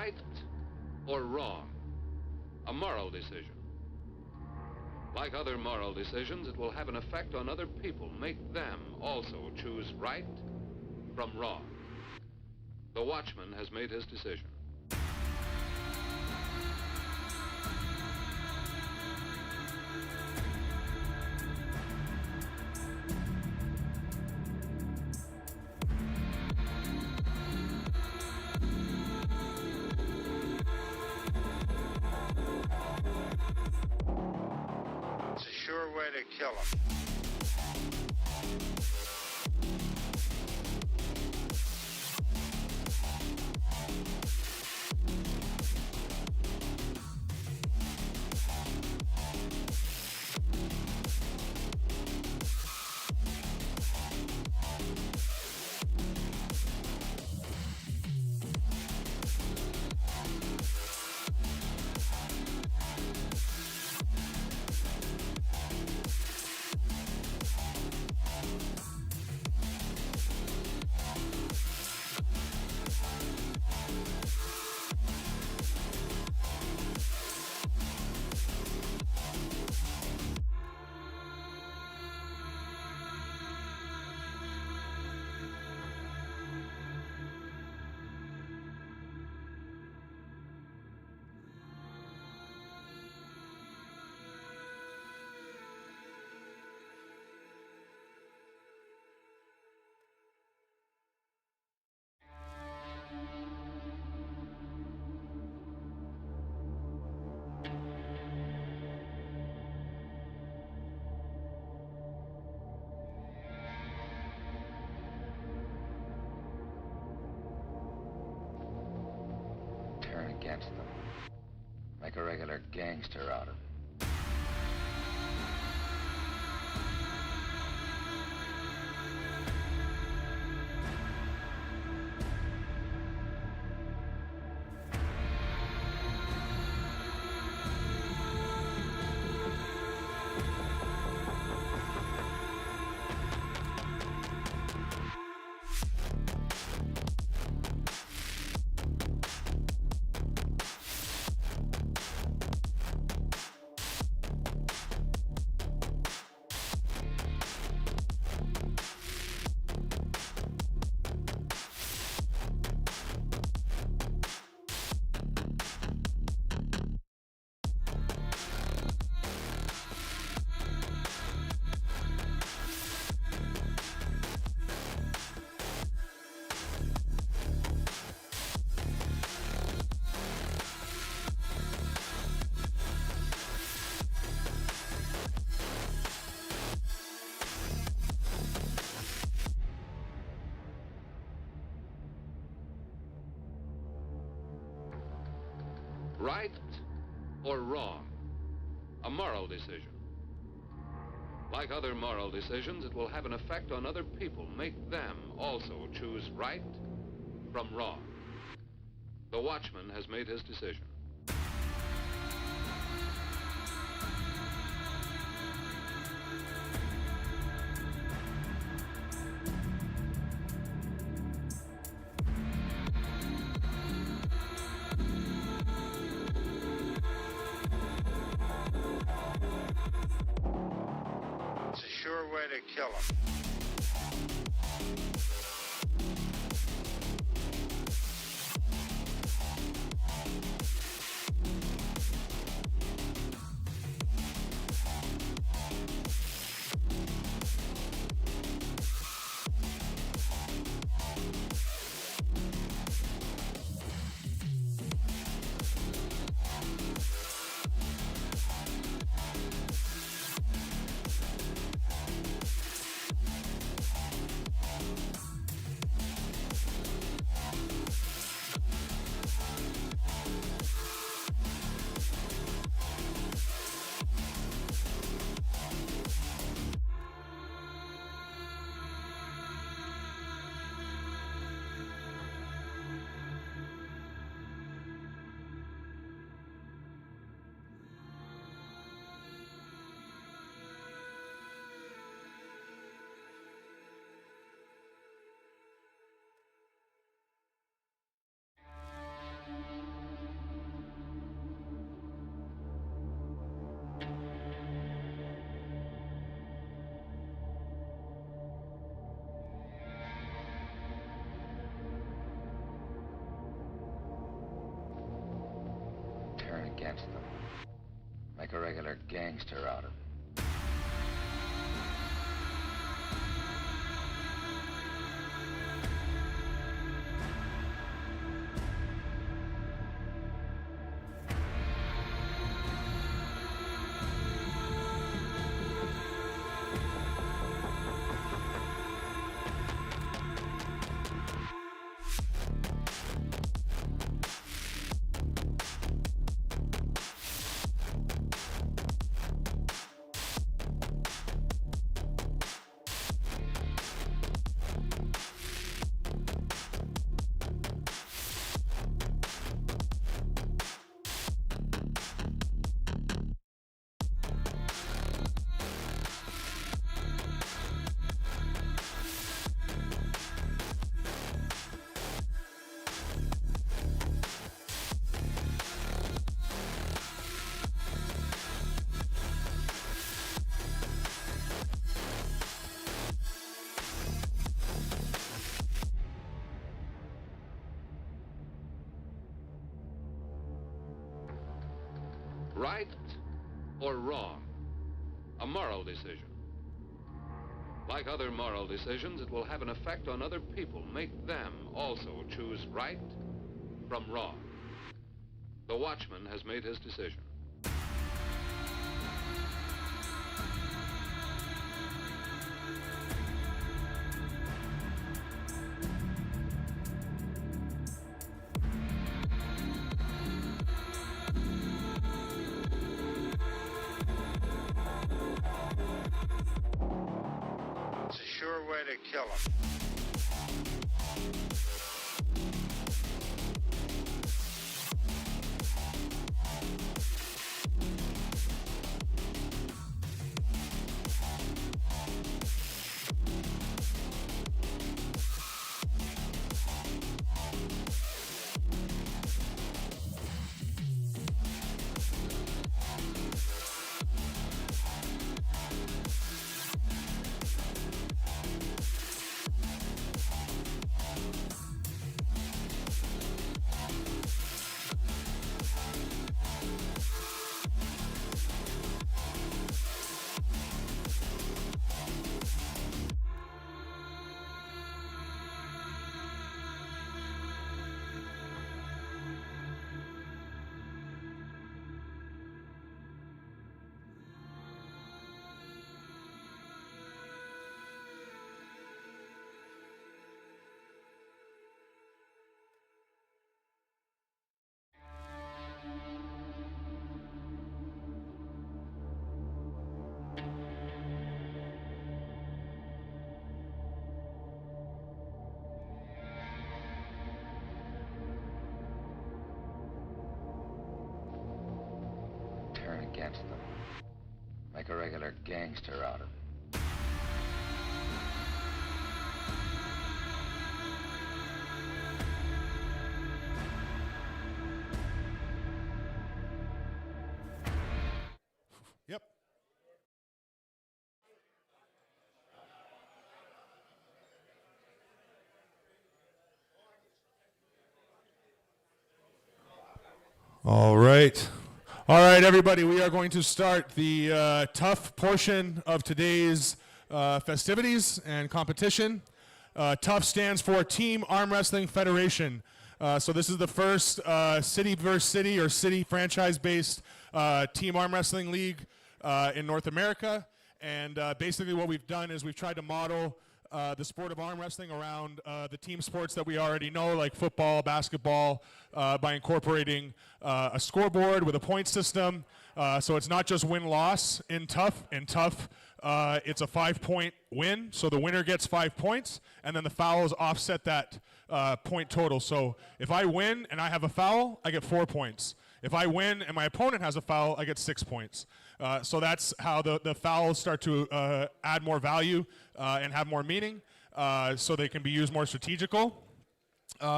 Right or wrong? A moral decision. Like other moral decisions, it will have an effect on other people, make them also choose right from wrong. The watchman has made his decision. It's a sure way to kill him. Turn against them. Make a regular gangster out of it. Right or wrong? A moral decision. Like other moral decisions, it will have an effect on other people, make them also choose right from wrong. The watchman has made his decision. It's a sure way to kill him. Make a regular gangster out of it. Right or wrong? A moral decision. Like other moral decisions, it will have an effect on other people, make them also choose right from wrong. The watchman has made his decision. It's a sure way to kill him. Turn against them. Make a regular gangster out of it. Yep. All right. All right, everybody, we are going to start the TAWF portion of today's festivities and competition. TAWF stands for Team Arm Wrestling Federation. So this is the first city versus city or city franchise-based team arm wrestling league in North America. And basically what we've done is we've tried to model the sport of arm wrestling around the team sports that we already know, like football, basketball, by incorporating a scoreboard with a point system. So it's not just win-loss in TAWF. In TAWF, it's a 5-point win, so the winner gets 5 points, and then the fouls offset that point total. So if I win and I have a foul, I get 4 points. If I win and my opponent has a foul, I get 6 points. So that's how the fouls start to add more value and have more meaning, so they can be used more strategical.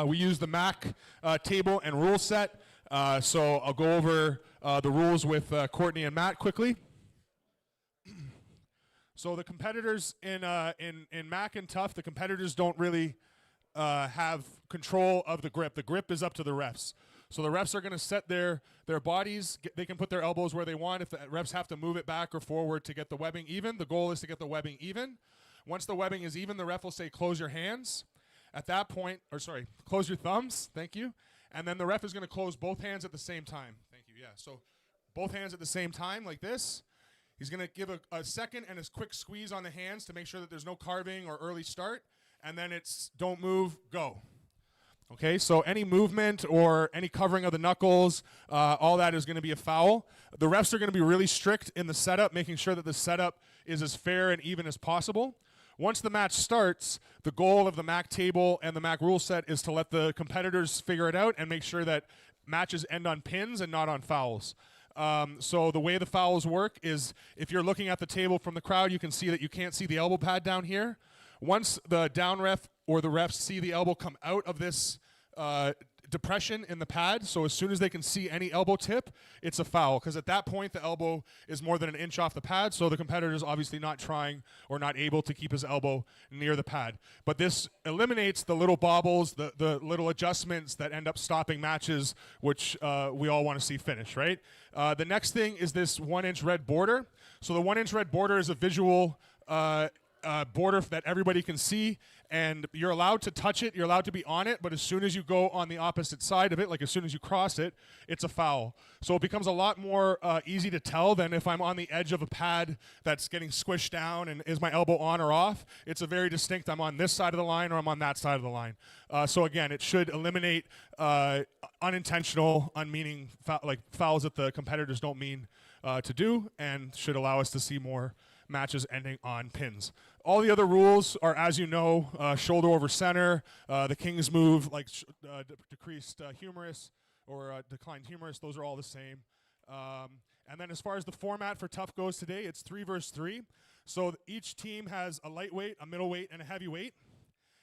We use the MAC table and rule set. So I'll go over the rules with Courtney and Matt quickly. So the competitors in MAC and TAWF, the competitors don't really have control of the grip. The grip is up to the refs. So the refs are going to set their bodies. They can put their elbows where they want. If the refs have to move it back or forward to get the webbing even, the goal is to get the webbing even. Once the webbing is even, the ref will say, close your hands. At that point, close your thumbs. Thank you. And then the ref is going to close both hands at the same time. Thank you. Yeah. So both hands at the same time like this. He's going to give a second and a quick squeeze on the hands to make sure that there's no carving or early start. And then it's don't move, go. Okay, so any movement or any covering of the knuckles, all that is going to be a foul. The refs are going to be really strict in the setup, making sure that the setup is as fair and even as possible. Once the match starts, the goal of the MAC table and the MAC rule set is to let the competitors figure it out and make sure that matches end on pins and not on fouls. So the way the fouls work is if you're looking at the table from the crowd, you can see that you can't see the elbow pad down here. Once the down ref or the refs see the elbow come out of this depression in the pad, so as soon as they can see any elbow tip, it's a foul, because at that point the elbow is more than an inch off the pad, so the competitor is obviously not trying or not able to keep his elbow near the pad. But this eliminates the little bobbles, the little adjustments that end up stopping matches, which we all want to see finish, right? The next thing is this 1-inch red border. So the 1-inch red border is a visual border that everybody can see, and you're allowed to touch it, you're allowed to be on it, but as soon as you go on the opposite side of it, like as soon as you cross it, it's a foul. So it becomes a lot more easy to tell than if I'm on the edge of a pad that's getting squished down and is my elbow on or off. It's a very distinct, I'm on this side of the line or I'm on that side of the line. So again, it should eliminate unintentional, unmeaning fouls that the competitors don't mean to do, and should allow us to see more matches ending on pins. All the other rules are, as you know, shoulder over center, the king's move, like decreased humerus or declined humerus. Those are all the same. And then as far as the format for TAWF goes today, it's 3 versus 3. So each team has a lightweight, a middleweight, and a heavyweight.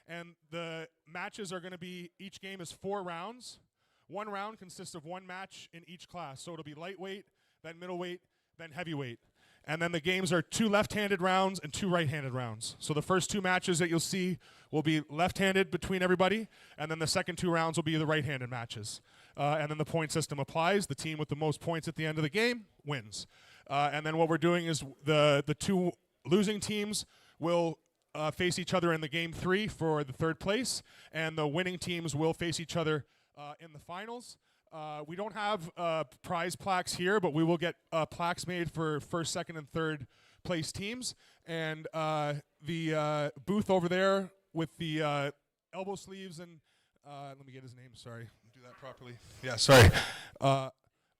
And the matches are going to be, each game is 4 rounds. 1 round consists of 1 match in each class. So it'll be lightweight, then middleweight, then heavyweight. And then the games are 2 left-handed rounds and 2 right-handed rounds. So the first 2 matches that you'll see will be left-handed between everybody, and then the second 2 rounds will be the right-handed matches. And then the point system applies. The team with the most points at the end of the game wins. And then what we're doing is the 2 losing teams will face each other in the game 3 for the 3rd place, and the winning teams will face each other in the finals. We don't have prize plaques here, but we will get plaques made for 1st, 2nd, and 3rd place teams. And the booth over there with the elbow sleeves and let me get his name. Sorry, do that properly. Yeah, sorry.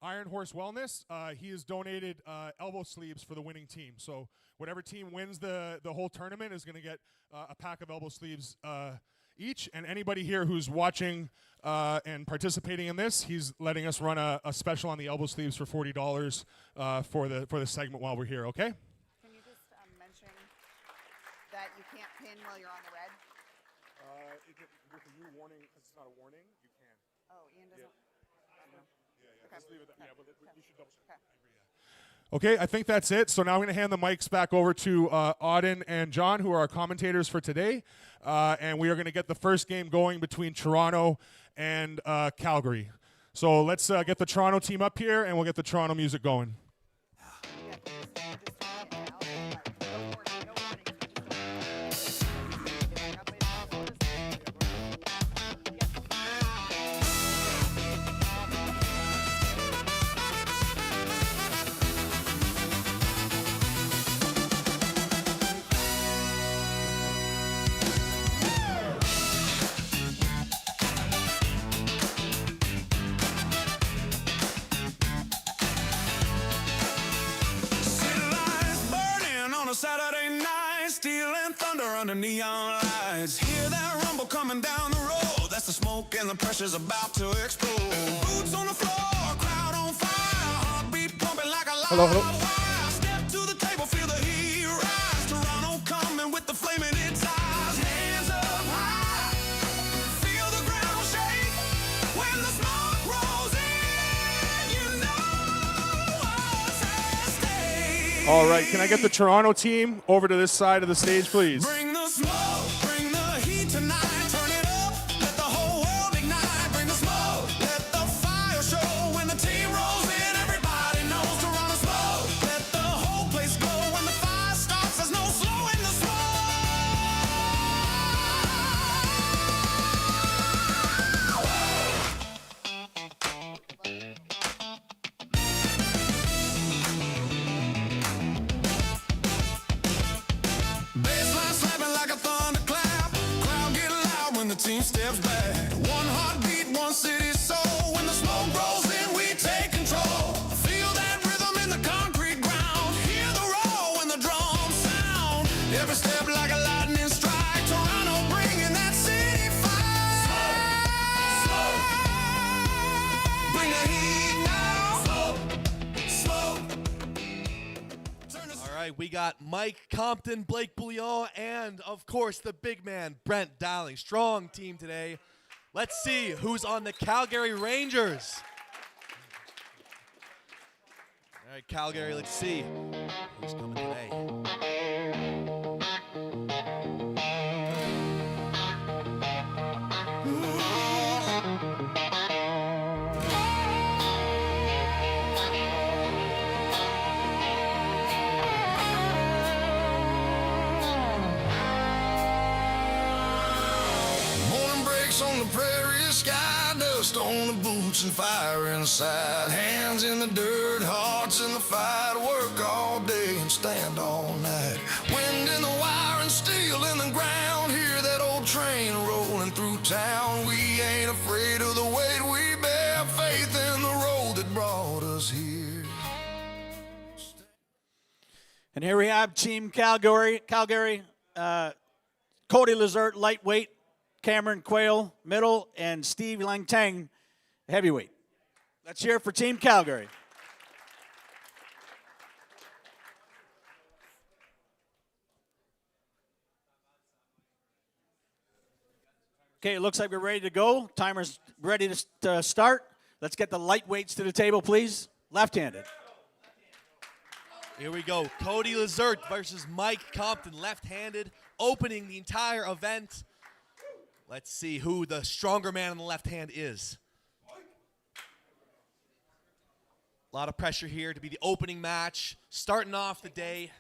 Iron Horse Wellness. He has donated elbow sleeves for the winning team. So whatever team wins the whole tournament is going to get a pack of elbow sleeves each, and anybody here who's watching and participating in this, he's letting us run a special on the elbow sleeves for $40 for the segment while we're here. Okay. Can you just mention that you can't pin while you're on the red? With a new warning, because it's not a warning, you can. Oh, Ian doesn't. Yeah. Okay. Just leave it at that. Yeah, but we should double check. Okay. Okay, I think that's it. So now I'm going to hand the mics back over to Auden and John, who are our commentators for today. And we are going to get the first game going between Toronto and Calgary. So let's get the Toronto team up here, and we'll get the Toronto music going. Saturday night, steel and thunder under neon lights. Hear that rumble coming down the road. That's the smoke and the pressure's about to explode. Boots on the floor, crowd on fire, heartbeat pumping like a live wire. Step to the table, feel the heat rise. Toronto coming with the flame in its eyes. Hands up high, feel the ground shake. When the smoke rolls in, you know what's at stake. All right, can I get the Toronto team over to this side of the stage, please? Bring the smoke, bring the heat tonight. Turn it up, let the whole world ignite. Bring the smoke, let the fire right, we got Mike Compton, Blake Bouillon, and, of course, the big man, Brent Dowling. Strong team today. Let's see who's on the Calgary Rangers. All right, Calgary, let's see who's coming today. Morning breaks on the prairie, sky dust on the boots and fire inside. Hands in the dirt, hearts in the fight. Work all day and stand all night. Wind in the wire and steel in the ground. Hear that old train rolling through town. We ain't afraid of the weight we bear. Faith in the road that brought us here. And here we have Team Calgary. Cody Lazert, lightweight. Cameron Quayle, middle. And Steve Langtang, heavyweight. Let's hear it for Team Calgary. Okay, it looks like we're ready to go. Timer's ready to start. Let's get the lightweights to the table, please. Left-handed. Here we go. Cody Lazert versus Mike Compton, left-handed, opening the entire event. Let's see who the stronger man on the left hand is. A lot of pressure here to be the opening match, starting off the day.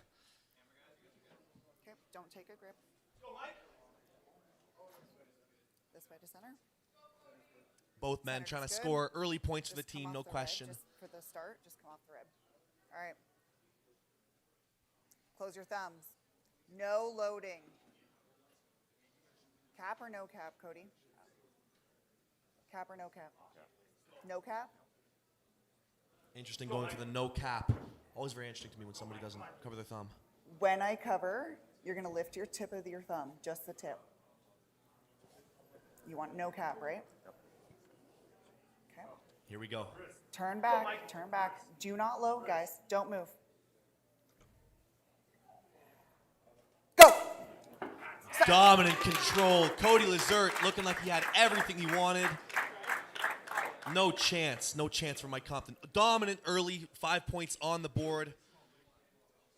Okay, don't take a grip. This way to center. Both men Center's trying to good. score early points for the Just come team, off no the rib. question. Just for the start, just come off the rib. All right. Close your thumbs. No loading. Cap or no cap, Cody? Cap or no cap? No cap? Interesting going for the no cap. Always very interesting to me when somebody doesn't cover their thumb. When I cover, you're going to lift your tip of your thumb, just the tip. You want no cap, right? Okay. Here we go. Turn back, turn back. Do not load, guys. Don't move. Go! Dominant control. Cody Lazert looking like he had everything he wanted. No chance for Mike Compton. Dominant early, 5 points on the board.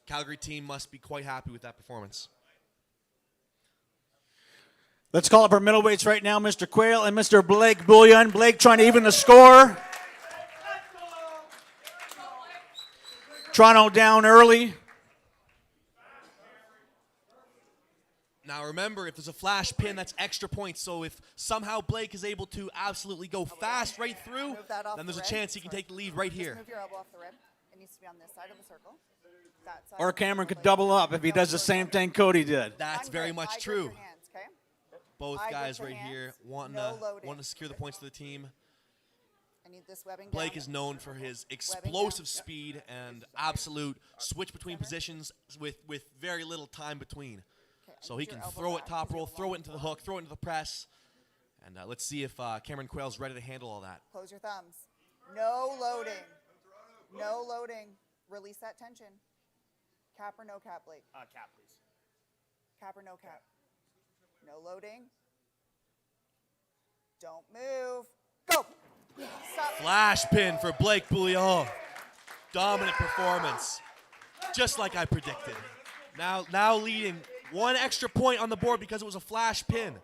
Calgary team must be quite happy with that performance. Let's call up our middleweights right now, Mr. Quayle and Mr. Blake Bouillon. Blake trying to even the score. Toronto down early. Now remember, if there's a flash pin, that's extra points. So if somehow Blake is able to absolutely go fast right through, Move that off then there's a the rib. chance he can take the lead right here. Just move your elbow off the rib. It needs to be on this side of the circle. That side Or of the Cameron circle, could double Blake. up if he does the same thing Cody did. That's Eye very grip, much eye grip true. your hands, okay? Both Eye grip guys your right hands. here wanting No to loading. secure the points for the team. I need this webbing Blake down. is known for his down. explosive speed and absolute switch between positions with very little time between. Okay, I So need he your can elbow throw it back top 'cause roll, you're throw it long into the forward. hook, throw it into the press. And let's see if Cameron Quayle's ready to handle all that. Close your thumbs. No loading. No loading. Release that tension. Cap or no cap, Blake? Cap, please. Cap or no cap? No loading. Don't move. Go. Stop. Flash pin for Blake Bouillon. Dominant performance. Just like I predicted. Now leading one extra point on the board because it was a flash pin.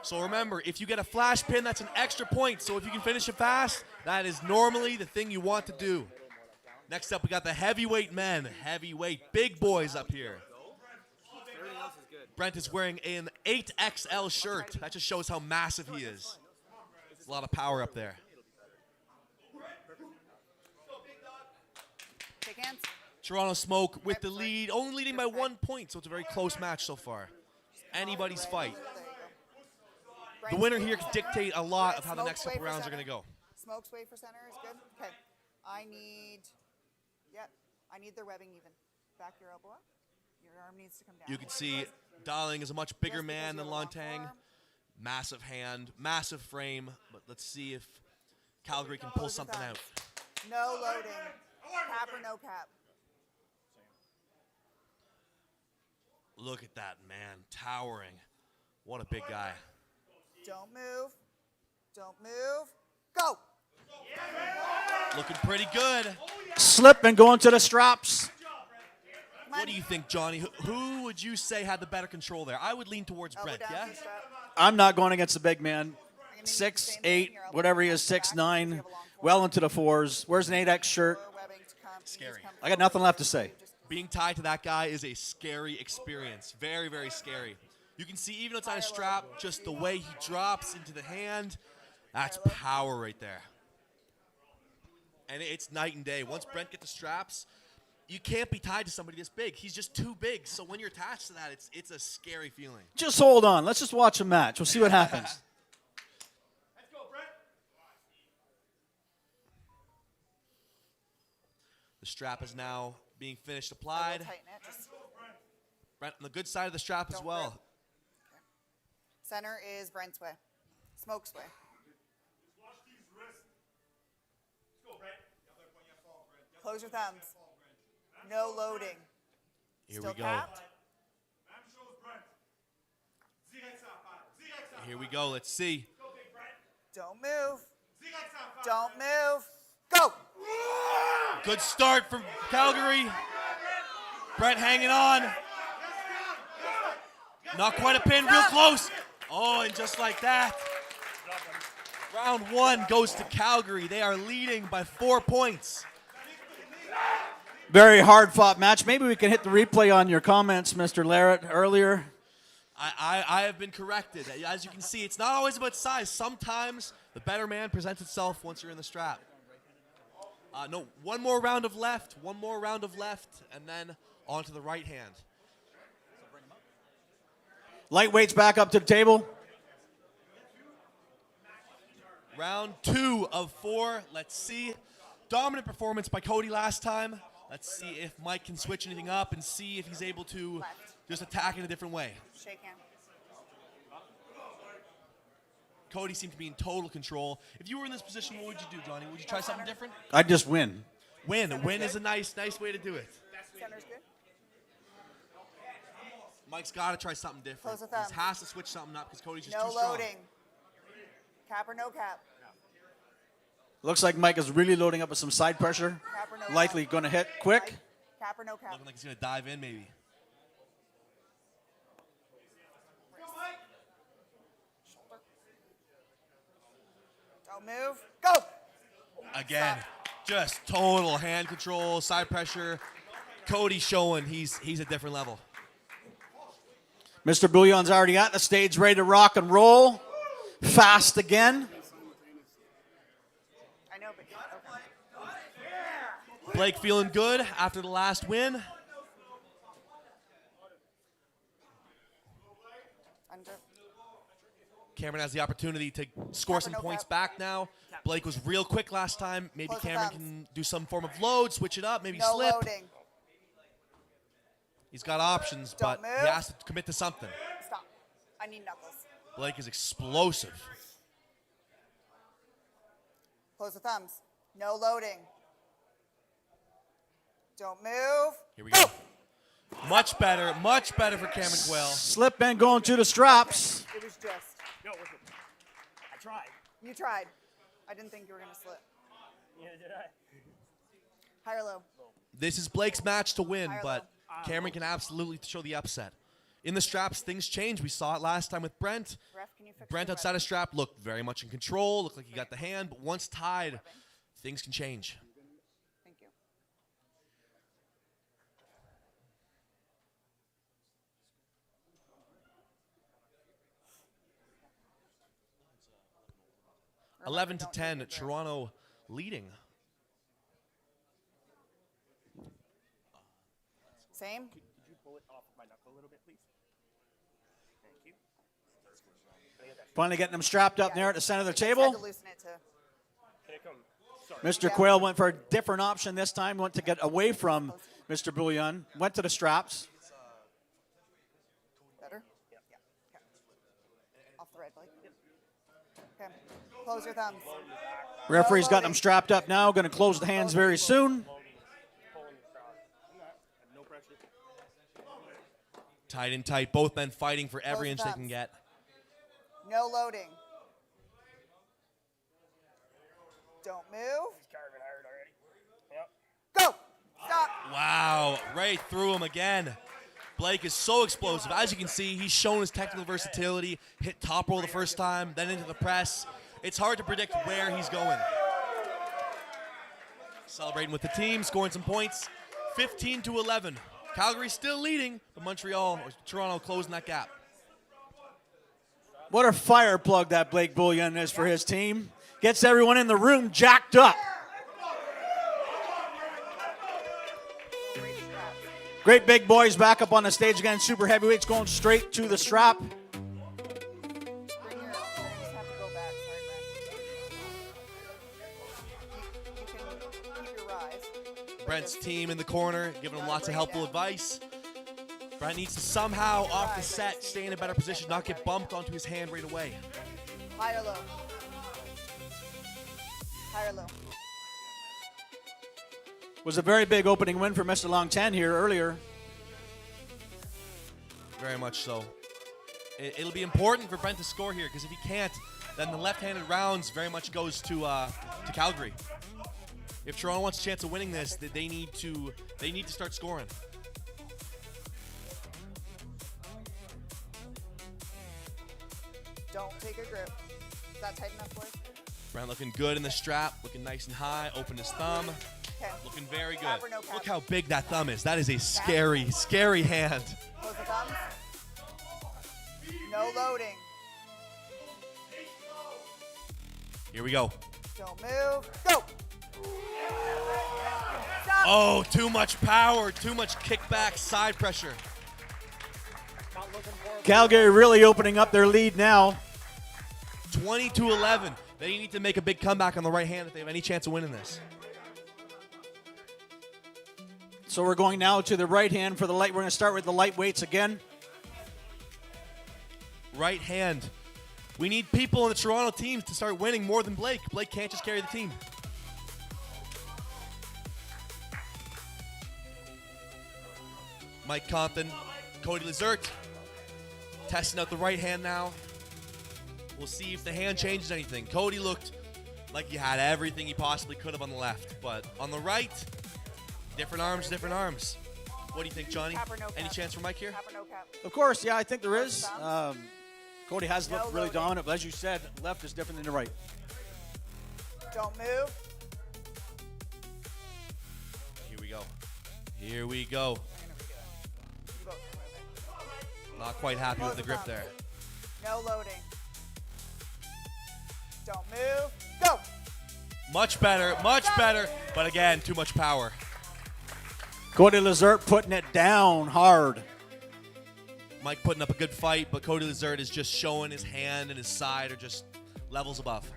So remember, if you get a flash pin, that's an extra point. So if you can finish it fast, that is normally the thing you want to do. Next up, we got the heavyweight men. Heavyweight, big boys up here. Brent is wearing an 8XL shirt. That just shows how massive he is. There's a lot of power up there. Shake hands. Toronto Smoke with the lead, only leading by 1 point, so it's a very close match so far. Anybody's fight. There you go. The winner here can dictate a lot of how the next couple rounds are going to go. Smoke's way for center is good. Okay. I need the webbing even. Back your elbow up. Your arm needs to come down. You can see Dowling is a much bigger Just because man you than have a long Langtang. forearm. Massive hand, massive frame, but let's see if Calgary can pull Close your something thumbs. out. No loading. Cap or no cap? Look at that man, towering. What a big guy. Don't move. Don't move. Go. Looking pretty good. Slip and going to the straps. What do you think, Johnny? Who would you say had the better control there? I would lean towards Elbow Brent, down yeah? to the strap. I'm not going against the big man. I'm gonna need 6'8", the same thing. Your elbow whatever he down is, to the back. 6'9", You have a long well form. into the 4s. Wears an 8X shirt. Lower webbing to come. Knees Scary. come I got nothing left to say. Being tied to that guy is a scary experience. Very, very scary. You can see even outside a strap, just the way he drops into the hand, that's power right there. And it's night and day. Once Brent gets the straps, you can't be tied to somebody this big. He's just too big. So when you're attached to that, it's a scary feeling. Just hold on. Let's just watch a match. We'll see what happens. The strap is now being finished I will applied. tighten it. Just Brent on the good side of the strap as Don't well. rip. Center is Brent's way. Smoke's way. Close your thumbs. No loading. Here Still we go. capped. Here we go. Let's see. Don't move. Don't move. Go. Good start from Calgary. Brent hanging on. Not quite a pin, real close. Oh, and just like that, round 1 goes to Calgary. They are leading by 4 points. Very hard fought match. Maybe we can hit the replay on your comments, Mr. Larrett, earlier. I have been corrected. As you can see, it's not always about size. Sometimes the better man presents itself once you're in the strap. No, one more round of left, and then onto the right hand. Lightweights back up to the table. Round 2 of 4. Let's see. Dominant performance by Cody last time. Let's see if Mike can switch anything up and see if he's able to just attack in a different way. Shake hand. Cody seemed to be in total control. If you were in this position, what would you do, Johnny? Would you try something different? I'd just win. Win is a nice way to do it. Center's good. Mike's got to try something different. Close the thumbs. He has to switch something up because Cody's just No too strong. loading. Cap or no cap. Looks like Mike is really loading up with some side pressure. Cap or no Likely cap. going to hit quick. Mike, cap or no cap. Looking like he's going to dive in maybe. Don't move. Go. Again, just total hand control, side pressure. Cody's showing he's a different level. Mr. Bouillon's already at the stage, ready to rock and roll. Fast again. I know, but okay. Blake feeling good after the last win. Under. Cameron has the opportunity to score some no points cap. back now. Blake was real quick last time. Maybe Close the Cameron thumbs. can do some form of load, switch it up, maybe No slip. loading. He's got options, Don't but move. he has to commit to something. Stop. I need knuckles. Blake is explosive. Close the thumbs. No loading. Don't move. Here we go. Much better for Cameron Quayle. Slip and going to the straps. It was just. No, listen. I tried. You tried. I didn't think you were going to slip. Yeah, did I? High or low? This is Blake's match to win, High or but low? Cameron can absolutely show the upset. In the straps, things change. We saw it last time with Brent. Ref, can you fix Brent your outside webbing? of strap looked very much in control, looked like he got the hand, but once tied, things can change. Thank you. Remember, 11 to don't 10, take it there. Toronto leading. Same. Could you pull it off my knuckle a little bit, please? Thank you. Finally getting them strapped up there at the center of the Just had table. to loosen it to. Can it come? Sorry. Mr. Yeah. Quayle went for a different option this time. Went to get away from Mr. Bouillon. Went to the straps. Better? Yeah. Okay. Off the red, Blake. Okay. Close your thumbs. Referee's got them strapped up now. Going to close the hands very soon. Pulling the straw. No pressure. Tight and tight. Both men fighting for every inch they can thumbs. get. No loading. Don't move. He's carving hard already. Yep. Go. Stop. Wow, right through him again. Blake is so explosive. As you can see, he's shown his technical versatility. Hit top roll the first time, then into the press. It's hard to predict where he's going. Celebrating with the team, scoring some points. 15-11. Calgary still leading, but Toronto closing that gap. What a fire plug that Blake Bullion is for his team. Gets everyone in the room jacked up. Great big boys back up on the stage again. Super heavyweights going straight to the strap. Bring your, you just have to go back. Sorry, Brent. You can keep your rise. Brent's team in the corner, giving him lots of helpful advice. Brent needs to somehow, off the set, stay in a better position, not get bumped onto his hand right away. High or low? High or low? Was a very big opening win for Mr. Long 10 here earlier. Very much so. It'll be important for Brent to score here, because if he can't, then the left-handed rounds very much goes to Calgary. If Toronto wants a chance of winning this, they need to start scoring. Don't take a grip. Is that tight enough, boys? Brent looking good in the strap, looking nice and high, open his thumb. Okay. Looking very good. Cap or no cap? Look how big that thumb is. That is a scary, scary hand. Close the thumbs. No loading. Here we go. Don't move. Go. Stop. Oh, too much power, too much kickback, side pressure. Calgary really opening up their lead now. 20-11. They need to make a big comeback on the right hand if they have any chance of winning this. So we're going now to the right hand for the light. We're going to start with the lightweights again. Right hand. We need people in the Toronto teams to start winning more than Blake. Blake can't just carry the team. Mike Compton, Cody Lazert, testing out the right hand now. We'll see if the hand changes anything. Cody looked like he had everything he possibly could have on the left, but on the right, different arms, different arms. What do you think, Johnny? Cap or no cap? Any chance for Mike here? Cap or no cap? Of course, yeah, I think there is. Cody has No looked really loading. dominant, but as you said, left is different than the right. Don't move. Here we go. Here we go. You both are moving. Not quite happy with the grip there. No loading. Don't move. Go. Much better, but again, too much power. Cody Lazert putting it down hard. Mike putting up a good fight, but Cody Lazert is just showing his hand and his side are just levels above.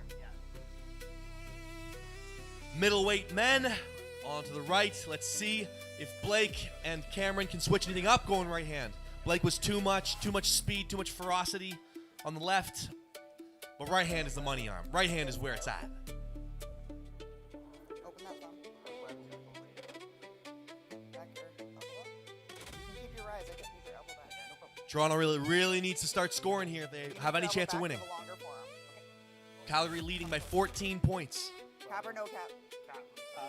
Middleweight men on to the right. Let's see if Blake and Cameron can switch anything up going right hand. Blake was too much speed, too much ferocity on the left. But right hand is the money arm. Right hand is where it's at. Open that thumb. Back your elbow up. You can keep your rise. I just need your elbow back. No problem. Toronto really needs to start scoring here if they have any Elbow chance of back winning. with a longer forearm. Okay. Calgary leading by 14 points. Cap or no cap? Cap.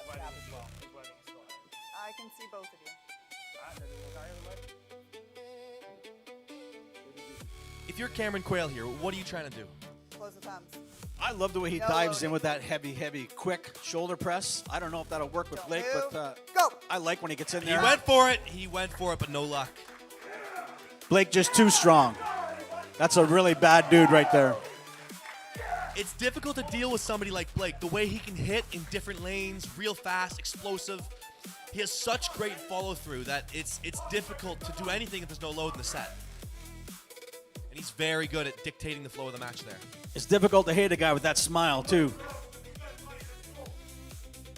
Wedding as well. His wedding is still hard. I can see both of you. Does he look higher than wedding? If you're Cameron Quayle here, what are you trying to do? Close the thumbs. I love the way he No dives loading. in with that heavy, quick shoulder press. I don't know if that'll work with Don't Blake, move. but Go. I like when he gets in He there. went for it. He went for it, but no luck. Blake just too strong. That's a really bad dude right there. It's difficult to deal with somebody like Blake. The way he can hit in different lanes, real fast, explosive. He has such great follow-through that it's difficult to do anything if there's no load in the set. And he's very good at dictating the flow of the match there. It's difficult to hate a guy with that smile, too.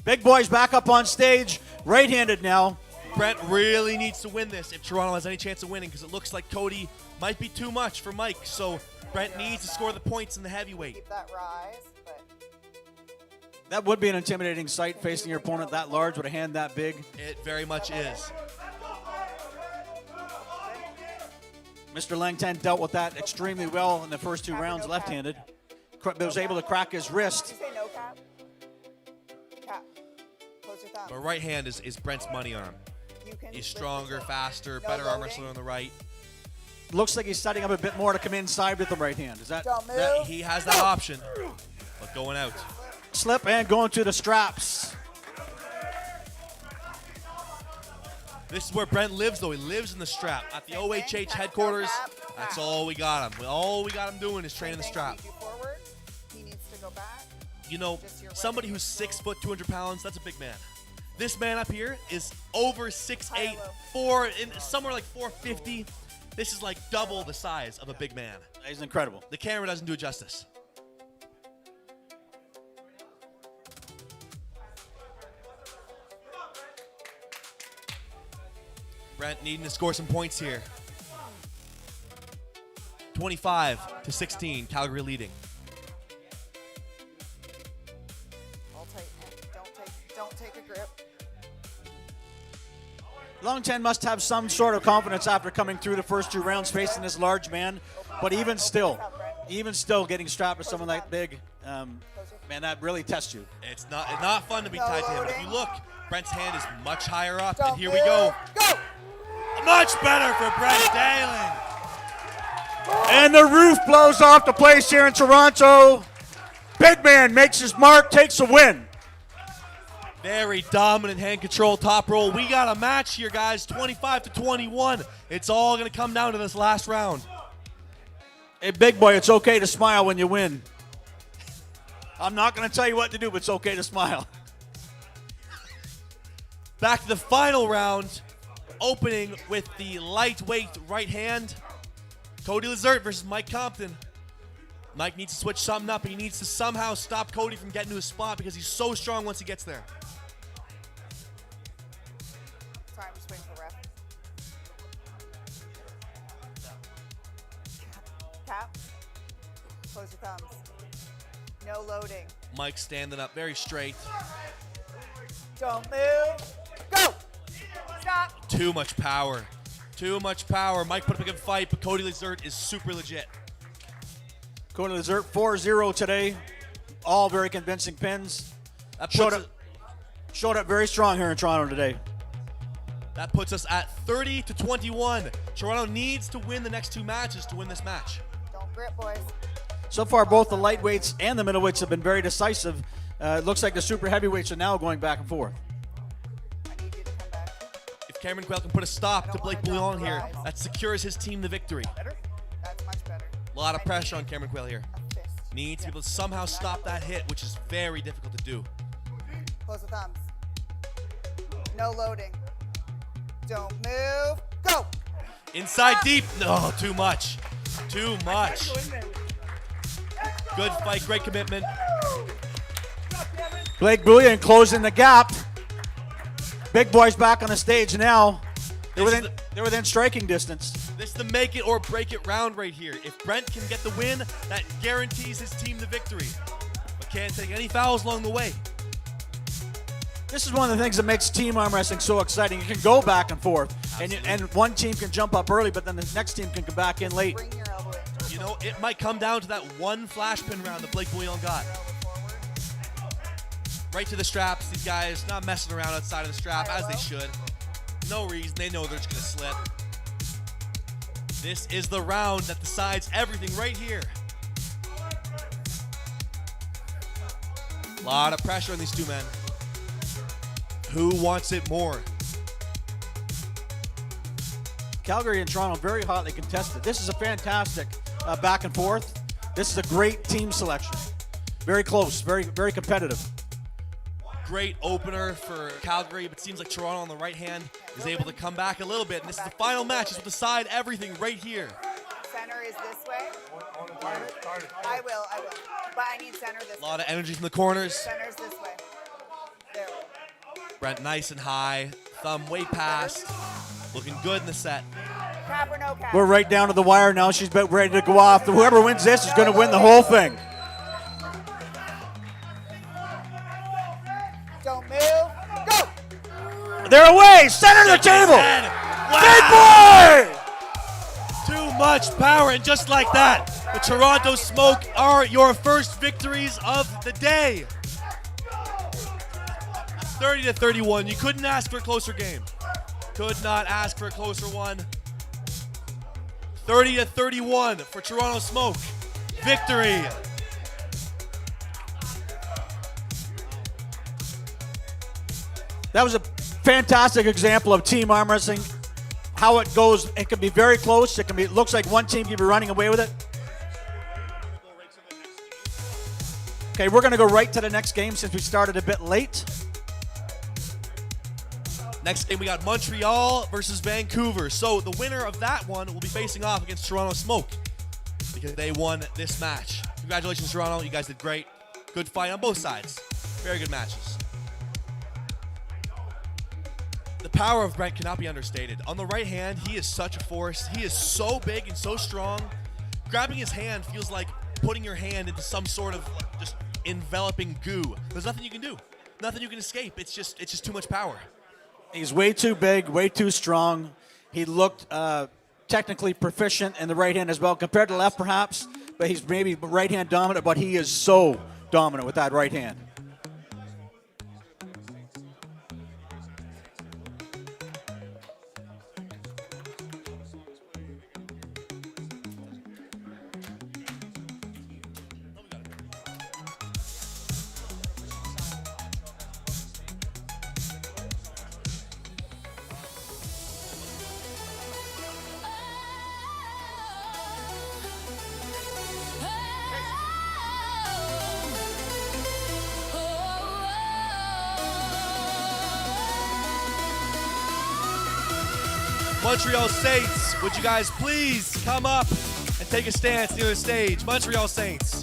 Big boys back up on stage, right-handed now. Brent really needs to win this if Toronto has any chance of winning, because it looks like Cody might be too much for Mike. So Brent needs to score the points in the heavyweight. Keep that rise, but That would be an intimidating sight, facing your opponent that large with a hand that big. It very much is. Mr. Langton dealt with that extremely well in the first 2 rounds, left-handed. Was able to crack his wrist. Did you say no, Cap? Cap. Close your thumb. But right hand is Brent's money arm. You can He's lift stronger, yourself. faster, No better arm loading. wrestler on the right. Looks like he's setting up a bit more to come inside with the right hand. Is that Don't move. He has that option, but going out. slip and going to the straps? This is where Brent lives, though. He lives in the strap. At the OHH headquarters, that's all we got him. All we got him doing is training the strap. He forward. He needs to go back. You know, somebody who's 6 foot, 200 pounds, that's a big man. This man up here is over 6'8", somewhere like 450. This is like double the size of a big man. He's incredible. The camera doesn't do it justice. Brent needing to score some points here. 25-16, Calgary leading. Hold tight. Don't take a grip. Long 10 must have some sort of confidence after coming through the first 2 rounds facing this large man. But even still getting strapped with someone that big, man, that really tests you. It's not fun to be tied to him. If you look, Brent's hand is much higher up, Don't and here we go. Go! Much better for Brent Dalen. And the roof blows off the place here in Toronto. Big man makes his mark, takes a win. Very dominant hand control, top roll. We got a match here, guys, 25-21. It's all going to come down to this last round. Hey, big boy, it's okay to smile when you win. I'm not going to tell you what to do, but it's okay to smile. Back to the final round, opening with the lightweight right hand. Cody Lazert versus Mike Compton. Mike needs to switch something up. He needs to somehow stop Cody from getting to his spot because he's so strong once he gets there. Sorry, I'm just waiting for ref. Cap. Close your thumbs. No loading. Mike standing up very straight. Don't move. Go! Stop. Too much power. Too much power. Mike put up a good fight, but Cody Lazert is super legit. Cody Lazert 4-0 today. All very convincing pins. Showed up very strong here in Toronto today. That puts us at 30-21. Toronto needs to win the next 2 matches to win this match. Don't grip, boys. So far, both the lightweights and the middleweights have been very decisive. It looks like the super heavyweights are now going back and forth. I need you to come back. If Cameron Quayle can put a stop to Blake Bouillon here, that secures his team the victory. Better? That's much better. A lot of pressure on Cameron Quayle here. A fist. Needs to be able to somehow stop that hit, which is very difficult to do. Close the thumbs. No loading. Don't move. Go! Inside deep. No, too much. Too much. Good fight, great commitment. Blake Bouillon closing the gap. Big boys back on the stage now. They're within striking distance. This is the make it or break it round right here. If Brent can get the win, that guarantees his team the victory. But can't take any fouls along the way. This is one of the things that makes team arm wrestling so exciting. You can go back and forth, and one team can jump up early, but then the next team can come back in late. Bring your elbow in. You know, it might come down to that one flash pin round that Blake Bouillon got. Right to the straps. These guys not messing around outside of the strap, as they should. No reason. They know they're just going to slip. This is the round that decides everything right here. A lot of pressure on these 2 men. Who wants it more? Calgary and Toronto very hotly contested. This is a fantastic back and forth. This is a great team selection. Very close, very, very competitive. Great opener for Calgary, but it seems like Toronto on the right hand is able to come back a little bit. And this is the final match. This will decide everything right here. Center is this way. I will. But I need center this way. A lot of energy from the corners. Center's this way. There. Brent nice and high. Thumb way past. Looking good in the set. Cap or no cap? We're right down to the wire now. She's about ready to go off. Whoever wins this is going to win the whole thing. Don't move. Go! They're away. Center of the table. Wow. Big boy! Too much power, and just like that, the Toronto Smoke are your first victories of the day. 30-31. You couldn't ask for a closer game. Could not ask for a closer one. 30-31 for Toronto Smoke. Victory. That was a fantastic example of team arm wrestling. How it goes, it can be very close. It can be. It looks like one team could be running away with it. Okay, we're going to go right to the next game since we started a bit late. Next game, we got Montreal versus Vancouver. So the winner of that one will be facing off against Toronto Smoke because they won this match. Congratulations, Toronto. You guys did great. Good fight on both sides. Very good matches. The power of Brent cannot be understated. On the right hand, he is such a force. He is so big and so strong. Grabbing his hand feels like putting your hand into some sort of just enveloping goo. There's nothing you can do. Nothing you can escape. It's just too much power. He's way too big, way too strong. He looked technically proficient in the right hand as well, compared to left perhaps, but he's maybe right hand dominant, but he is so dominant with that right hand. Montreal Saints, would you guys please come up and take a stance near the stage? Montreal Saints.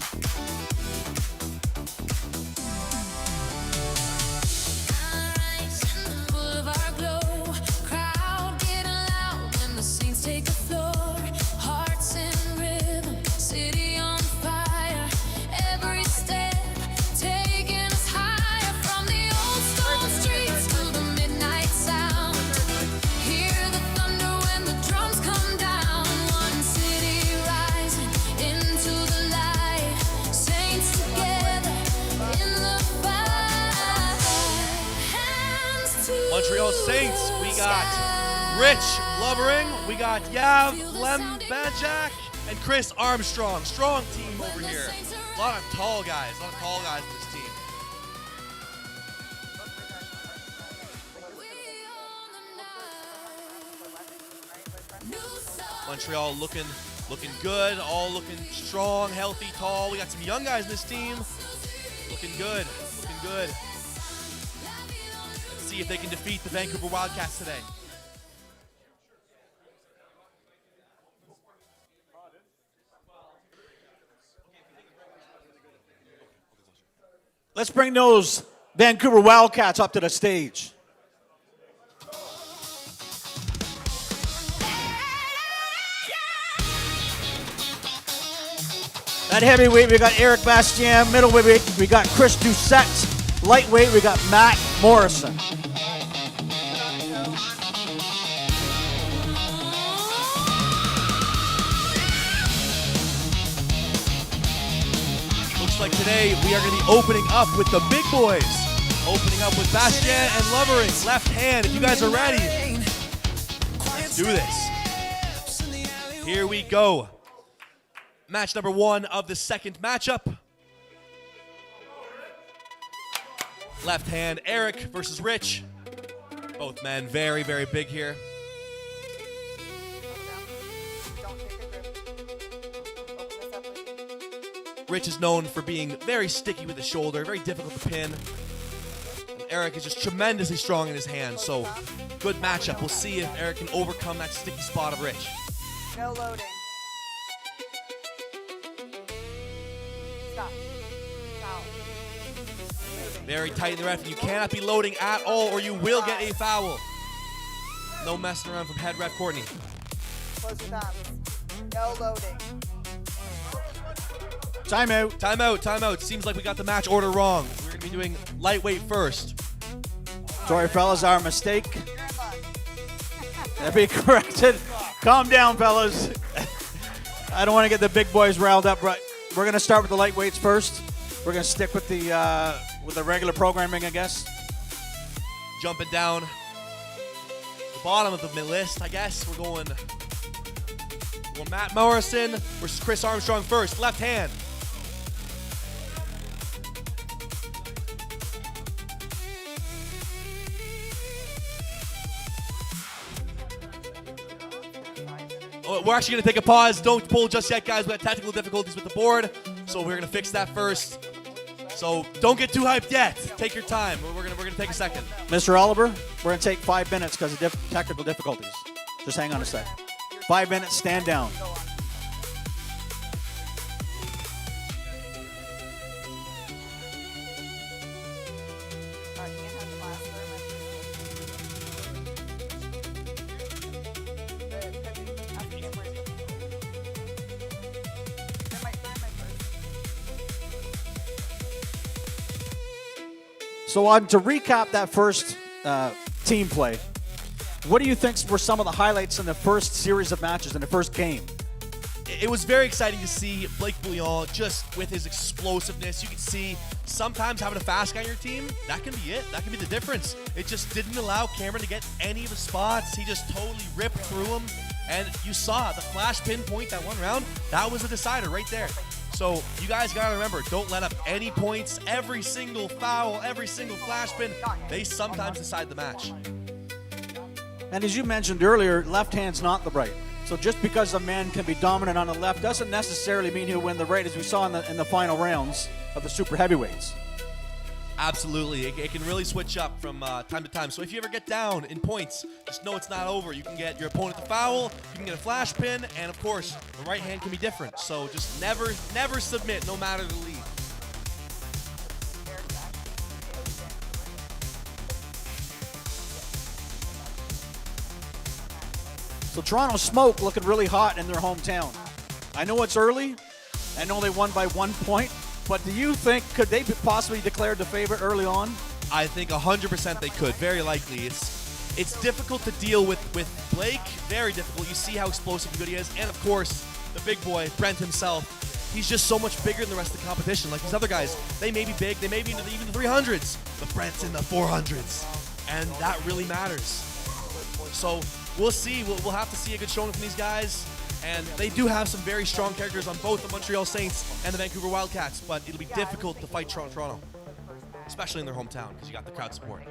Montreal Saints, we got Rich Lovering, we got Yav Lembajak, and Chris Armstrong. Strong team over here. A lot of tall guys in this team. Montreal looking good, all looking strong, healthy, tall. We got some young guys in this team. Looking good. See if they can defeat the Vancouver Wildcats today. Let's bring those Vancouver Wildcats up to the stage. At heavyweight, we got Eric Bastien. Middleweight, we got Chris Doucette. Lightweight, we got Matt Morrison. Looks like today we are going to be opening up with the big boys. Opening up with Bastien and Lovering. Left hand, if you guys are ready. Let's do this. Here we go. Match number 1 of the second matchup. Left hand, Eric versus Rich. Both men very, very big here. Rich is known for being very sticky with the shoulder, very difficult to pin. And Eric is just tremendously strong in his hands, so good matchup. We'll see if Eric can overcome that sticky spot of Rich. No loading. Stop. Foul. Very tight in the ref. You cannot be loading at all or you will get a foul. No messing around from head ref Courtney. Close your thumbs. No loading. Timeout. Timeout. Seems like we got the match order wrong. We're going to be doing lightweight first. Sorry, fellas, our mistake. That'll be corrected. Calm down, fellas. I don't want to get the big boys riled up, but we're going to start with the lightweights first. We're going to stick with the regular programming, I guess. Jumping down the bottom of the list, I guess. We're going Matt Morrison versus Chris Armstrong first. Left hand. Oh, we're actually going to take a pause. Don't pull just yet, guys. We have technical difficulties with the board, so we're going to fix that first. So don't get too hyped yet. Take your time. We're gonna take a second. Mr. Oliver, we're going to take 5 minutes because of technical difficulties. Just hang on a sec. 5 minutes, stand down. So to recap that first team play, what do you think were some of the highlights in the first series of matches, in the first game? It was very exciting to see Blake Bouillon just with his explosiveness. You can see sometimes having a fast guy on your team, that can be it. That can be the difference. It just didn't allow Cameron to get any of the spots. He just totally ripped through them. And you saw the flash pinpoint that one round. That was a decider right there. So you guys got to remember, don't let up any points. Every single foul, every single flash pin, they sometimes decide the match. And as you mentioned earlier, left hand's not the right. So just because a man can be dominant on the left doesn't necessarily mean he'll win the right, as we saw in the final rounds of the super heavyweights. Absolutely. It can really switch up from time to time. So if you ever get down in points, just know it's not over. You can get your opponent to foul, you can get a flash pin, and of course, the right hand can be different. So just never submit, no matter the lead. So Toronto Smoke looking really hot in their hometown. I know it's early. I know they won by 1 point. But do you think, could they be possibly declared the favorite early on? I think 100% they could, very likely. It's difficult to deal with Blake, very difficult. You see how explosive and good he is. And of course, the big boy, Brent himself, he's just so much bigger than the rest of the competition. Like these other guys, they may be big, they may be into even the 300s, but Brent's in the 400s. And that really matters. So we'll see. We'll have to see a good showing from these guys. And they do have some very strong characters on both the Montreal Saints and the Vancouver Wildcats, but it'll be difficult to fight Toronto, especially in their hometown, because you got the crowd support.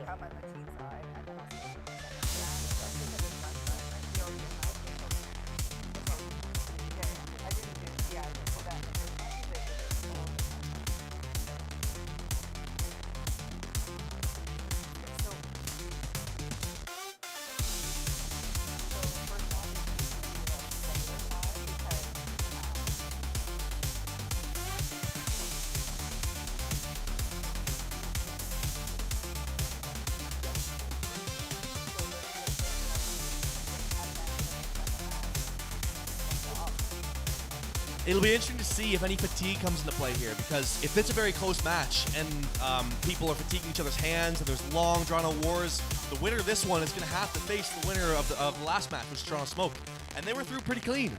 It'll be interesting to see if any fatigue comes into play here, because if it's a very close match and people are fatiguing each other's hands and there's long, drawn-out wars, the winner of this one is going to have to face the winner of the last match, which is Toronto Smoke. And they were through pretty clean.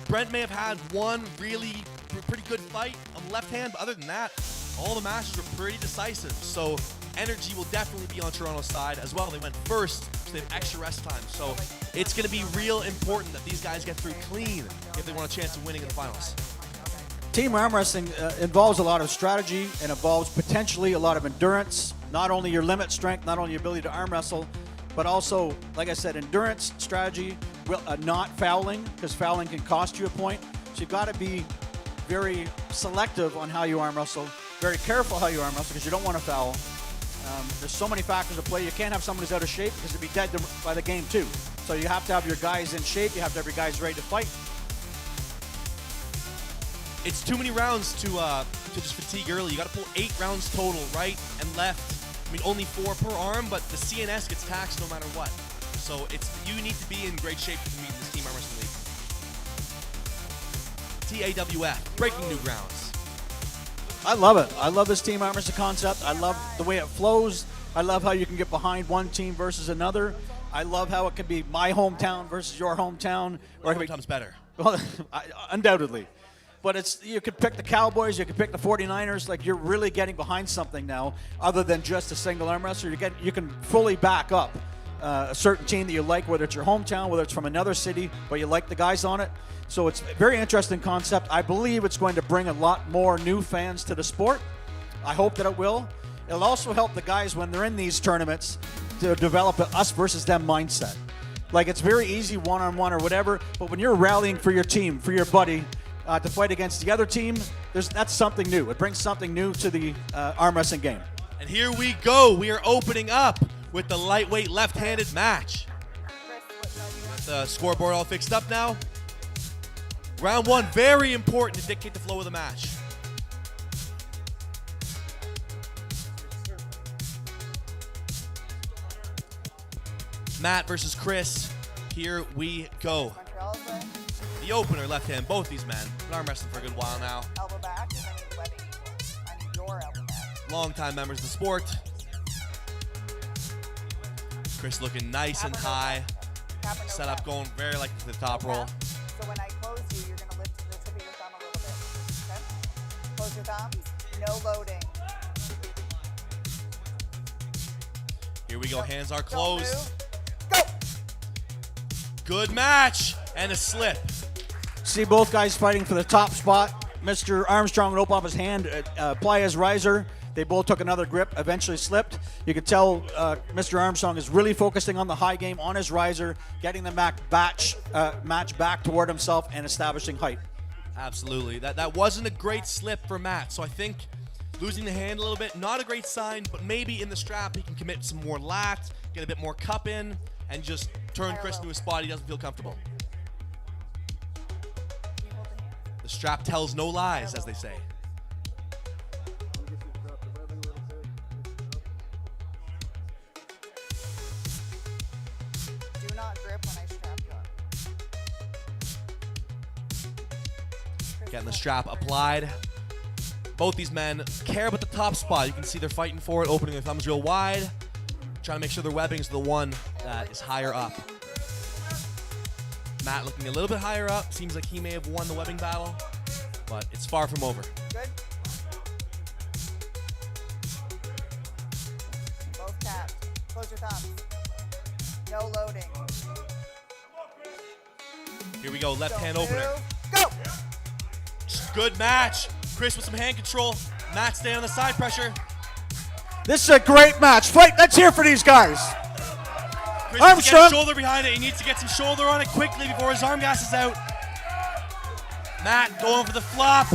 Brent may have had one really pretty good fight on the left hand, but other than that, all the matches were pretty decisive. So energy will definitely be on Toronto's side as well. They went first, so they have extra rest time. So it's going to be real important that these guys get through clean if they want a chance of winning in the finals. Team arm wrestling involves a lot of strategy and involves potentially a lot of endurance. Not only your limit strength, not only your ability to arm wrestle, but also, like I said, endurance, strategy, not fouling, because fouling can cost you a point. So you've got to be very selective on how you arm wrestle, very careful how you arm wrestle, because you don't want to foul. There's so many factors at play. You can't have someone who's out of shape, because they'd be dead by the game too. So you have to have your guys in shape. You have to have your guys ready to fight. It's too many rounds to just fatigue early. You got to pull 8 rounds total, right and left. I mean, only 4 per arm, but the CNS gets taxed no matter what. So you need to be in great shape to compete in this Team Arm Wrestling League. TAWF, breaking new grounds. I love it. I love this Team Arm Wrestling concept. I love the way it flows. I love how you can get behind one team versus another. I love how it can be my hometown versus your hometown. Or hometown's better. Well, undoubtedly. But you could pick the Cowboys, you could pick the 49ers. Like, you're really getting behind something now other than just a single arm wrestler. You can fully back up a certain team that you like, whether it's your hometown, whether it's from another city, but you like the guys on it. So it's a very interesting concept. I believe it's going to bring a lot more new fans to the sport. I hope that it will. It'll also help the guys when they're in these tournaments to develop an us versus them mindset. Like, it's very easy one-on-one or whatever, but when you're rallying for your team, for your buddy, to fight against the other team, that's something new. It brings something new to the arm wrestling game. And here we go. We are opening up with the lightweight left-handed match. The scoreboard all fixed up now. Round one, very important to dictate the flow of the match. Matt versus Chris. Here we go. The opener, left hand, both these men. Been arm wrestling for a good while now. Elbow back, and I need webbing equal. I need your elbow back. Longtime members of the sport. Chris looking nice and high. Set up going very like to the top roll. So when I close you, you're going to lift the tip of your thumb a little bit. Okay? Close your thumbs. No loading. Here we go. Hands are closed. Go! Good match. And a slip. See both guys fighting for the top spot. Mr. Armstrong would open up his hand, apply his riser. They both took another grip, eventually slipped. You could tell Mr. Armstrong is really focusing on the high game, on his riser, getting the match back toward himself and establishing height. Absolutely. That wasn't a great slip for Matt. So I think losing the hand a little bit, not a great sign, but maybe in the strap he can commit some more lat, get a bit more cup in, and just turn Chris into a spot he doesn't feel comfortable. The strap tells no lies, as they say. Do not grip when I strap you up. Getting the strap applied. Both these men care about the top spot. You can see they're fighting for it, opening their thumbs real wide, trying to make sure their webbing is the one that is higher up. Matt looking a little bit higher up. Seems like he may have won the webbing battle, but it's far from over. Good. Both tapped. Close your thumbs. No loading. Here we go, left Don't hand opener. move. Go! Good match. Chris with some hand control. Matt staying on the side pressure. This is a great match. Fight. Let's hear for these guys. Chris needs to get shoulder behind it. He needs to get some shoulder on it quickly before his arm gas is out. Matt going for the flop.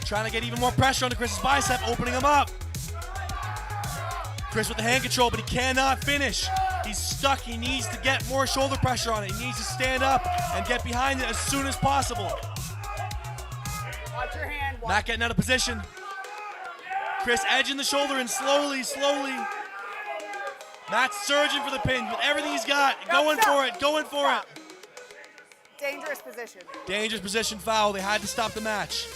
Trying to get even more pressure onto Chris's bicep, opening him up. Chris with the hand control, but he cannot finish. He's stuck. He needs to get more shoulder pressure on it. He needs to stand up and get behind it as soon as possible. Watch your hand. Matt getting out of position. Chris edging the shoulder and slowly. Matt's surging for the pin with everything he's got. Going for it. Dangerous position. Dangerous position foul. They had to stop the match.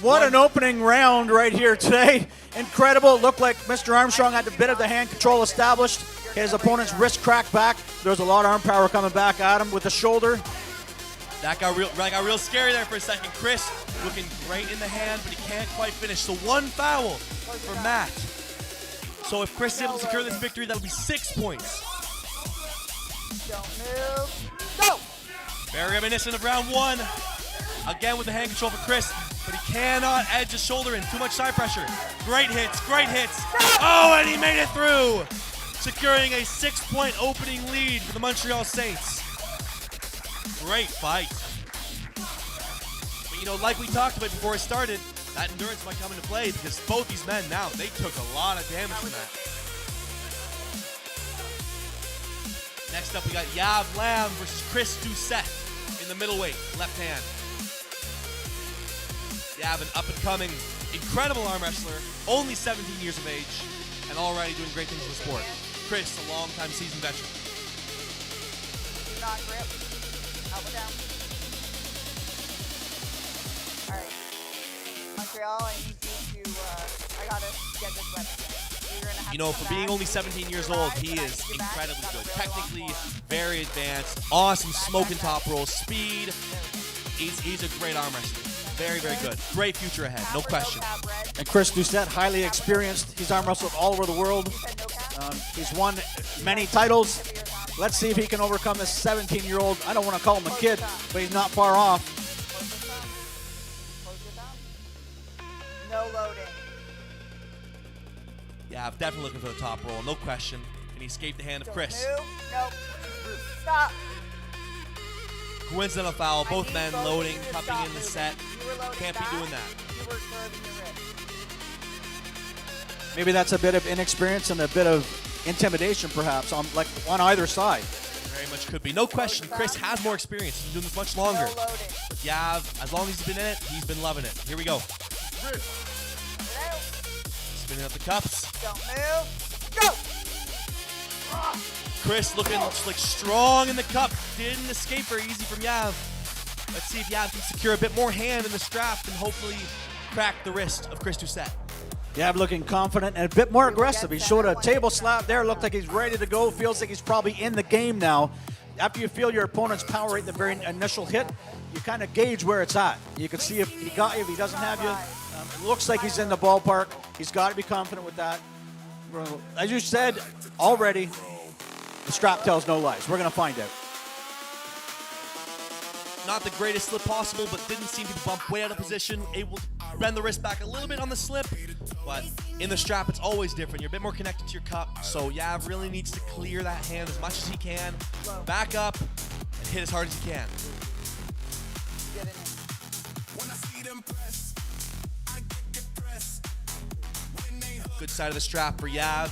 What an opening round right here today. Incredible. It looked like Mr. Armstrong had a bit of the hand control established. His opponent's wrist cracked back. There was a lot of arm power coming back at him with the shoulder. That got real scary there for a second. Chris looking great in the hand, but he can't quite finish. So one foul for Matt. So if Chris is able to secure this victory, that'll be 6 points. Don't move. Go! Very reminiscent of round one. Again with the hand control for Chris, but he cannot edge his shoulder in. Too much side pressure. Great hits. Oh, and he made it through. Securing a 6-point opening lead for the Montreal Saints. Great fight. But like we talked about before it started, that endurance might come into play because both these men now, they took a lot of damage from that. Next up, we got Yav Lam versus Chris Doucette in the middleweight, left hand. Yav, an up-and-coming, incredible arm wrestler, only 17 years of age, and already doing great things in the sport. Chris, a long-time seasoned veteran. Do not grip. Elbow down. All right. Montreal, I need you to, I gotta get this weapon. You you're gonna have You to know, come for being back. only 17 years old, he is You're back. incredibly good. Technically, very advanced. Awesome smoking top roll. Speed. He's a great arm wrestler. Very, very good. Great future ahead, no question. And Chris Doucette, highly experienced. He's arm wrestled all over the world. He's won many titles. Let's see if he can overcome this 17-year-old. I don't want to call him a kid, but he's not far off. Close your thumb. No loading. Yeah, I'm definitely looking for the top roll, no question. Can he escape the hand of Chris? Don't move. Nope. Stop. Coincidental foul, I both need men both of loading, you to cupping stop in the moving. set. You were loading Can't be back. doing that. You were curving your wrist. Maybe that's a bit of inexperience and a bit of intimidation, perhaps, on either side. Very much could be. No question, Chris has more experience. He's been doing this much longer. No loading. But yeah, as long as he's been in it, he's been loving it. Here we go. Get out. Spinning up the cups. Don't move. Go. Chris looking like strong in the cup. Didn't escape very easy from Yav. Let's see if Yav can secure a bit more hand in the strap and hopefully crack the wrist of Chris Doucette. Yeah, looking confident and a bit more aggressive. He showed a table slap there. Looked like he's ready to go. Feels like he's probably in the game now. After you feel your opponent's power rate in the very initial hit, you kind of gauge where it's at. You can see if he got you, if he doesn't have you. It looks like he's in the ballpark. He's got to be confident with that. As you said already, the strap tells no lies. We're going to find out. Not the greatest slip possible, but didn't seem to bump way out of position. Able to bend the wrist back a little bit on the slip, but in the strap, it's always different. You're a bit more connected to your cup, so Yav really needs to clear that hand as much as he can. Back up and hit as hard as he can. Get in. Good side of the strap for Yav.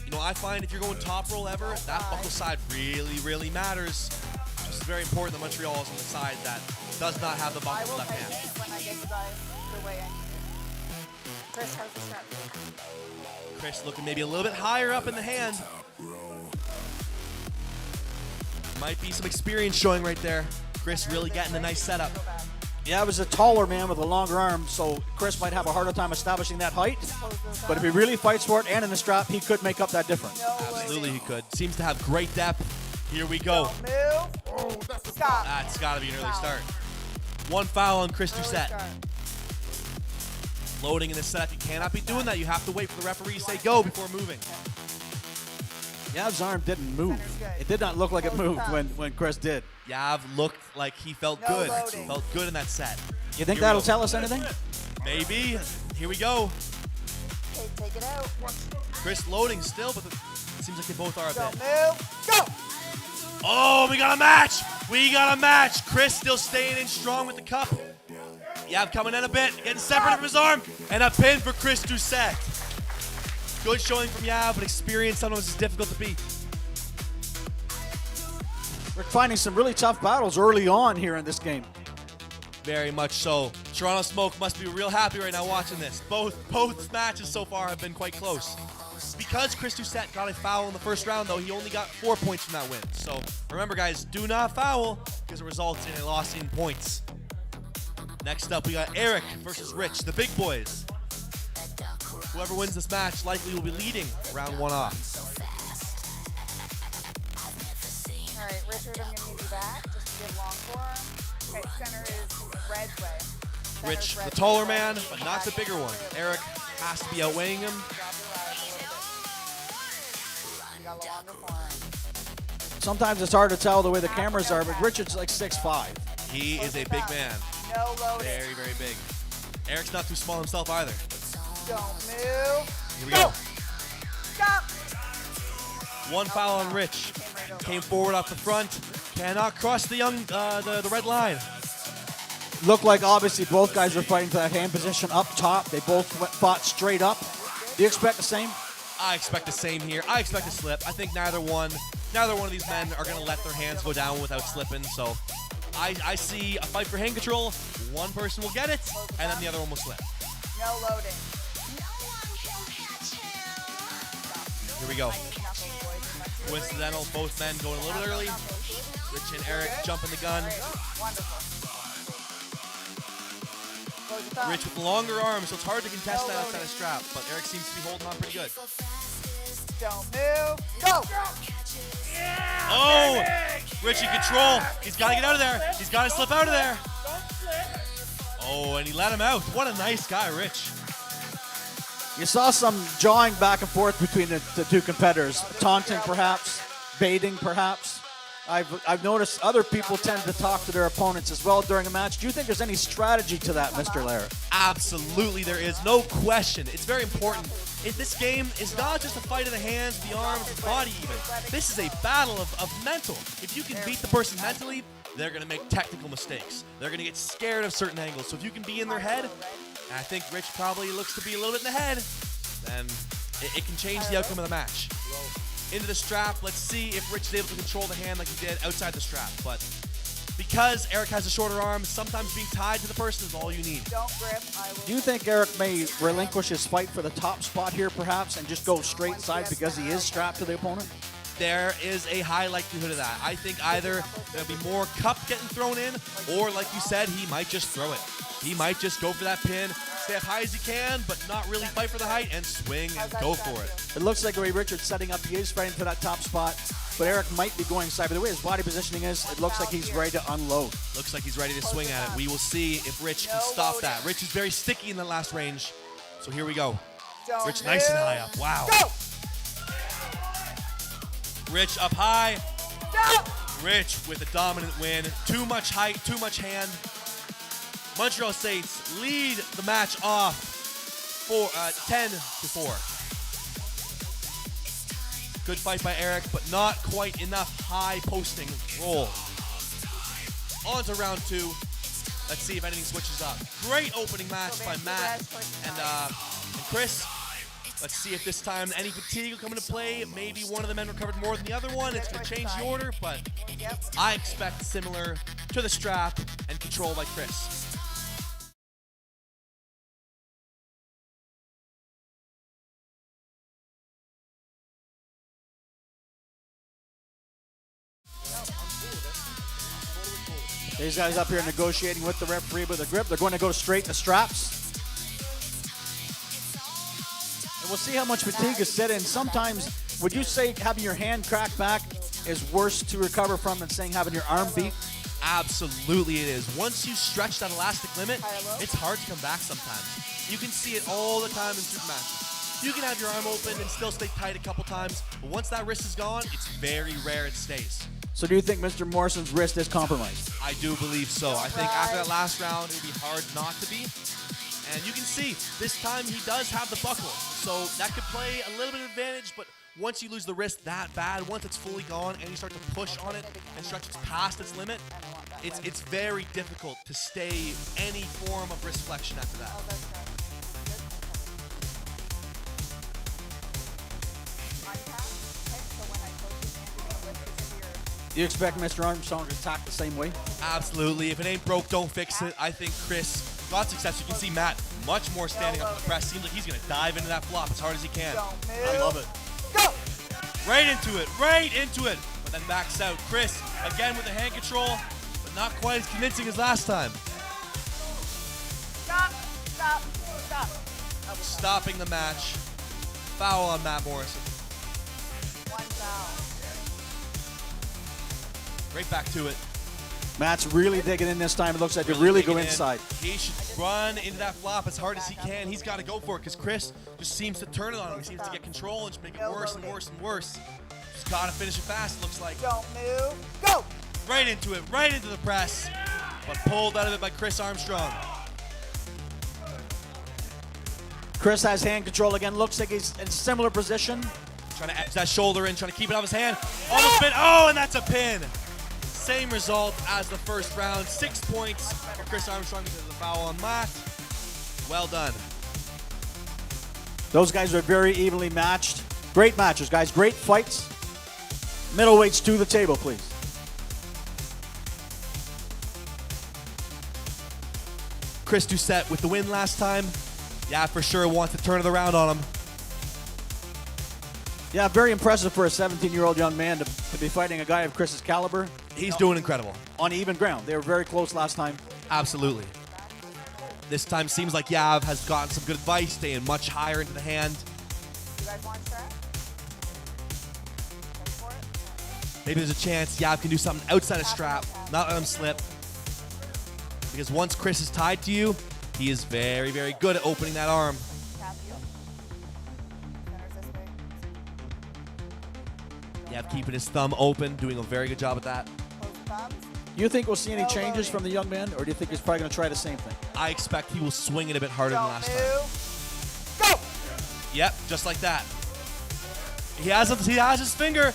You know, I find if you're going top roll ever, that buckle side really, really matters. Just very important that Montreal is on the side that does not have the I buckle will left take hand. it when I get you guys the way I need it. Chris, how's the strap? Chris looking maybe a little bit higher up in the hand. Might be some experience showing right there. Chris really getting a nice setup. Yeah, it was a taller man with a longer arm, so Chris might have a harder time establishing that height. But if he really fights for it and in the strap, he could make up that difference. Absolutely he could. Seems to have great depth. Here we go. Don't move. Stop. That's got to be an early Foul. start. One foul on Chris Early Doucette. start. Loading in the setup. You cannot be doing that. You have to wait for the referee to say go before moving. Yav's arm didn't move. It did not look like it moved when Chris did. Yav looked like he felt No good. loading. Felt good in that set. You think Here we that'll go. tell us anything? Maybe. Here we go. Okay, take it out. Chris loading still, but it seems like they both are a Don't bit. move. Go. Oh, we got a match. We got a match. Chris still staying in strong with the cup. Yav coming in a bit, getting separate from his arm, and a pin for Chris Doucette. Good showing from Yav, but experience sometimes is difficult to beat. We're finding some really tough battles early on here in this game. Very much so. Toronto Smoke must be real happy right now watching this. Both matches so far have been quite close. Because Chris Doucette got a foul in the first round, though, he only got 4 points from that win. So remember, guys, do not foul because it results in a loss in points. Next up, we got Eric versus Rich, the big boys. Whoever wins this match likely will be leading round one off. All right, Richard, I'm going to need you back just to give long form. Okay, center is Red's way. Center's Rich, the Red's taller way. man, but not the bigger one. Eric has to be outweighing him. Drop your eyes a little bit. You got a longer form. Sometimes it's hard to tell the way the cameras are, but Richard's like 6'5". He is a big man. No loading. Very, very big. Eric's not too small himself either. Don't move. Here we go. Stop. One foul on Rich. Came forward off the front. Cannot cross the the red line. Looked like obviously both guys were fighting for that hand position up top. They both fought straight up. Do you expect the same? I expect the same here. I expect a slip. I think neither one of these men are going to let their hands go down without slipping. So I see a fight for hand control. One person will get it, and then the other one will slip. No loading. Here we go. I need knuckles, boys. Coincidental, both men going a little bit early. Rich and Eric jumping the gun. Wonderful. Close your Rich with longer arms, so it's hard to contest that outside of strap, but Eric seems to be holding on pretty good. Don't move. Go! Oh! Rich in control. He's got to get out of there. He's got to slip out of there. Oh, and he let him out. What a nice guy, Rich. You saw some jawing back and forth between the two competitors, taunting perhaps, baiting perhaps. I've noticed other people tend to talk to their opponents as well during a match. Do you think there's any strategy to that, Mr. Lair? Absolutely, there is. No question. It's very important. This game is not just a fight of the hands, the arms, the body even. This is a battle of mental. If you can beat the person mentally, they're going to make technical mistakes. They're going to get scared of certain angles. So if you can be in their head, and I think Rich probably looks to be a little bit in the head, then it can change the outcome of the match. Into the strap. Let's see if Rich is able to control the hand like he did outside the strap. But because Eric has a shorter arm, sometimes being tied to the person is all you need. Don't grip. Do you think Eric may relinquish his fight for the top spot here perhaps and just go straight side because he is strapped to the opponent? There is a high likelihood of that. I think either there'll be more cup getting thrown in, or like you said, he might just throw it. He might just go for that pin, stay as high as he can, but not really fight for the height, and swing and go for it. It looks like Ray Richards setting up. He is fighting for that top spot, but Eric might be going side. But the way his body positioning is, it looks like he's ready to unload. Looks like he's ready to swing at it. We will see if Rich can stop that. Rich is very sticky in the last range, so here we go. Rich nice and high up. Wow. Rich up high. Rich with a dominant win. Too much height, too much hand. Montreal Saints lead the match off 10-4. Good fight by Eric, but not quite enough high posting roll. On to round 2. Let's see if anything switches up. Great opening match by Matt and Chris. Let's see if this time any fatigue will come into play. Maybe one of the men recovered more than the other one. It's going to change the order, but I expect similar to the strap and control by Chris. These guys up here negotiating with the referee with the grip. They're going to go straight to straps. And we'll see how much fatigue is set in. Sometimes, would you say having your hand cracked back is worse to recover from than saying having your arm beat? Absolutely it is. Once you stretch that elastic limit, it's hard to come back sometimes. You can see it all the time in super matches. You can have your arm open and still stay tight a couple times, but once that wrist is gone, it's very rare it stays. So do you think Mr. Morrison's wrist is compromised? I do believe so. I think after that last round, it would be hard not to be. And you can see, this time he does have the buckle. So that could play a little bit of advantage, but once you lose the wrist that bad, once it's fully gone and you start to push on it and stretch it past its limit, it's very difficult to stay any form of wrist flexion after that. Do you expect Mr. Armstrong to attack the same way? Absolutely. If it ain't broke, don't fix it. I think Chris got success. You can see Matt much more standing up in the press. Seems like he's going to dive into that flop as hard as he can. I love it. Go! Right into it. But then backs out. Chris, again with the hand control, but not quite as convincing as last time. Stop. Stopping the match. Foul on Matt Morrison. One foul. Right back to it. Matt's really digging in this time. It looks like they really go inside. He should run into that flop as hard as he can. He's got to go for it because Chris just seems to turn it on him. He seems to get control and just make it worse and worse and worse. Just got to finish it fast, it looks like. Don't move. Go! Right into it, right into the press. But pulled out of it by Chris Armstrong. Chris has hand control again. Looks like he's in a similar position. Trying to edge that shoulder in, trying to keep it off his hand. Almost spin. Oh, and that's a pin. Same result as the first round. 6 points for Chris Armstrong because of the foul on Matt. Well done. Those guys are very evenly matched. Great matches, guys. Great fights. Middleweights to the table, please. Chris Doucette with the win last time. Yeah, for sure wants to turn it around on him. Yeah, very impressive for a 17-year-old young man to be fighting a guy of Chris's caliber. He's doing incredible. On even ground. They were very close last time. Absolutely. This time seems like Yav has gotten some good advice, staying much higher into the hand. You guys want to try? Go for it. Maybe there's a chance Yav can do something outside of strap, not let him slip. Because once Chris is tied to you, he is very, very good at opening that arm. Tap you. Center's this way. Yav keeping his thumb open, doing a very good job at that. Close the thumbs. Do you think we'll see any changes from the young man, or do you think he's probably going to try the same thing? I expect he will swing it a bit harder than Don't last time. move. Go! Yep, just like that. He has his finger.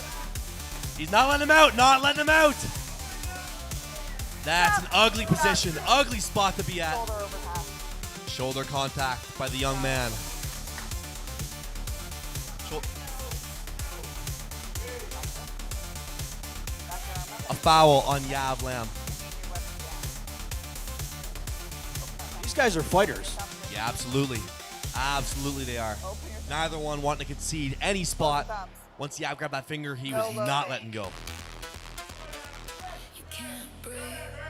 He's not letting him out, not letting him out. That's an ugly position, ugly spot to be at. Shoulder over half. Shoulder contact by the young man. A foul on Yav Lam. These guys are fighters. Yeah, absolutely. Absolutely they are. Neither one wanting to concede any spot. Once Yav grabbed that finger, he was not letting go.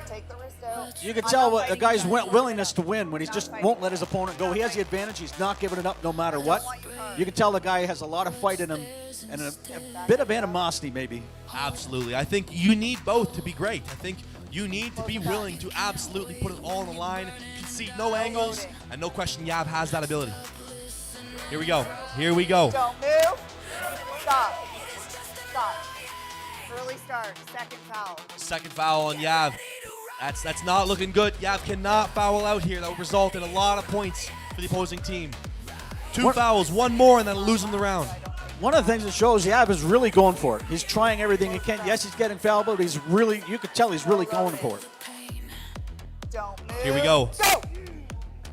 Take the wrist out. You can tell what the guy's willingness to win when he just won't let his opponent go. He has the advantage. He's not giving it up no matter what. You can tell the guy has a lot of fight in him and a bit of animosity maybe. Absolutely. I think you need both to be great. I think you need to be willing to absolutely put it all on the line, concede no angles, and no question Yav has that ability. Here we go. Here we go. Don't move. Stop. Stop. Early start. Second foul. Second foul on Yav. That's not looking good. Yav cannot foul out here. That would result in a lot of points for the opposing team. Two fouls, one more, and then losing the round. One of the things that shows Yav is really going for it. He's trying everything he can. Yes, he's getting fouled, but he's really, you could tell he's really going for it. Don't move. Here we go. Go!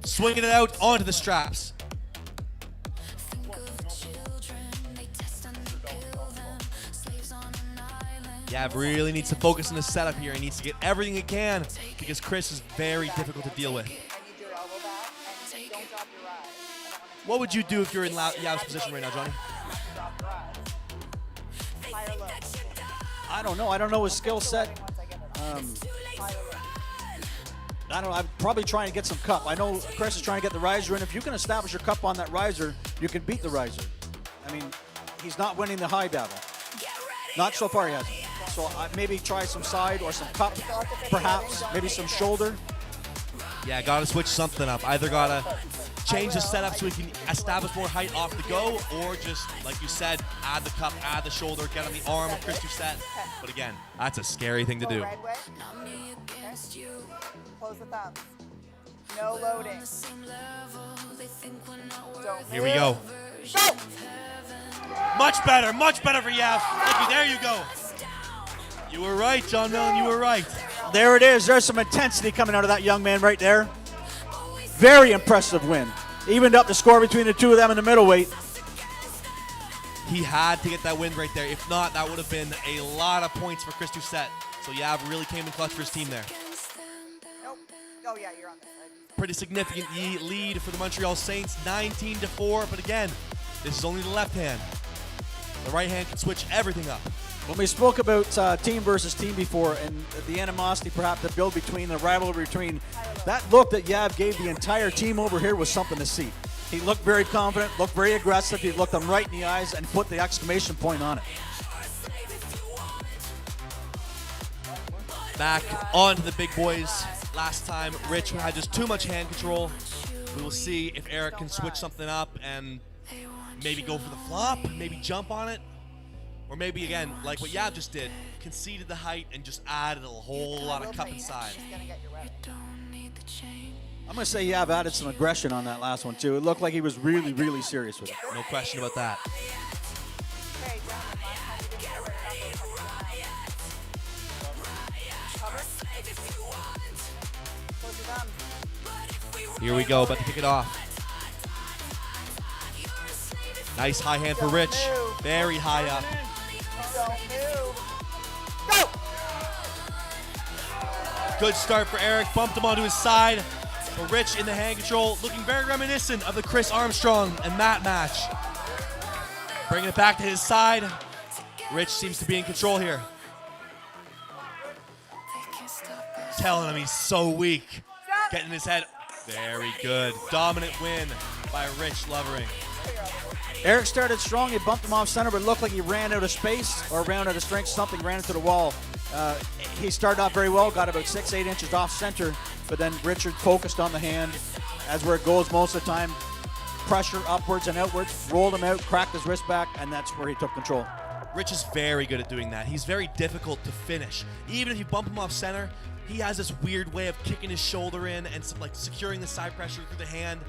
Swinging it out onto the straps. Yav really needs to focus on the setup here. He needs to get everything he can because Chris is very difficult to deal with. I need your elbow back and don't drop your rise. What would you do if you're in Yav's position right now, Johnny? Drop your rise. High or low? I don't know. I don't know his skill set. Once I get it. High or low? I don't know. I'm probably trying to get some cup. I know Chris is trying to get the riser in. If you can establish your cup on that riser, you can beat the riser. I mean, he's not winning the high battle. Not so far he hasn't. So maybe try some side or some cup, perhaps. Maybe some shoulder. Yeah, gotta switch something up. Either gotta change the setup so he can establish more height off the go, or just, like you said, add the cup, add the shoulder, get on the arm of Chris Doucette. But again, that's a scary thing to do. Red way. Close the thumbs. No loading. Don't Here we go. Go! Much better for Yav. Thank you. There you go. You were right, John Millen. You were right. There it is. There's some intensity coming out of that young man right there. Very impressive win. Evened up the score between the two of them in the middleweight. He had to get that win right there. If not, that would have been a lot of points for Chris Doucette. So Yav really came in clutch for his team there. Nope. Oh, yeah, you're on this side. Pretty significant lead for the Montreal Saints, 19-4. But again, this is only the left hand. The right hand can switch everything up. When we spoke about team versus team before and the animosity perhaps the build between, the rivalry between, that look that Yav gave the entire team over here was something to see. He looked very confident, looked very aggressive. He looked them right in the eyes and put the exclamation point on it. Back onto the big boys. Last time, Rich had just too much hand control. We will see if Eric can switch something up and maybe go for the flop, maybe jump on it. Or maybe, again, like what Yav just did, conceded the height and just added a whole lot of cup inside. I'm going to say Yav added some aggression on that last one, too. It looked like he was really, really serious with it. No question about that. Okay, gentlemen, last time you didn't cover Close your thumbs. Here we go, about to kick it off. Nice high hand for Rich. Very high up. Don't move. Go! Good start for Eric. Bumped him onto his side. But Rich in the hand control, looking very reminiscent of the Chris Armstrong and Matt match. Bringing it back to his side. Rich seems to be in control here. Telling him he's so weak. Getting his head Very good. Dominant win by Rich Lovering. Eric started strong. He bumped him off center, but it looked like he ran out of space or ran out of strength. Something ran into the wall. He started off very well, got about 6-8 inches off center, but then Richard focused on the hand, as where it goes most of the time. Pressure upwards and outwards, rolled him out, cracked his wrist back, and that's where he took control. Rich is very good at doing that. He's very difficult to finish. Even if you bump him off center, he has this weird way of kicking his shoulder in and like securing the side pressure through the hand.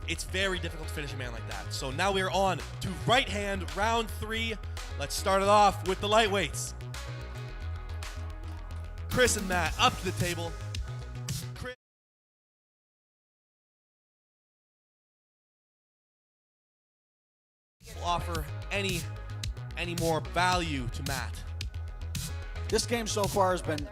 It's very difficult to finish a man like that. So now we are on to right hand, round 3. Let's start it off with the lightweights. Chris and Matt up to the table. Chris will offer any more value to Matt. This game so far has been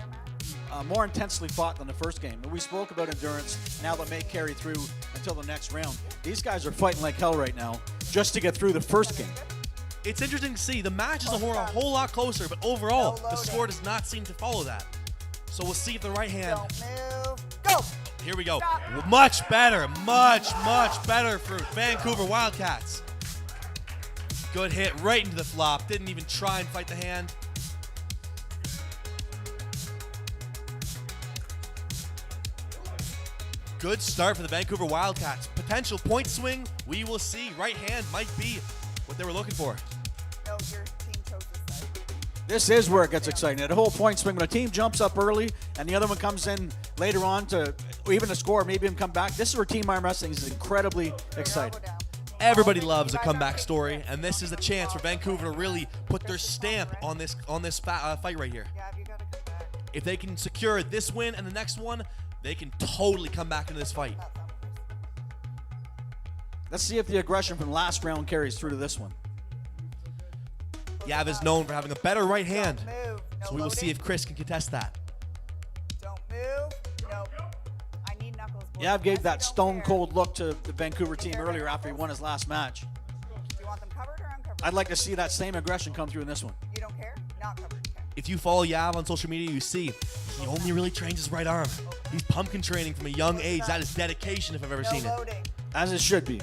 more intensely fought than the first game. We spoke about endurance. Now that may carry through until the next round. These guys are fighting like hell right now just to get through the first game. It's interesting to see. The match is a whole lot closer, but overall, the score does not seem to follow that. So we'll see if the right hand. Don't move. Go. Here we go. Much better. Much better for Vancouver Wildcats. Good hit right into the flop. Didn't even try and fight the hand. Good start for the Vancouver Wildcats. Potential point swing. We will see. Right hand might be what they were looking for. No, your team chose this side. This is where it gets exciting. The whole point swing, when a team jumps up early and the other one comes in later on to even to score, maybe even come back. This is where team arm wrestling is incredibly exciting. Everybody loves a comeback story, and this is a chance for Vancouver to really put their stamp on this fight right here. Yeah, you gotta come back. If they can secure this win and the next one, they can totally come back into this fight. Let's see if the aggression from last round carries through to this one. Yav is known for having a better right hand, Don't move. No so we will see loading. if Chris can contest that. Don't move. Nope. I need knuckles. boys. Yav gave Unless that you don't stone care. cold look to the Vancouver team earlier after he won his last match. Do you want them covered or uncovered? I'd like to see that same aggression come through in this one. You don't care? Not covered. Okay. If you follow Yav on social media, you see he only really trains his right arm. He's pumpkin training from a young age. That is dedication if I've ever No seen it. loading. As it should be.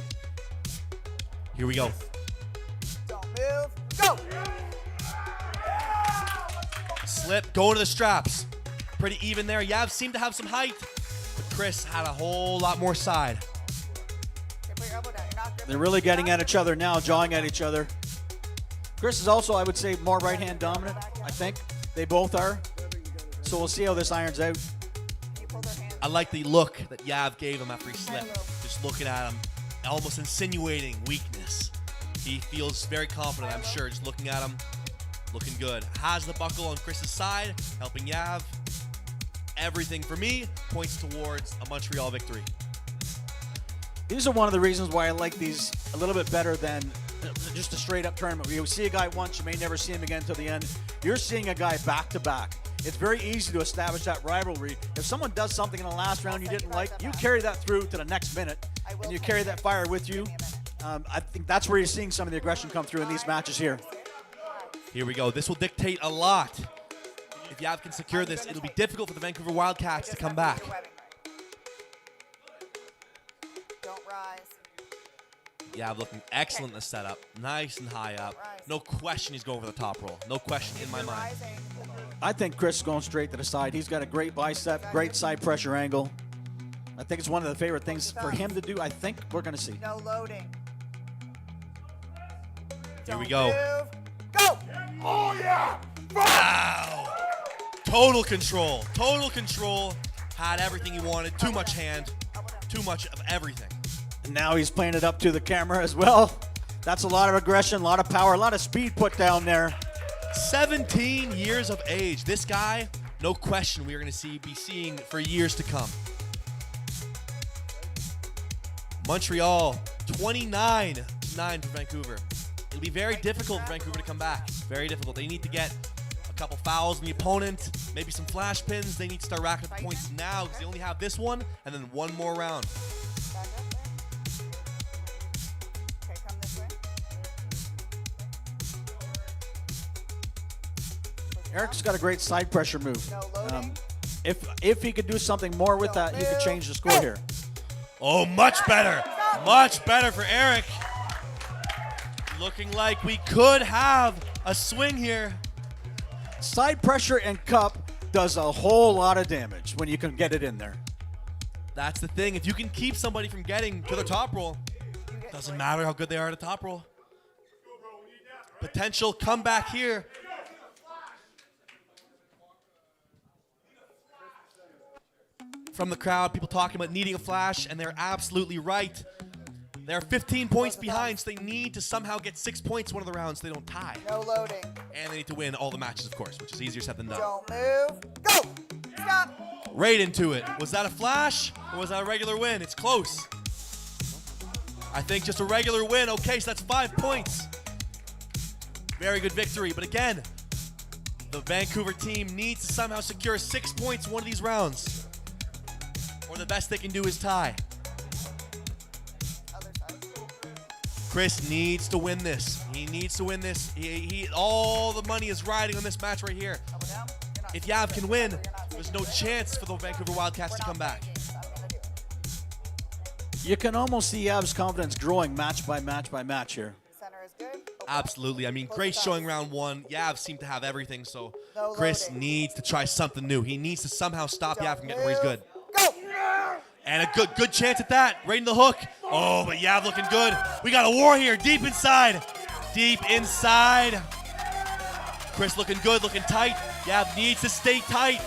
Here we go. Don't move. Go. Slip, going to the straps. Pretty even there. Yav seemed to have some height, but Chris had a whole lot more side. Okay, put your elbow down. You're not gripping. They're really getting at each other now, jawing at each other. Chris is also, I would say, more right-hand dominant. I think they both are. So we'll see how this irons out. You pull their hands. I like the look that Yav gave him after he slipped. Just looking at him, almost insinuating weakness. He feels very confident, I'm sure, just looking at him. Looking good. Has the buckle on Chris's side, helping Yav. Everything for me points towards a Montreal victory. These are one of the reasons why I like these a little bit better than just a straight-up tournament. You see a guy once, you may never see him again until the end. You're seeing a guy back-to-back. It's very easy to establish that rivalry. If someone does something in the last round you didn't like, you carry that through to the next minute, and you carry that fire with you. I think that's where you're seeing some of the aggression come through in these matches here. Here we go. This will dictate a lot. If Yav can secure this, it'll be difficult for the Vancouver Wildcats to come back. Don't rise. Yav looking excellent in the setup. Nice and high up. No question he's going for the top roll. No question in my mind. Rising. I think Chris is going straight to the side. He's got a great bicep, great side pressure angle. I think it's one of the favorite things for him to do. I think we're going to see. No loading. Here we Don't go. move. Go. Wow. Total control. Total control. Had everything he wanted. Too much hand. Too much of everything. And now he's playing it up to the camera as well. That's a lot of aggression, a lot of power, a lot of speed put down there. 17 years of age. This guy, no question, we are going to be seeing for years to come. Montreal, 29-9 for Vancouver. It'll be very difficult for Vancouver to come back. Very difficult. They need to get a couple fouls on the opponent, maybe some flash pins. They need to start racking up points now because they only have this one and then one more round. Back up there. Okay, come this way. Eric's got a great side pressure move. No loading. If he could do something more with that, he could change the score here. Oh, much better. Much better for Eric. Looking like we could have a swing here. Side pressure and cup does a whole lot of damage when you can get it in there. That's the thing. If you can keep somebody from getting to the top roll, doesn't matter how good they are at a top roll. Potential comeback here. From the crowd, people talking about needing a flash, and they're absolutely right. They're 15 points behind, so they need to somehow get 6 points one of the rounds so they don't tie. No loading. And they need to win all the matches, of course, which is easier said than done. Don't move. Go. Stop. Right into it. Was that a flash, or was that a regular win? It's close. I think just a regular win. Okay, so that's 5 points. Very good victory, but again, the Vancouver team needs to somehow secure 6 points one of these rounds, or the best they can do is tie. Other side. Chris needs to win this. He needs to win this. All the money is riding on this match right here. Double down. You're not If taking Yav it. can win, You're not there's taking no it. chance for the Vancouver Wildcats to We're come not back. playing games. I'm gonna do it. You can almost see Yav's confidence growing match by match by match here. Center is good. Open. Absolutely. I mean, Close great the showing dots. round one. Yav seemed to have everything, so No Chris loading. needs to try something new. He needs to somehow stop Yav Don't from getting where he's move. good. Go. And a good chance at that. Right in the hook. Oh, but Yav looking good. We got a war here. Deep inside. Deep inside. Chris looking good, looking tight. Yav needs to stay tight.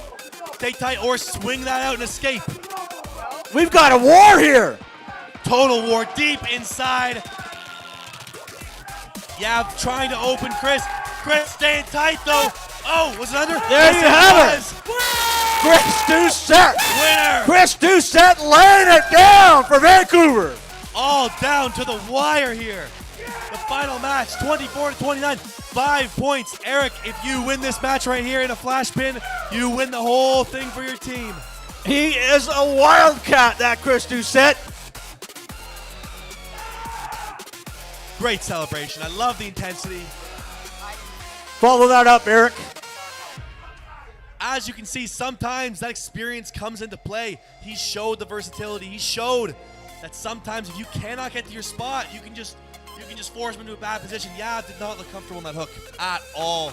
Stay tight or swing that out and escape. We've got a war here. Total war deep inside. Yav trying to open Chris. Chris staying tight though. Oh, was it under? There Yes, you have was. Chris Doucette. Winner. Chris Doucette laying it down for Vancouver. All down to the wire here. The final match, 24-29, 5 points. Eric, if you win this match right here in a flash pin, you win the whole thing for your team. He is a wildcat, that Chris Doucette. Great celebration. I love the intensity. Follow that up, Eric. As you can see, sometimes that experience comes into play. He showed the versatility. He showed that sometimes if you cannot get to your spot, you can just force him into a bad position. Yav did not look comfortable in that hook at all.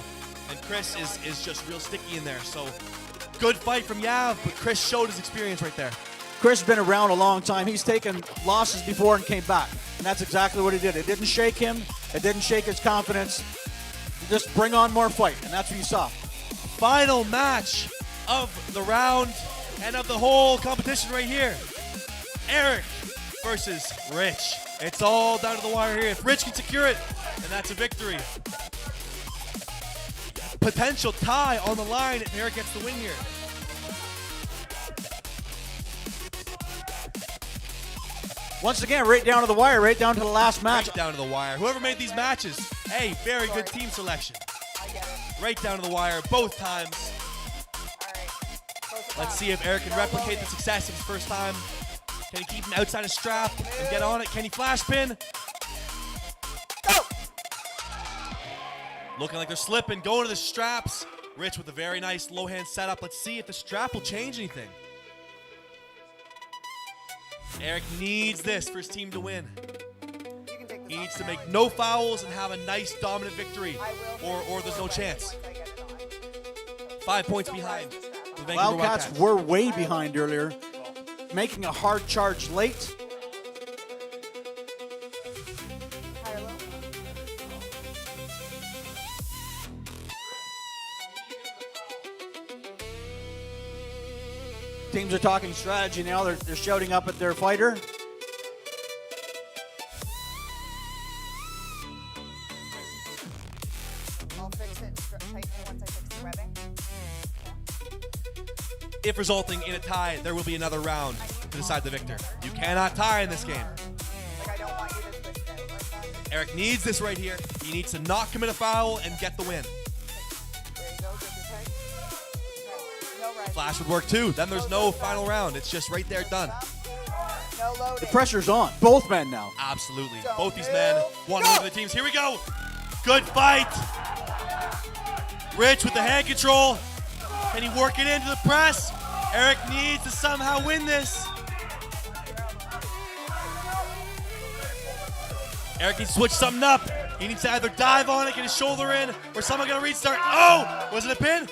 And Chris is just real sticky in there. So good fight from Yav, but Chris showed his experience right there. Chris has been around a long time. He's taken losses before and came back. And that's exactly what he did. It didn't shake him. It didn't shake his confidence. Just bring on more fight. And that's what you saw. Final match of the round and of the whole competition right here. Eric versus Rich. It's all down to the wire here. If Rich can secure it, then that's a victory. Potential tie on the line if Eric gets the win here. Once again, right down to the wire, right down to the last match. Right down to the wire. Whoever made these matches, hey, very good team selection. I get it. Right down to the wire both times. All right. Close the Let's dots. see if Eric can No replicate loading. the success of his first time. Can he keep him outside his strap and get on it? Can he flash pin? Go. Looking like they're slipping, going to the straps. Rich with a very nice low hand setup. Let's see if the strap will change anything. Eric needs this for his team to win. You can take this He off needs to now. make no fouls and have a nice dominant victory, I will or there's no chance. once I get it on. 5 points Don't behind. rise the strap The on. Vancouver Wildcats Wildcats. were way behind earlier, making a hard charge late. High or low? Teams are talking strategy now. They're shouting up at their fighter. I'll fix it. Tighten it once I fix the webbing. If resulting in a tie, there will be another round to decide the victor. You cannot tie in this game. Like, I don't want you to switch it out like that. Eric needs this right here. He needs to not commit a foul and get the win. There you go. Get your tight. Okay. No rise. Flash would work too. Then there's no final round. It's just right there, done. No loading. The pressure's on. Both men now. Absolutely. Don't Both these men, move. 1 win for the teams. Here we go. Good fight. Rich with the hand control. Can he work it into the press? Eric needs to somehow win this. Eric needs to switch something up. He needs to either dive on it, get his shoulder in, or someone gonna restart. Oh! Was it a pin?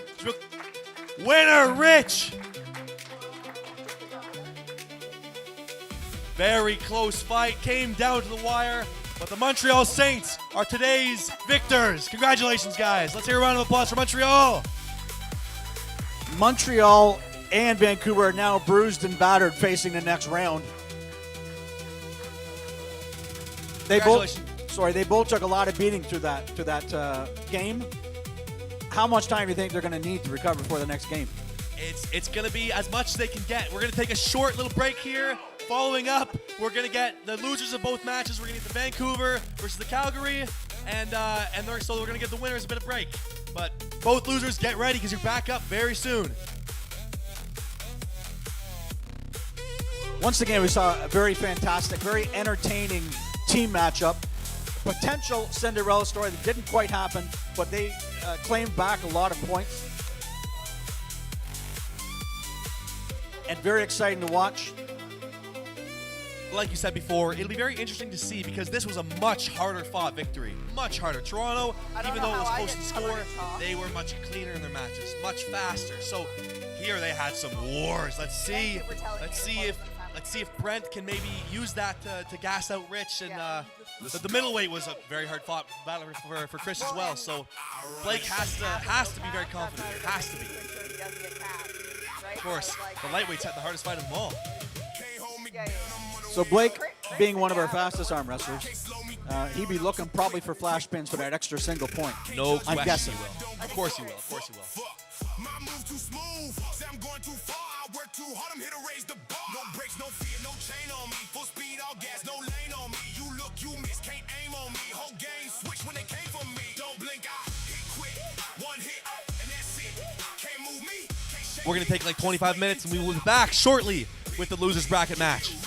Winner, Rich! Very close fight, came down to the wire, but the Montreal Saints are today's victors. Congratulations, guys. Let's hear a round of applause for Montreal. Montreal and Vancouver are now bruised and battered facing the next round. They both took a lot of beating through that game. How much time do you think they're going to need to recover for the next game? It's going to be as much as they can get. We're going to take a short little break here. Following up, we're going to get the losers of both matches. We're going to get the Vancouver versus the Calgary, and so we're going to give the winners a bit of break. But both losers, get ready because you're back up very soon. Once again, we saw a very fantastic, very entertaining team matchup. Potential Cinderella story that didn't quite happen, but they claimed back a lot of points. And very exciting to watch. Like you said before, it'll be very interesting to see because this was a much harder fought victory. Much harder. Toronto, even though it was close to score, they were much cleaner in their matches, much faster. So here they had some wars. Let's see if Brent can maybe use that to gas out Rich. And the middleweight was a very hard fought battle for Chris as well. So Blake has to be very confident. Has to be. Of course, the lightweight's had the hardest fight of them all. So Blake, being one of our fastest arm wrestlers, he'd be looking probably for flash pins for that extra single point. No question I'm guessing. he will. Of course he will. Of course he will. My move too smooth, say I'm going too far. I work too hard, I'm here to raise the bar. No brakes, no fear, no chain on me. Full speed, all gas, no lane on me. You look, you miss, can't aim on me. Whole game switch when they came for me. Don't blink, I hit quick. One hit, and that's it. Can't move me. We're going to take like 25 minutes and we will be back shortly with the losers bracket match.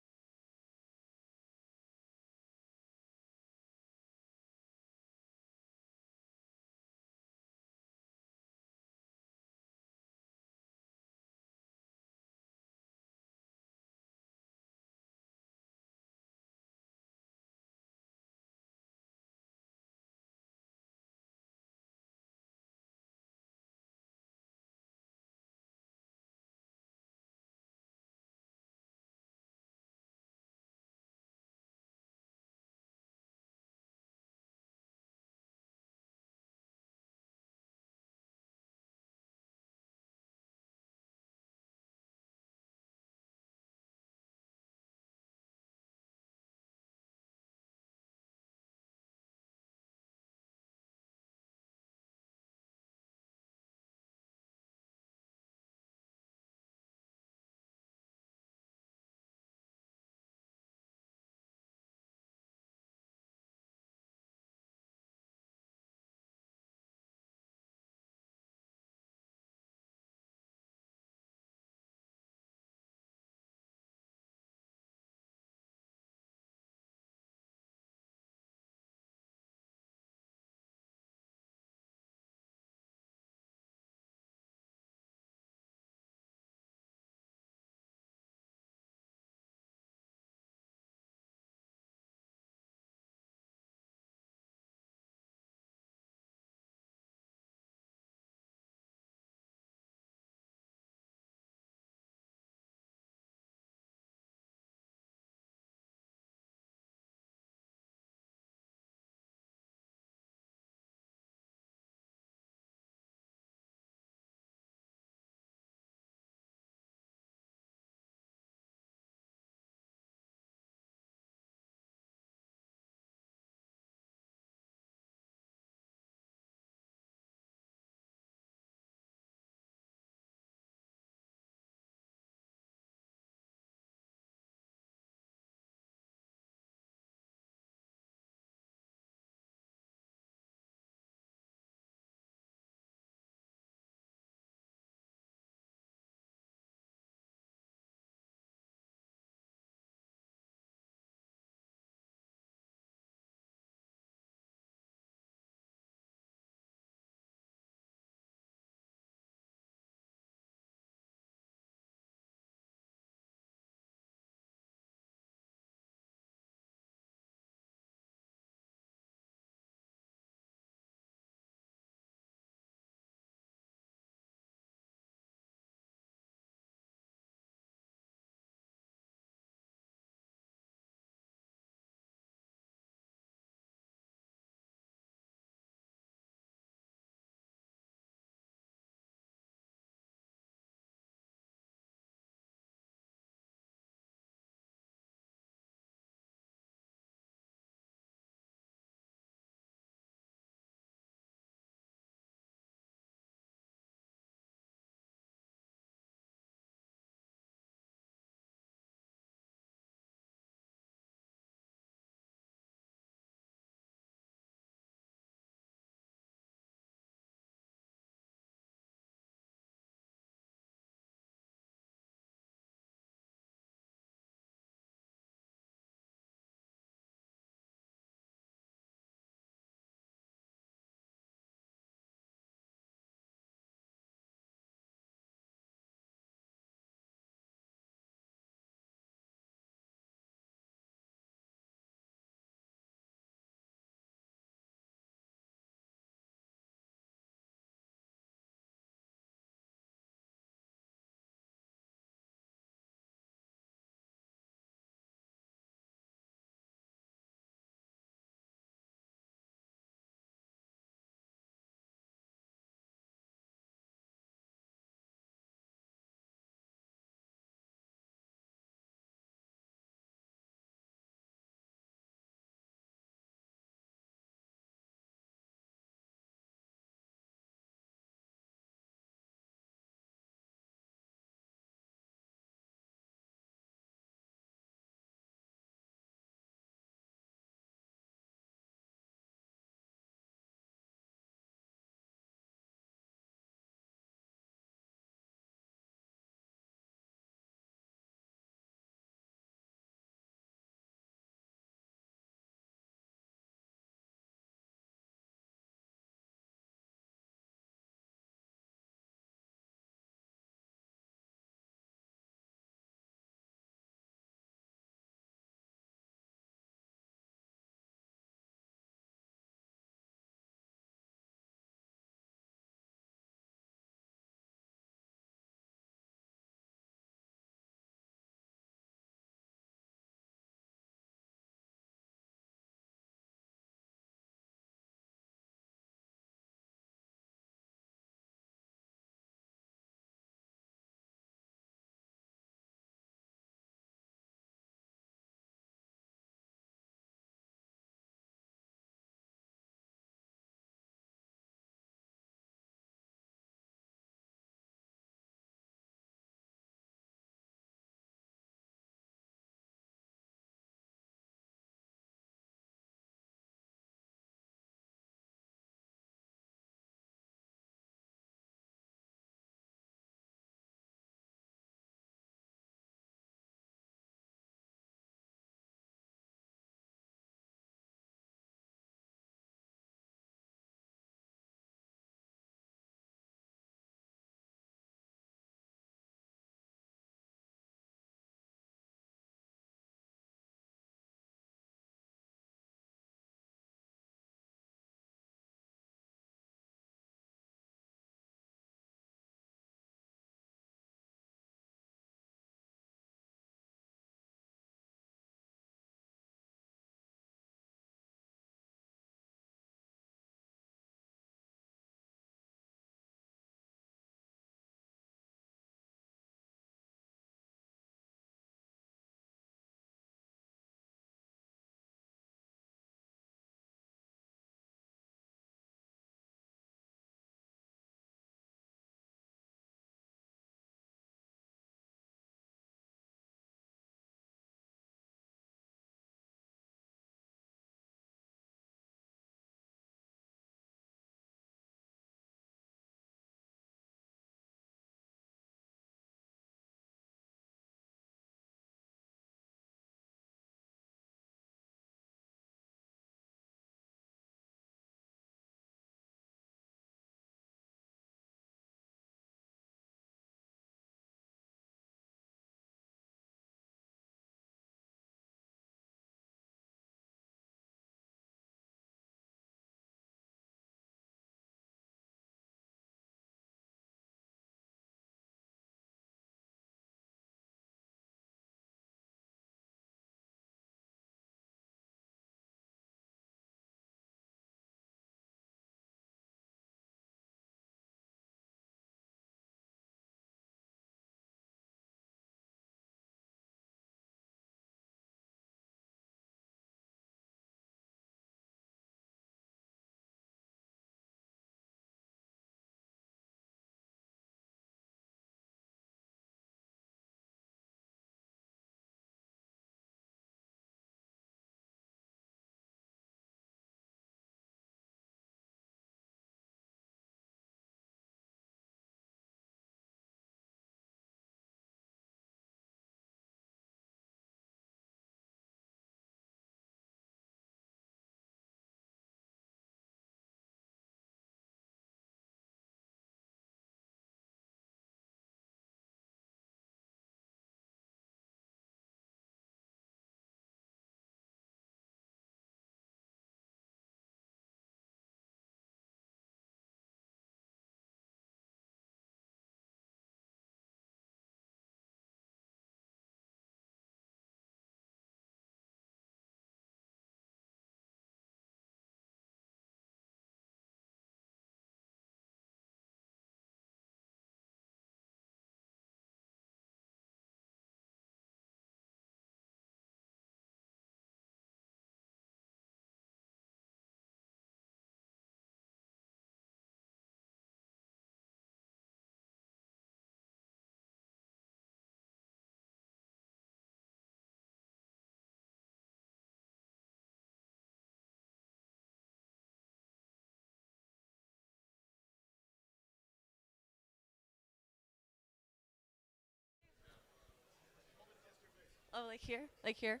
Oh, like here? Like here?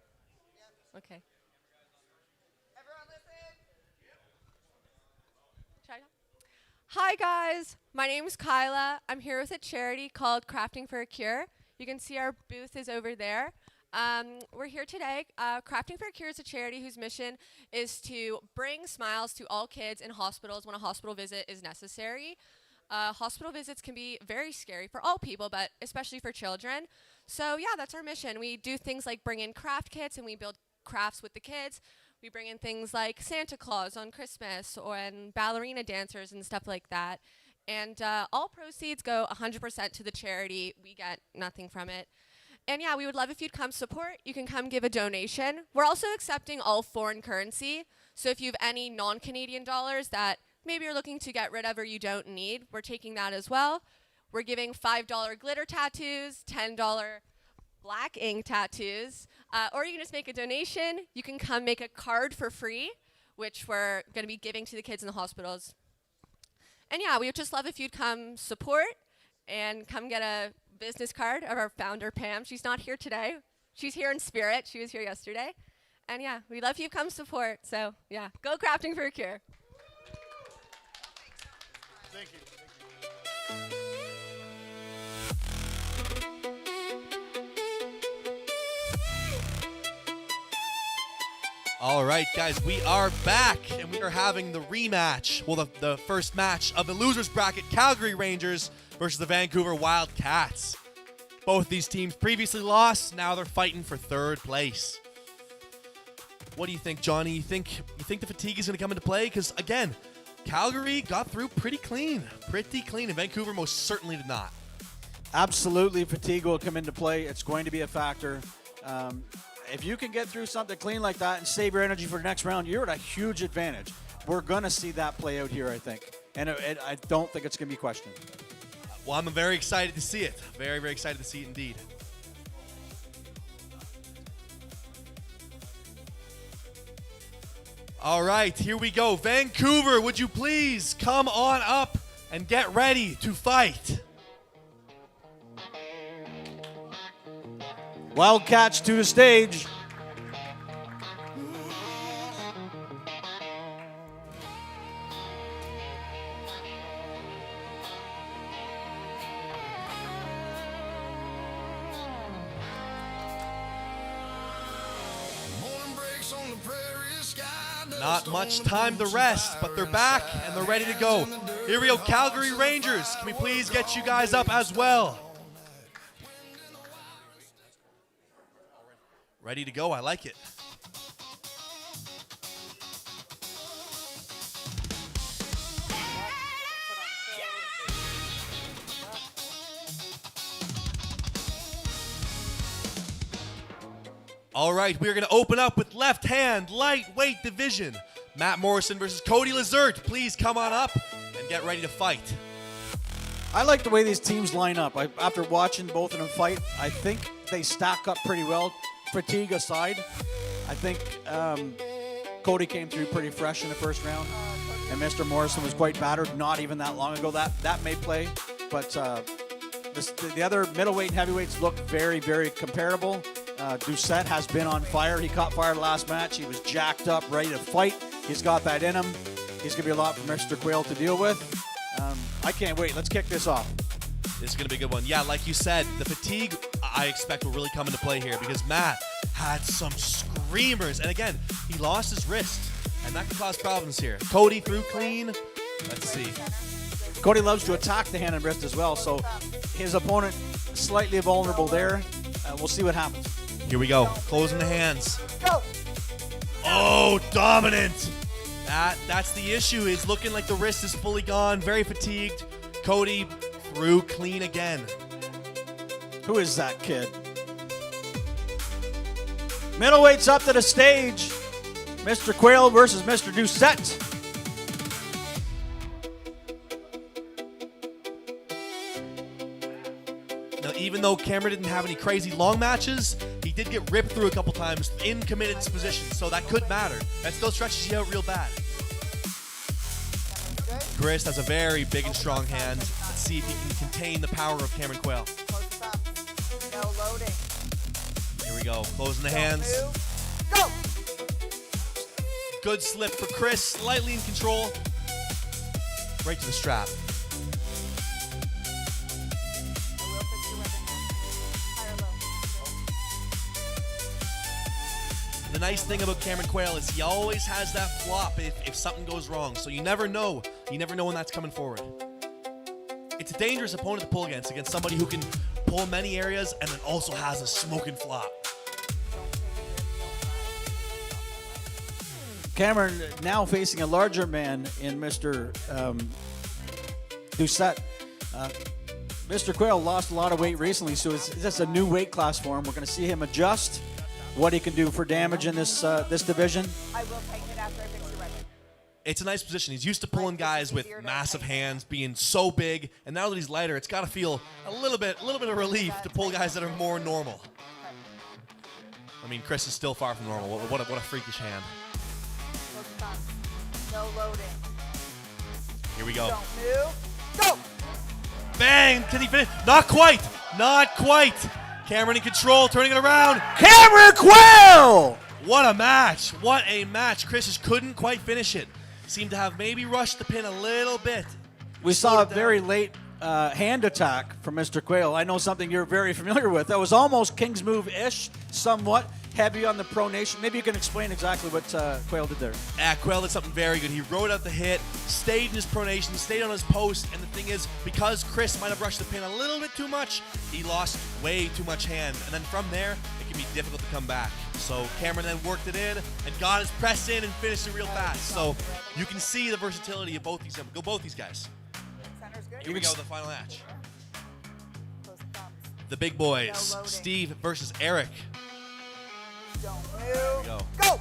Okay. Everyone listen. Should I go? Hi guys, my name is Kyla. I'm here with a charity called Crafting for a Cure. You can see our booth is over there. We're here today. Crafting for a Cure is a charity whose mission is to bring smiles to all kids in hospitals when a hospital visit is necessary. Hospital visits can be very scary for all people, but especially for children. So yeah, that's our mission. We do things like bring in craft kits and we build crafts with the kids. We bring in things like Santa Claus on Christmas and ballerina dancers and stuff like that. And all proceeds go 100% to the charity. We get nothing from it. And yeah, we would love if you'd come support. You can come give a donation. We're also accepting all foreign currency. So if you have any non-Canadian dollars that maybe you're looking to get rid of or you don't need, we're taking that as well. We're giving $5 glitter tattoos, $10 black ink tattoos, or you can just make a donation. You can come make a card for free, which we're going to be giving to the kids in the hospitals. And yeah, we would just love if you'd come support and come get a business card of our founder, Pam. She's not here today. She's here in spirit. She was here yesterday. And yeah, we'd love if you come support. So yeah, go Crafting for a Cure. Thank you. All right, guys, we are back, and we are having the rematch. Well, the first match of the losers bracket, Calgary Rangers versus the Vancouver Wildcats. Both these teams previously lost. Now they're fighting for third place. What do you think, Johnny? You think the fatigue is going to come into play? Because again, Calgary got through pretty clean, and Vancouver most certainly did not. Absolutely, fatigue will come into play. It's going to be a factor. If you can get through something clean like that and save your energy for the next round, you're at a huge advantage. We're going to see that play out here, I think. And I don't think it's going to be questioned. Well, I'm very excited to see it. Very, very excited to see it indeed. All right, here we go. Vancouver, would you please come on up and get ready to fight? Wildcats to the stage. Not much time to rest, but they're back and they're ready to go. Here we go, Calgary Rangers. Can we please get you guys up as well? Ready to go, I like it. All right, we're going to open up with left-hand lightweight division. Matt Morrison versus Cody Lazert. Please come on up and get ready to fight. I like the way these teams line up. After watching both of them fight, I think they stack up pretty well. Fatigue aside, I think Cody came through pretty fresh in the first round, and Mr. Morrison was quite battered not even that long ago. That may play, but the other middleweight and heavyweights look very, very comparable. Doucette has been on fire. He caught fire last match. He was jacked up, ready to fight. He's got that in him. He's going to be a lot for Mr. Quayle to deal with. I can't wait. Let's kick this off. This is going to be a good one. Yeah, like you said, the fatigue I expect will really come into play here because Matt had some screamers. And again, he lost his wrist, and that can cause problems here. Cody threw clean. Let's see. Cody loves to attack the hand and wrist as well, so his opponent slightly vulnerable there. We'll see what happens. Here we go. Closing the hands. Go. Oh, dominant. That's the issue. Is looking like the wrist is fully gone. Very fatigued. Cody threw clean again. Who is that kid? Middleweights up to the stage. Mr. Quayle versus Mr. Doucette. Now, even though Cameron didn't have any crazy long matches, he did get ripped through a couple times in committed positions, so that could matter. That still stretches you out real bad. Chris has a very big and strong hand. Let's see if he can contain the power of Cameron Quayle. No loading. Here we go. Closing the hands. Move. Go. Good slip for Chris. Slightly in control. Right to the strap. I will fix your webbing now. High or low? The nice thing about Cameron Quayle is he always has that flop if something goes wrong. So you never know. You never know when that's coming forward. It's a dangerous opponent to pull against somebody who can pull many areas and then also has a smoking flop. Cameron now facing a larger man in Mr. Doucette. Mr. Quayle lost a lot of weight recently, so it's just a new weight class for him. We're going to see him adjust what he can do for damage in this this division. I will tighten it after I fix your webbing. It's a nice position. He's used to pulling guys with massive hands, being so big, and now that he's lighter, it's got to feel a little bit of relief to pull guys that are more normal. I mean, Chris is still far from normal. What a freakish hand. Close the thumbs. No loading. Here we go. Don't move. Go. Bang! Can he finish? Not quite. Not quite. Cameron in control, turning it around. Cameron Quayle! What a match. What a match. Chris just couldn't quite finish it. Seemed to have maybe rushed the pin a little bit. We saw a very late hand attack from Mr. Quayle. I know something you're very familiar with. That was almost King's move-ish, somewhat heavy on the pronation. Maybe you can explain exactly what Quayle did there. Quayle did something very good. He rode out the hit, stayed in his pronation, stayed on his post, and the thing is, because Chris might have rushed the pin a little bit too much, he lost way too much hand. And then from there, it can be difficult to come back. So Cameron then worked it in and got his press in and finished it real fast. So you can see the versatility of both these guys. Center's good. Here we go, the final match. Close the thumbs. The big boys, No loading. Steve versus Eric. Don't move. Go. Go.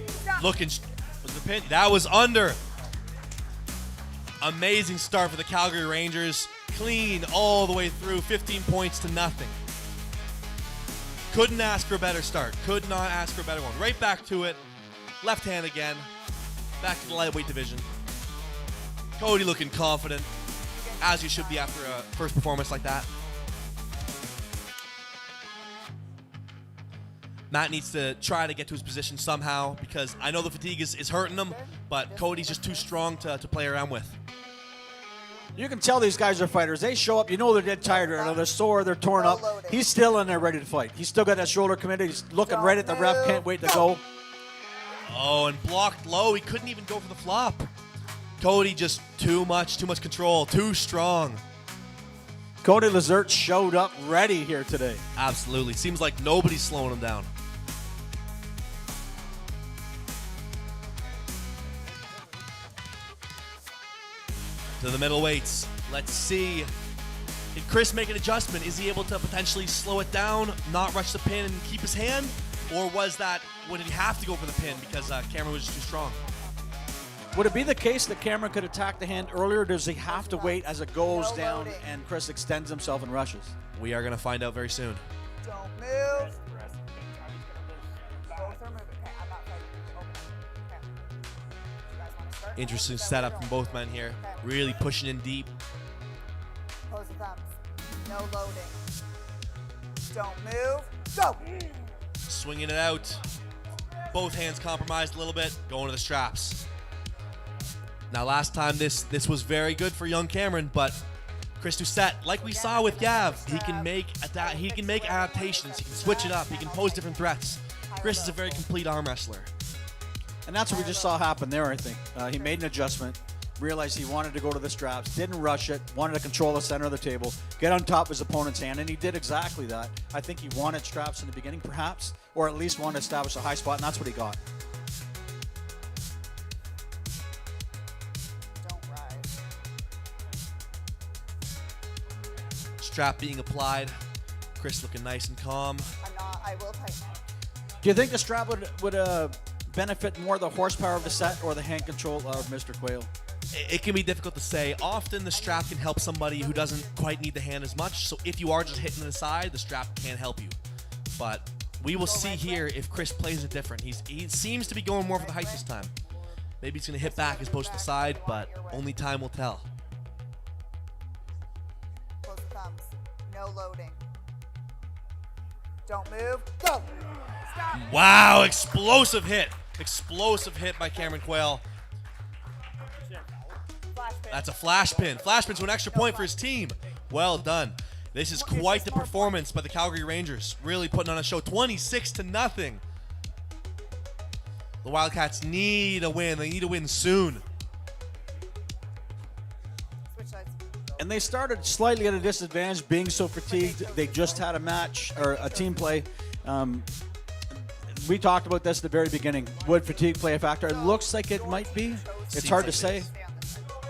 Stop. Looking, was the pin? That was under. Amazing start for the Calgary Rangers. Clean all the way through, 15 points to nothing. Couldn't ask for a better start. Could not ask for a better one. Right back to it. Left hand again. Back to the lightweight division. Cody looking confident, as you should be after a first performance like that. Matt needs to try to get to his position somehow because I know the fatigue is hurting him, but Cody's just too strong to play around with. You can tell these guys are fighters. They show up, you know they're dead tired, or they're sore, they're torn up. He's still in there ready to fight. He's still got that shoulder committed. He's looking right at the ref, can't wait to go. Oh, and blocked low. He couldn't even go for the flop. Cody just too much control, too strong. Cody Lazert showed up ready here today. Absolutely. Seems like nobody's slowing him down. To the middleweights. Let's see. Did Chris make an adjustment? Is he able to potentially slow it down, not rush the pin, and keep his hand? Or would he have to go for the pin because Cameron was just too strong? Would it be the case that Cameron could attack the hand earlier, or does he have to wait as it goes down and Chris extends himself and rushes? We are going to find out very soon. Don't move. Both are moving. Okay, I'm not fighting. Open. Okay. You guys want to start? Interesting Is that setup where from you're both men here. Okay. Really pushing in deep. Close the thumbs. No loading. Don't move. Go. Swinging it out. Both hands compromised a little bit. Going to the straps. Now, last time this was very good for young Cameron, but Chris Doucette, like we saw with Yav, he can make adaptations. He can switch it up. He can pose different threats. Chris is a very complete arm wrestler. And that's what we just saw happen there, I think. He made an adjustment, realized he wanted to go to the straps, didn't rush it, wanted to control the center of the table, get on top of his opponent's hand, and he did exactly that. I think he wanted straps in the beginning, perhaps, or at least wanted to establish a high spot, and that's what he got. Don't rise. Strap being applied. Chris looking nice and calm. I will tighten it. Do you think the strap would benefit more the horsepower of the set or the hand control of Mr. Quayle? It can be difficult to say. Often the strap can help somebody who doesn't quite need the hand as much. So if you are just hitting the side, the strap can help you. But we will see here if Chris plays it different. He seems to be going more for the height this time. Maybe he's going to hit back as opposed to the side, but only time will tell. Close the thumbs. No loading. Don't move. Go. Stop. Wow, explosive hit. Explosive hit by Cameron Quayle. Flash pin. That's a flash pin. Flash pin to an extra point for his team. Well done. This is quite the performance by the Calgary Rangers. Really putting on a show. 26-0. The Wildcats need a win. They need a win soon. Switch sides. And they started slightly at a disadvantage, being so fatigued. They just had a match or a team play. We talked about this at the very beginning. Would fatigue play a factor? It looks like it might be. It's Seems hard like to it say. is.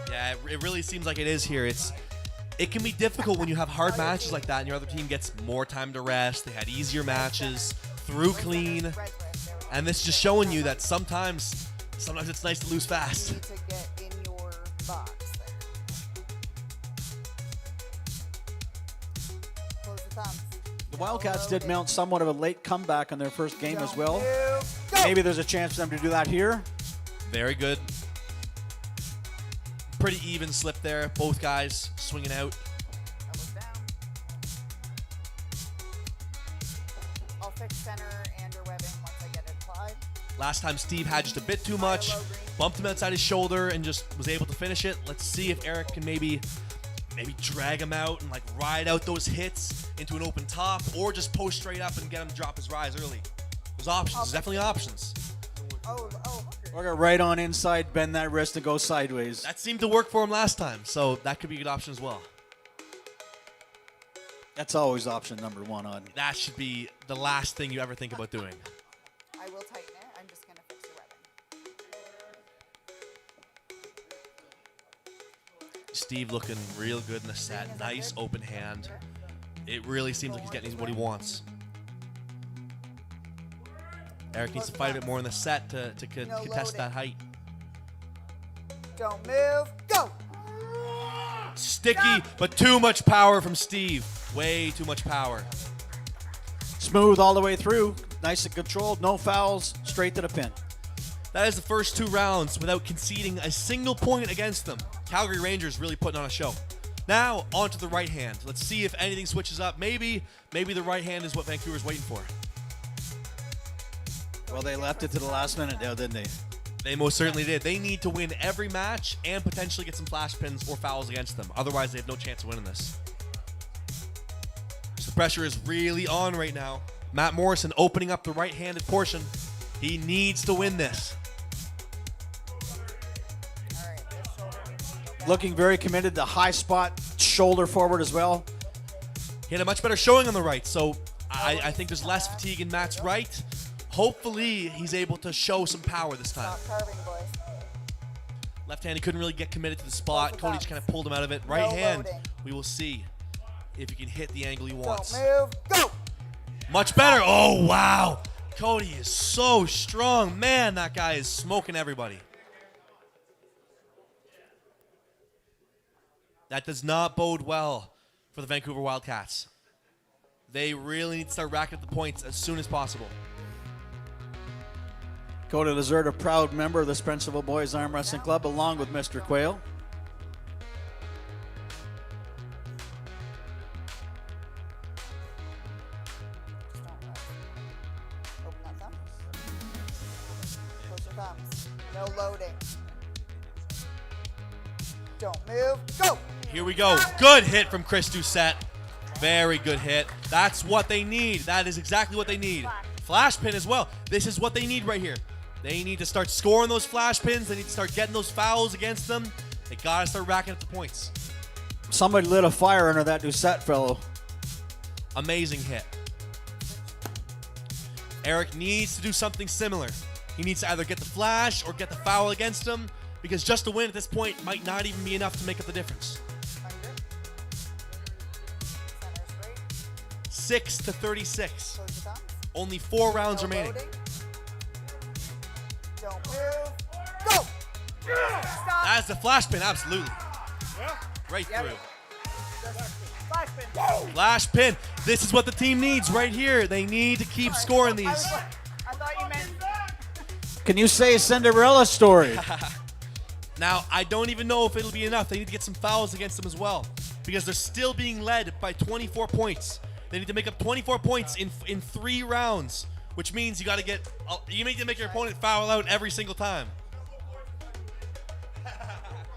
Yeah, it really seems like it is here. It can be difficult when you have hard matches like that and your other team gets more time to rest. They had easier matches, through clean, and this is just showing you that sometimes it's nice to lose fast. You need to get in your box there. Close the thumbs. The Wildcats did mount somewhat of a late comeback on their first game as well. Move. Go. Maybe there's a chance for them to do that here. Very good. Pretty even slip there. Both guys swinging out. Elbows down. I'll fix center and your webbing once I get it applied. Last time Steve had just a bit too much, bumped him outside his shoulder and just was able to finish it. Let's see if Eric can maybe drag him out and like ride out those hits into an open top, or just post straight up and get him to drop his rise early. There's options. There's definitely options. Oh. Or go right on inside, bend that wrist and go sideways. That seemed to work for him last time, so that could be a good option as well. That's always option number one on. That should be the last thing you ever think about doing. I will tighten it. I'm just going to fix the webbing. Steve looking real good in the set. Nice open hand. It really seems like he's getting what he wants. Eric needs to fight a bit more in the set to contest that height. Don't move. Go. Sticky, but too much power from Steve. Way too much power. Smooth all the way through. Nice and controlled. No fouls. Straight to the pin. That is the first 2 rounds without conceding a single point against them. Calgary Rangers really putting on a show. Now, on to the right hand. Let's see if anything switches up. Maybe the right hand is what Vancouver's waiting for. Well, they left it to the last minute now, didn't they? They most certainly did. They need to win every match and potentially get some flash pins or fouls against them. Otherwise, they have no chance of winning this. So the pressure is really on right now. Matt Morrison opening up the right-handed portion. He needs to win this. Looking very committed. The high spot, shoulder forward as well. He had a much better showing on the right, so I think there's less fatigue in Matt's right. Hopefully, he's able to show some power this time. Stop carving, boys. Left hand, he couldn't really get committed to the spot. Cody just kind of pulled him out of it. Right hand, we will see if he can hit the angle he wants. Don't move. Go. Much better. Oh, wow. Cody is so strong. Man, that guy is smoking everybody. That does not bode well for the Vancouver Wildcats. They really need to start racking up the points as soon as possible. Cody Lazard, a proud member of the Spencerville Boys Arm Wrestling Club, along with Mr. Quayle. Open that thumb. Close your thumbs. No loading. Don't move. Go. Here we go. Good hit from Chris Doucette. Very good hit. That's what they need. That is exactly what they need. Flash pin as well. This is what they need right here. They need to start scoring those flash pins. They need to start getting those fouls against them. They got to start racking up the points. Somebody lit a fire under that Doucette fellow. Amazing hit. Eric needs to do something similar. He needs to either get the flash or get the foul against him, because just a win at this point might not even be enough to make up the difference. 6-36. Only 4 rounds remaining. Don't move. Go. Stop. That's the flash pin, absolutely. Right through. Flash pin. Flash pin. This is what the team needs right here. They need to keep scoring these. I thought you meant. Can you say a Cinderella story? Now, I don't even know if it'll be enough. They need to get some fouls against them as well, because they're still being led by 24 points. They need to make up 24 points in 3 rounds, which means you need to make your opponent foul out every single time.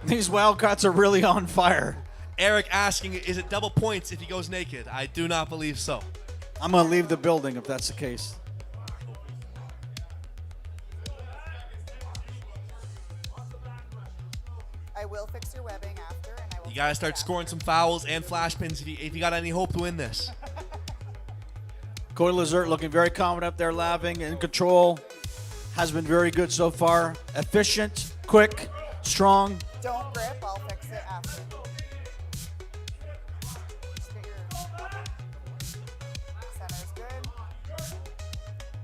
These Wildcats are really on fire. Eric asking, is it double points if he goes naked? I do not believe so. I'm going to leave the building if that's the case. I will fix your webbing after, and I will. You got to start scoring some fouls and flash pins if you got any hope to win this. Cody Lazert looking very confident up there, laughing, in control. Has been very good so far. Efficient, quick, strong. Don't grip. I'll fix it after. Just get your center's good.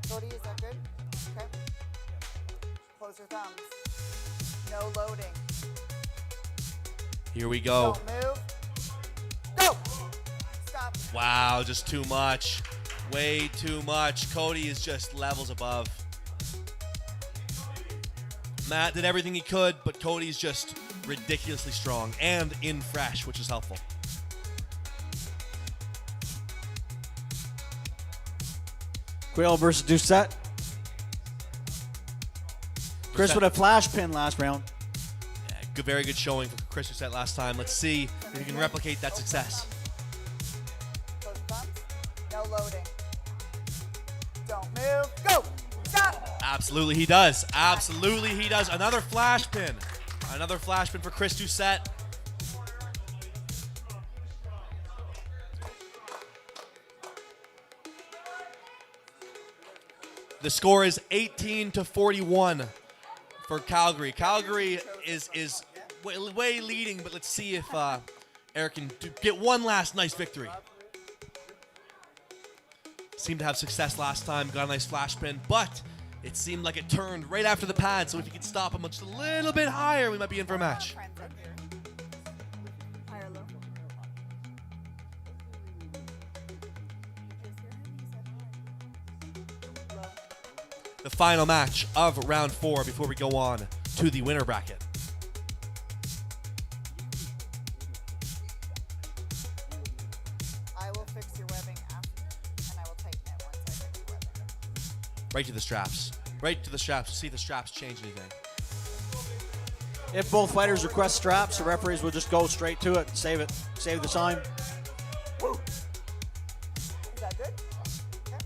Cody, is that good? Okay. Close your thumbs. No loading. Here we go. Don't move. Go. Stop. Wow, just too much. Way too much. Cody is just levels above. Matt did everything he could, but Cody's just ridiculously strong and in fresh, which is helpful. Quayle versus Doucette. Chris with a flash pin last round. Yeah, good, very good showing for Chris Doucette last time. Let's see if he can replicate that success. Close thumbs. No loading. Don't move. Go. Stop. Absolutely he does. Absolutely he does. Another flash pin. Another flash pin for Chris Doucette. The score is 18-41 for Calgary. Calgary is way leading, but let's see if Eric can get one last nice victory. Seemed to have success last time, got a nice flash pin, but it seemed like it turned right after the pad, so if you could stop him just a little bit higher, we might be in for a match. High or low? Low. The final match of round 4 before we go on to the winner bracket. I will fix your webbing after, and I will tighten it once I fix your webbing. Right to the straps. Right to the straps. See if the straps change anything. If both fighters request straps, the referees will just go straight to it and save it. Save the time. Is that good? Okay.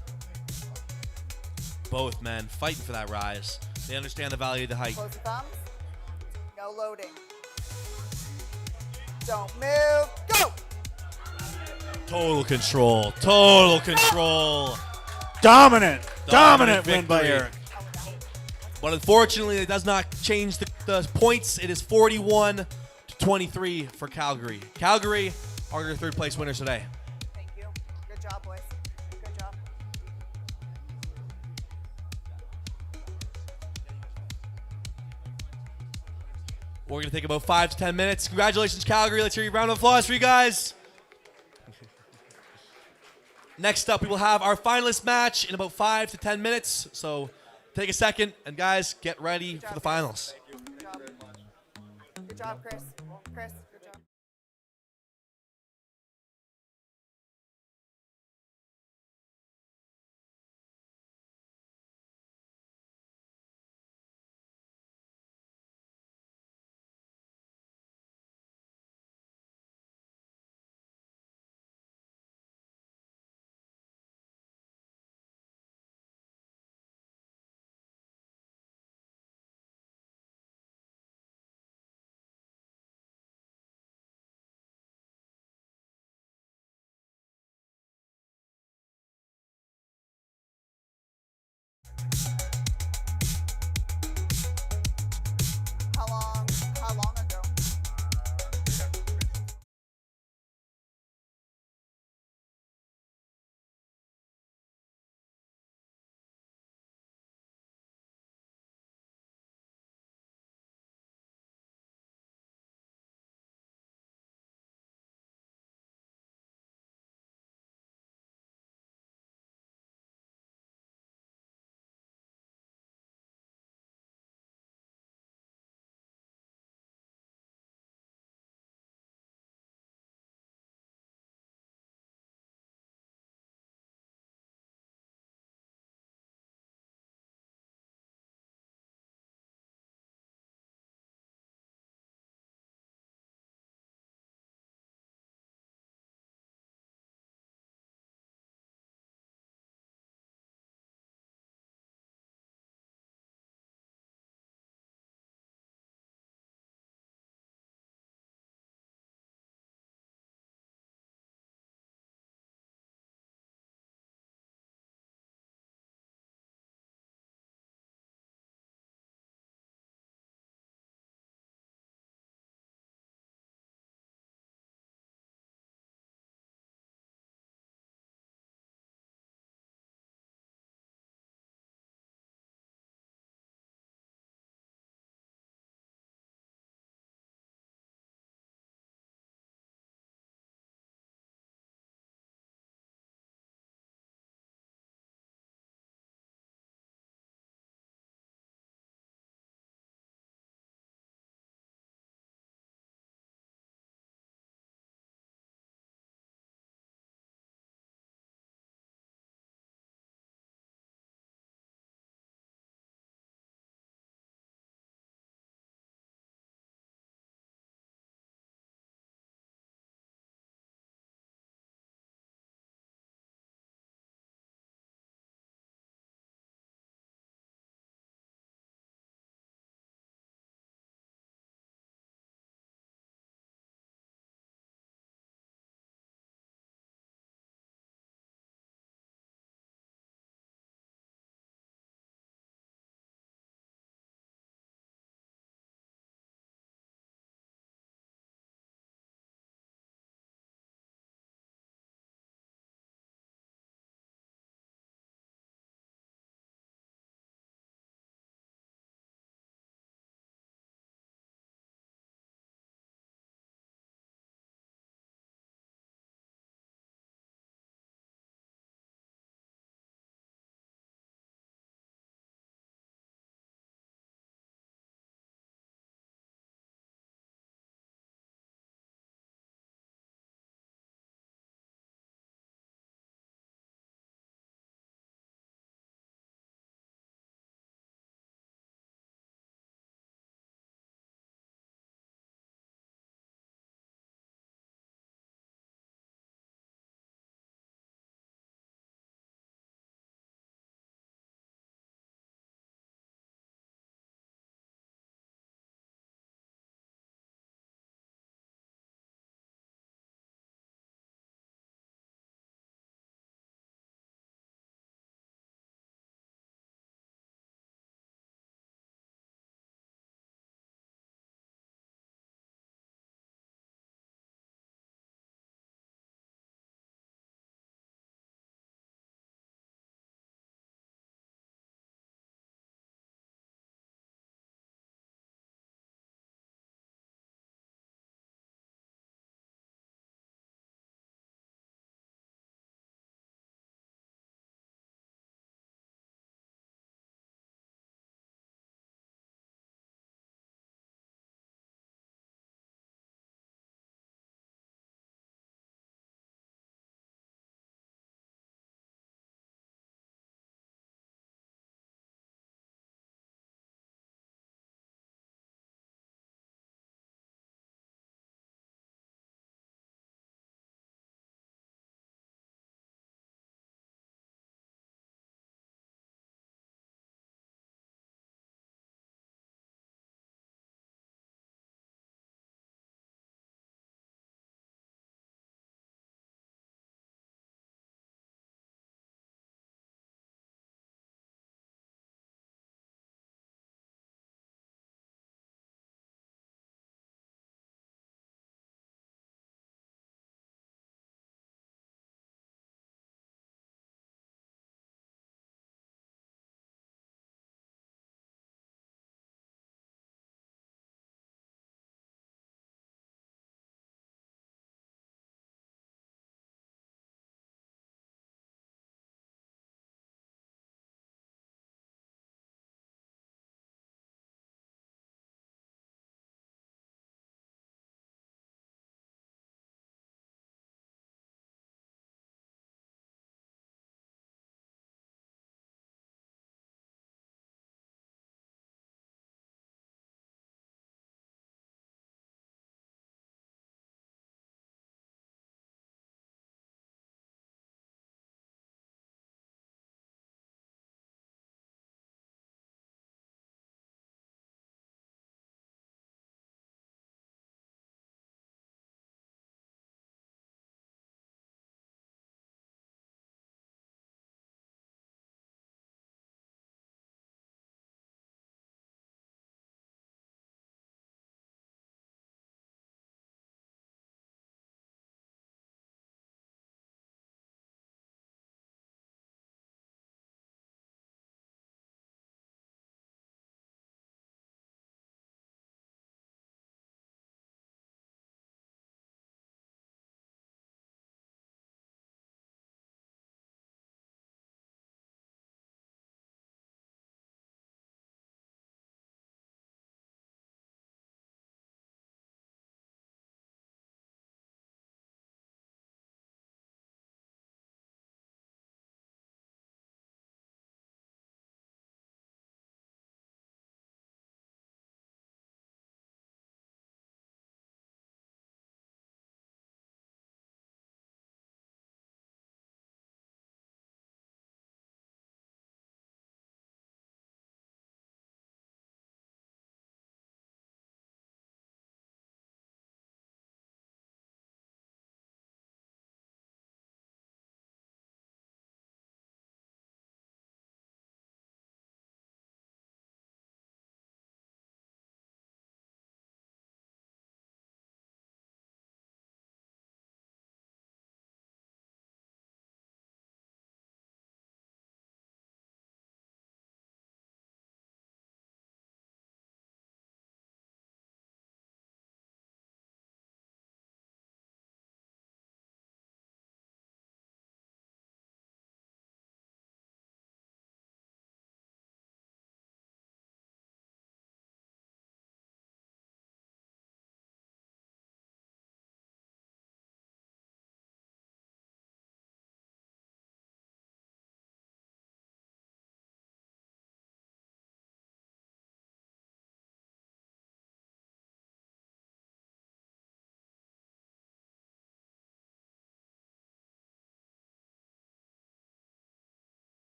Both men fighting for that rise. They understand the value of the height. Close the thumbs. No loading. Don't move. Go. Total control. Total control. Dominant win victory. by Eric. But unfortunately, it does not change the points. It is 41-23 for Calgary. Calgary are your third place winners today. Thank you. Good job, boys. Good job. We're going to take about 5 to 10 minutes. Congratulations, Calgary. Let's hear a round of applause for you guys. Next up, we will have our finalist match in about 5 to 10 minutes. So take a second, and guys, get ready for the finals. Good job. Good job, Chris. Chris.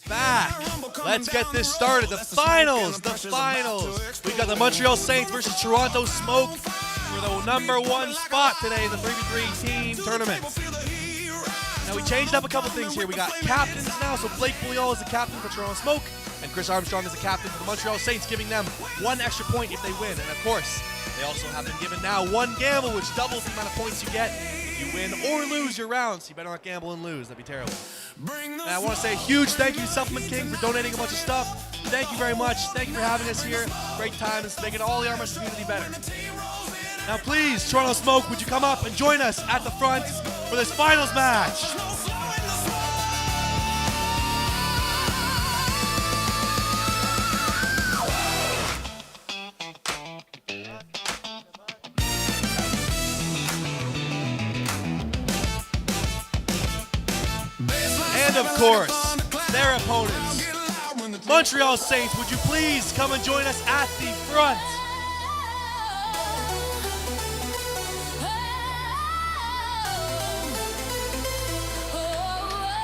back. Let's get this started. The finals. We've got the Montreal Saints versus Toronto Smoke for the #1 spot today in the 3v3 team tournament. Now we changed up a couple things here. We got captains now, so Blake Bouillon is the captain for Toronto Smoke, and Chris Armstrong is the captain for the Montreal Saints, giving them 1 extra point if they win. And of course, they also have been given now 1 gamble, which doubles the amount of points you get if you win or lose your round. So you better not gamble and lose. That'd be terrible. And I want to say a huge thank you to Supplement King for donating a bunch of stuff. Thank you very much. Thank you for having us here. Great time. It's making all the arm wrestling community better. Now please, Toronto Smoke, would you come up and join us at the front for this finals match? And of course, their opponents, Montreal Saints, would you please come and join us at the front?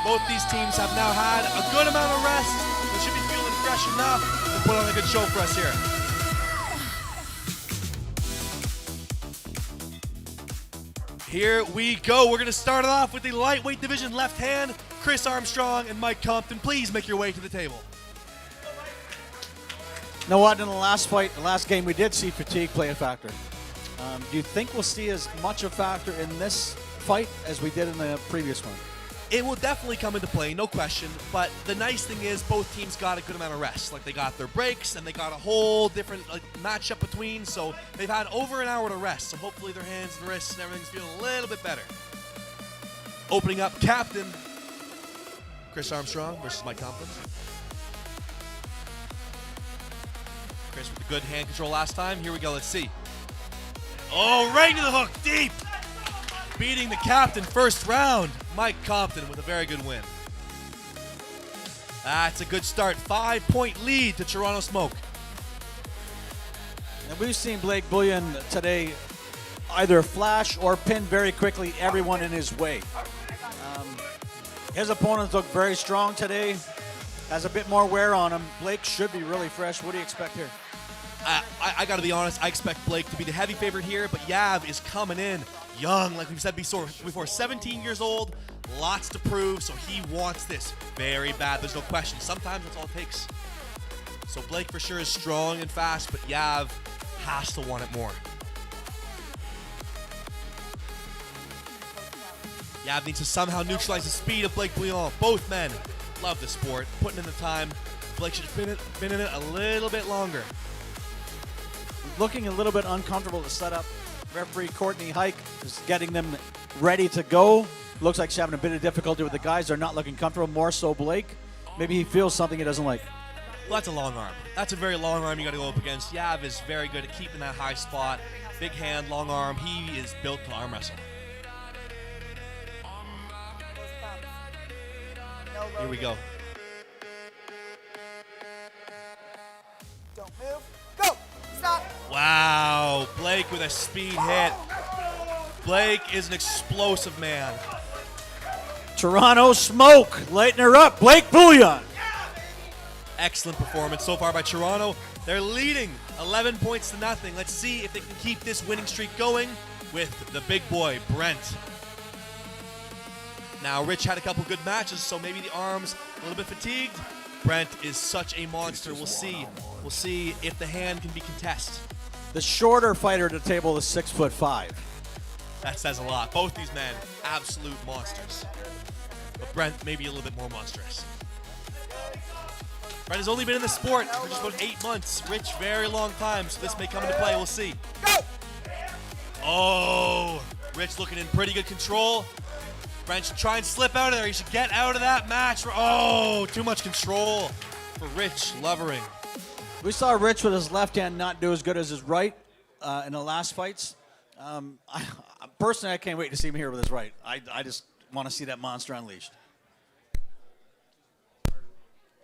Both these teams have now had a good amount of rest. They should be feeling fresh enough to put on a good show for us here. Here we go. We're going to start it off with the lightweight division left hand. Chris Armstrong and Mike Compton, please make your way to the table. You know what? In the last fight, the last game, we did see fatigue play a factor. Do you think we'll see as much a factor in this fight as we did in the previous one? It will definitely come into play, no question. But the nice thing is both teams got a good amount of rest. Like, they got their breaks and they got a whole different matchup between. So they've had over an hour to rest. So hopefully their hands and wrists and everything's feeling a little bit better. Opening up, captain Chris Armstrong versus Mike Compton. Chris with the good hand control last time. Here we go, let's see. Oh, right to the hook, deep. Beating the captain first round. Mike Compton with a very good win. That's a good start. 5-point lead to Toronto Smoke. And we've seen Blake Bouillon today either flash or pin very quickly everyone in his way. His opponents look very strong today. Has a bit more wear on him. Blake should be really fresh. What do you expect here? I got to be honest, I expect Blake to be the heavy favorite here, but Yav is coming in young, like we've said before, 17 years old, lots to prove, so he wants this very bad. There's no question. Sometimes that's all it takes. So Blake for sure is strong and fast, but Yav has to want it more. Yav needs to somehow neutralize the speed of Blake Bouillon. Both men love the sport, putting in the time. Blake should have been in it a little bit longer. Looking a little bit uncomfortable to set up. Referee Courtney Hike is getting them ready to go. Looks like she's having a bit of difficulty with the guys. They're not looking comfortable, more so Blake. Maybe he feels something he doesn't like. Well, that's a long arm. That's a very long arm you got to go up against. Yav is very good at keeping that high spot. Big hand, long arm. He is built to arm wrestle. Here we go. Don't move. Go. Stop. Wow, Blake with a speed hit. Blake is an explosive man. Toronto Smoke lighting her up. Blake Bouillon. Excellent performance so far by Toronto. They're leading 11 points to nothing. Let's see if they can keep this winning streak going with the big boy, Brent. Now, Rich had a couple good matches, so maybe the arm's a little bit fatigued. Brent is such a monster. We'll see. We'll see if the hand can be contested. The shorter fighter at the table is 6'5". That says a lot. Both these men, absolute monsters. But Brent may be a little bit more monstrous. Brent has only been in the sport for just about 8 months. Rich, very long time, so this may come into play. We'll see. Oh, Rich looking in pretty good control. Brent should try and slip out of there. He should get out of that match. Oh, too much control for Rich Lovering. We saw Rich with his left hand not do as good as his right in the last fights. Personally, I can't wait to see him here with his right. I just want to see that monster unleashed.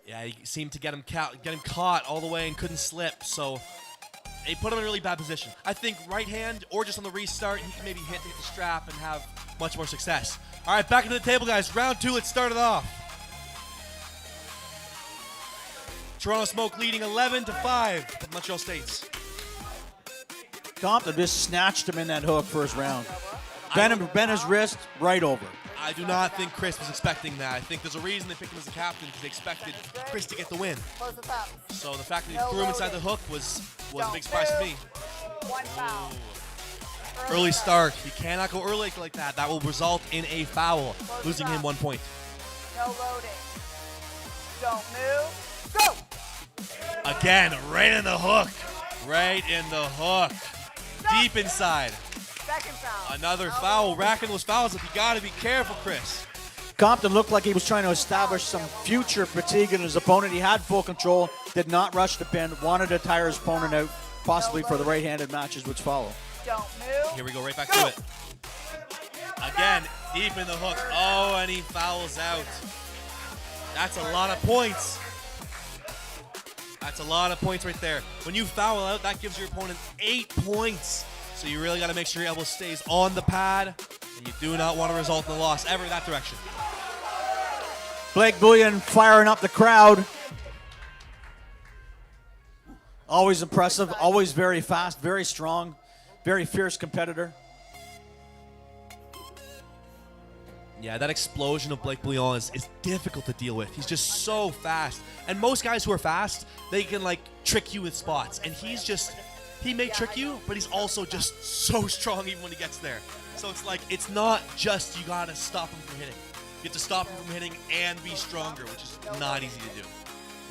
Yeah, he seemed to get him caught all the way and couldn't slip, so he put him in a really bad position. I think right hand or just on the restart, he can maybe hit the strap and have much more success. All right, back into the table, guys. Round 2, let's start it off. Toronto Smoke leading 11-5 with Montreal States. Compton just snatched him in that hook first round. Bent his wrist right over. I do not think Chris was expecting that. I think there's a reason they picked him as a captain, because they expected Chris to get the win. Close the thumbs. So the fact that he No threw him inside the loading. hook was a Don't big surprise to move. me. One foul. Early start. He cannot go early like that. That will result in a foul, losing him 1 point. No loading. Don't move. Go. Again, right in the hook. Right in the hook. Deep inside. Second foul. Another foul. Racking those fouls up. You got to be careful, Chris. Compton looked like he was trying to establish some future fatigue in his opponent. He had full control, did not rush the pin, wanted to tire his opponent out, possibly for the right-handed matches which follow. Don't move. Here we go, right back to it. Again, deep in the hook. Oh, and he fouls out. That's a lot of points. That's a lot of points right there. When you foul out, that gives your opponent 8 points. So you really got to make sure your elbow stays on the pad, and you do not want to result in a loss ever in that direction. Blake Bullion firing up the crowd. Always impressive, always very fast, very strong, very fierce competitor. Yeah, that explosion of Blake Bullion is difficult to deal with. He's just so fast. And most guys who are fast, they can like trick you with spots. And he may trick you, but he's also just so strong even when he gets there. So it's like, it's not just you gotta stop him from hitting. You have to stop him from hitting and be stronger, which is not easy to do.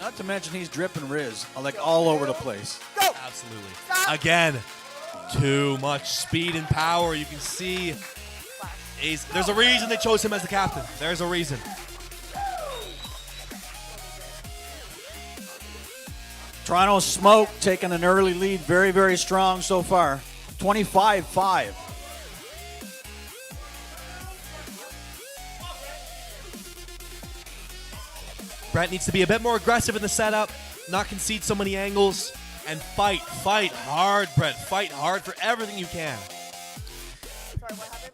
Not to mention he's dripping Riz, like all over the place. Absolutely. Again, too much speed and power. You can see there's a reason they chose him as the captain. There's a reason. Toronto Smoke taking an early lead, very, very strong so far. 25-5. Brent needs to be a bit more aggressive in the setup, not concede so many angles, and fight hard, Brent. Fight hard for everything you can. Sorry, what happened?